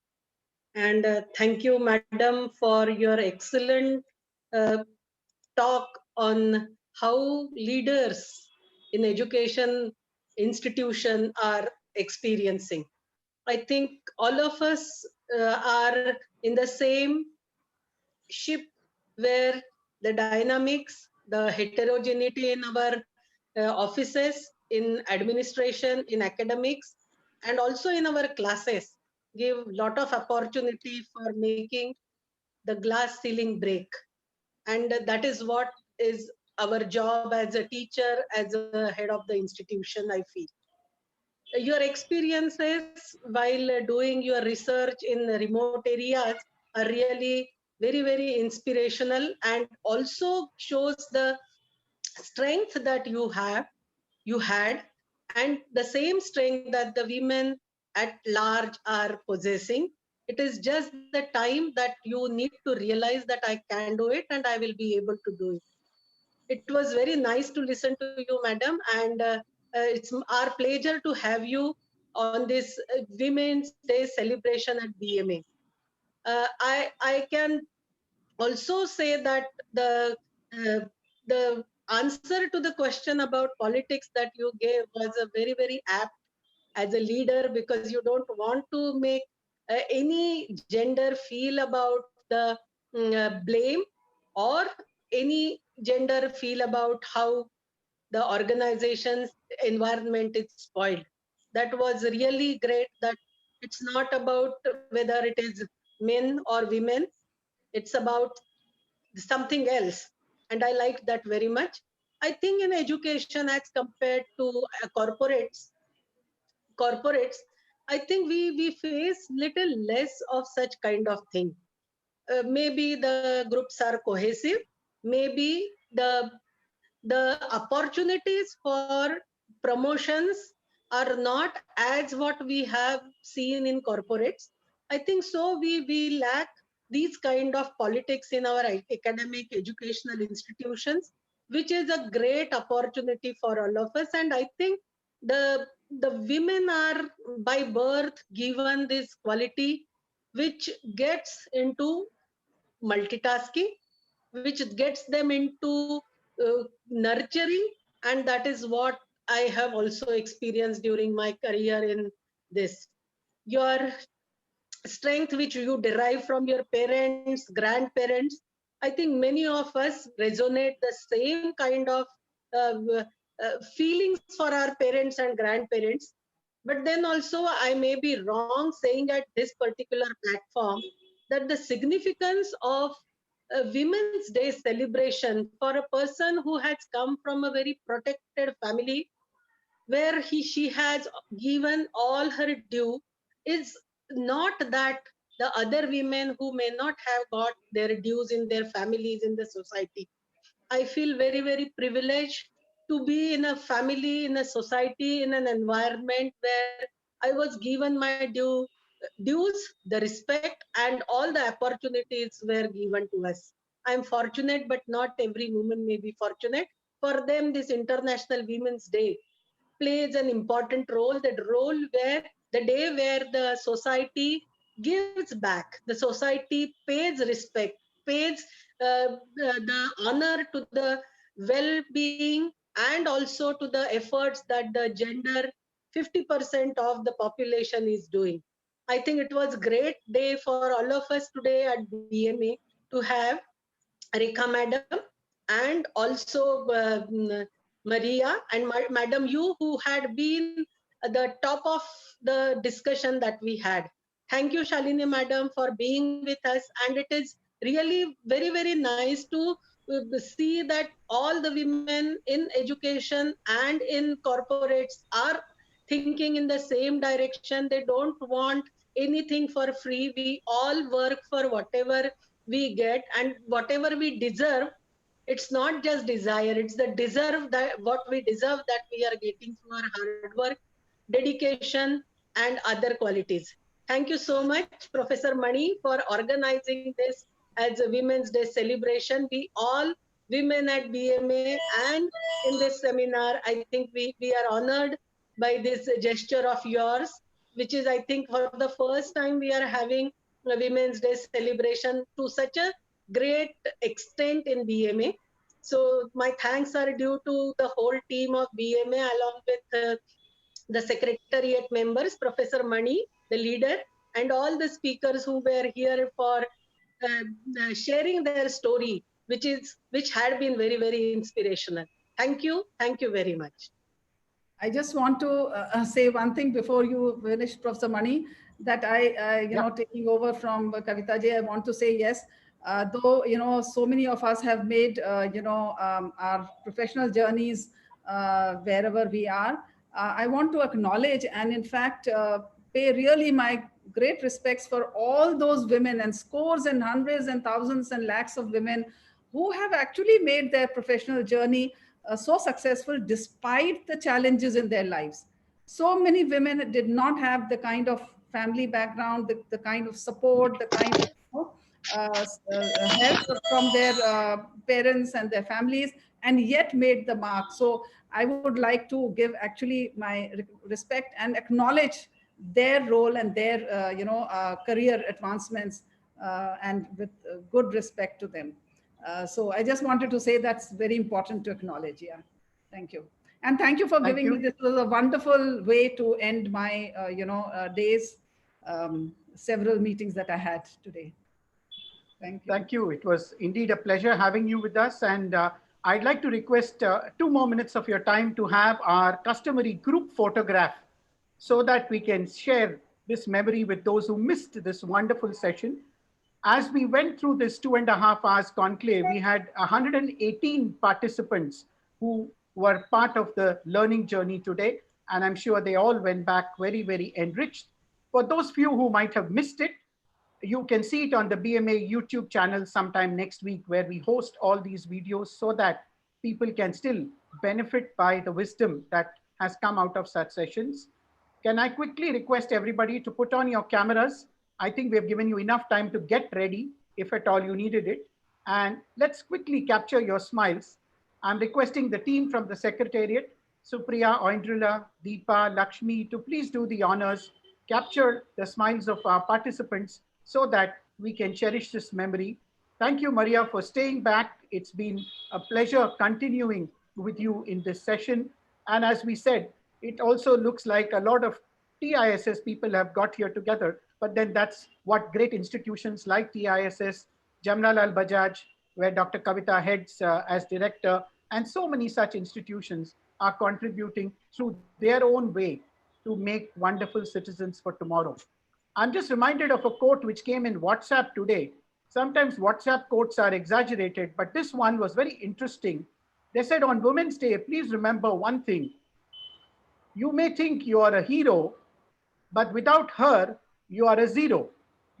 And thank you, Madam, for your excellent talk on how leaders in education institution are experiencing. I think all of us are in the same ship where the dynamics, the heterogeneity in our offices, in administration, in academics, and also in our classes give lot of opportunity for making the glass ceiling break. And that is what is our job as a teacher, as a head of the institution, I feel. Your experiences while doing your research in remote areas are really very, very inspirational, and also shows the strength that you had, and the same strength that the women at large are possessing. It is just the time that you need to realize that I can do it and I will be able to do it. It was very nice to listen to you, madam, and it's our pleasure to have you on this Women's Day celebration at BMA. I can also say that the answer to the question about politics that you gave was a very, very apt as a leader, because you don't want to make any gender feel about the blame, or any gender feel about how the organization's environment is spoiled. That was really great, that it's not about whether it is men or women, it's about something else. And I liked that very much. I think in education, as compared to corporates, I think we face little less of such kind of thing. Maybe the groups are cohesive, maybe the opportunities for promotions are not as what we have seen in corporates. I think so we lack these kind of politics in our academic educational institutions, which is a great opportunity for all of us. And I think the women are by birth given this quality, which gets into multitasking, which gets them into nurturing. And that is what I have also experienced during my career in this. Your strength which you derive from your parents, grandparents, I think many of us resonate the same kind of uh, feelings for our parents and grandparents. But then also I may be wrong saying at this particular platform that the significance of Women's Day celebration for a person who has come from a very protected family, where she has given all her due, is not that the other women who may not have got their dues in their families, in the society. I feel very, very privileged to be in a family, in a society, in an environment where I was given my dues, the respect, and all the opportunities were given to us. I'm fortunate, but not every woman may be fortunate. For them, this International Women's Day plays an important role, that role where the day where the society gives back, the society pays respect, pays the honor to the well-being, and also to the efforts that the gender 50% of the population is doing. I think it was great day for all of us today at BMA to have Rekha madam, and also Maria and Madam you, who had been the top of the discussion that we had. Thank you, Shalini Madam, for being with us. And it is really very, very nice to see that all the women in education and in corporates are thinking in the same direction. They don't want anything for free. We all work for whatever we get, and whatever we deserve. It's not just desire, it's the deserve, that what we deserve, that we are getting through our hard work, dedication, and other qualities. Thank you so much, Professor Mani, for organizing this as a Women's Day celebration. We all women at BMA and in this seminar, I think we are honored by this gesture of yours, which is, I think, for the first time we are having a Women's Day celebration to such a great extent in BMA. So my thanks are due to the whole team of BMA, along with the secretariat members, Professor Mani, the leader, and all the speakers who were here for sharing their story, which had been very, very inspirational. Thank you very much. I just want to say one thing before you finish, Professor Mani, that taking over from Kavita ji, I want to say yes. Though, so many of us have made, our professional journeys wherever we are, I want to acknowledge and in fact, pay really my great respects for all those women and scores and hundreds and thousands and lakhs of women who have actually made their professional journey so successful despite the challenges in their lives. So many women did not have the kind of family background, the kind of support, the kind of help from their parents and their families, and yet made the mark. So I would like to give actually my respect and acknowledge their role and their career advancements, and with good respect to them. So I just wanted to say that's very important to acknowledge. Yeah, thank you. And thank you for Thank giving you. me, this was a wonderful way to end my, days, several meetings that I had today. Thank you. Thank you. It was indeed a pleasure having you with us. And I'd like to request 2 more minutes of your time to have our customary group photograph so that we can share this memory with those who missed this wonderful session. As we went through this 2.5 hours conclave, we had 118 participants who were part of the learning journey today. And I'm sure they all went back very, very enriched. For those few who might have missed it, you can see it on the BMA YouTube channel sometime next week, where we host all these videos so that people can still benefit by the wisdom that has come out of such sessions. Can I quickly request everybody to put on your cameras? I think we have given you enough time to get ready if at all you needed it. And let's quickly capture your smiles. I'm requesting the team from the Secretariat, Supriya, Oindrila, Deepa, Lakshmi, to please do the honors, capture the smiles of our participants so that we can cherish this memory. Thank you, Maria, for staying back. It's been a pleasure continuing with you in this session. And as we said, it also looks like a lot of TISS people have got here together, but then that's what great institutions like TISS, Jamnalal Bajaj, where Dr. Kavita heads as director, and so many such institutions are contributing through their own way to make wonderful citizens for tomorrow. I'm just reminded of a quote which came in WhatsApp today. Sometimes WhatsApp quotes are exaggerated, but this one was very interesting. They said on Women's Day, please remember one thing. You may think you are a hero, but without her, you are a zero.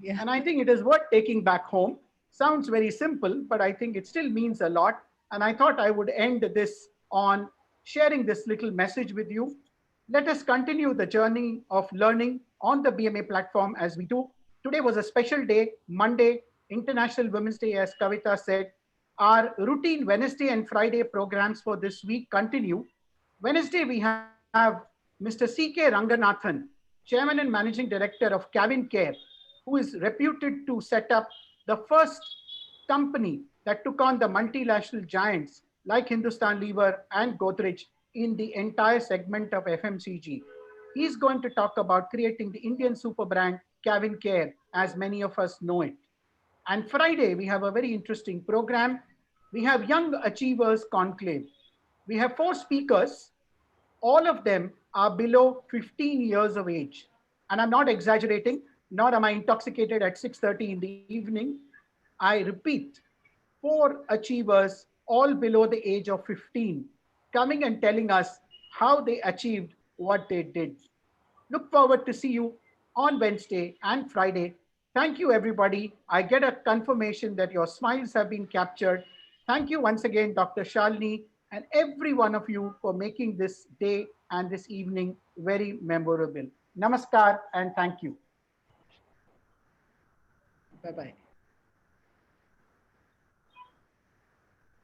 Yeah. And I think it is worth taking back home. Sounds very simple, but I think it still means a lot. And I thought I would end this on sharing this little message with you. Let us continue the journey of learning on the BMA platform as we do. Today was a special day, Monday, International Women's Day, as Kavita said. Our routine Wednesday and Friday programs for this week continue. Wednesday, we have Mr. C.K. Ranganathan, Chairman and Managing Director of Kavin Care, who is reputed to set up the first company that took on the multinational giants like Hindustan Lever and Godrej in the entire segment of FMCG. He's going to talk about creating the Indian super brand Kavin Care, as many of us know it. And Friday, we have a very interesting program. We have Young Achievers Conclave. We have 4 speakers. All of them are below 15 years of age. And I'm not exaggerating, nor am I intoxicated at 6:30 in the evening. I repeat, 4 achievers, all below the age of 15, coming and telling us how they achieved what they did. Look forward to see you on Wednesday and Friday. Thank you, everybody. I get a confirmation that your smiles have been captured. Thank you once again, Dr. Shalini, and every one of you for making this day and this evening very memorable. Namaskar and thank you. Bye-bye.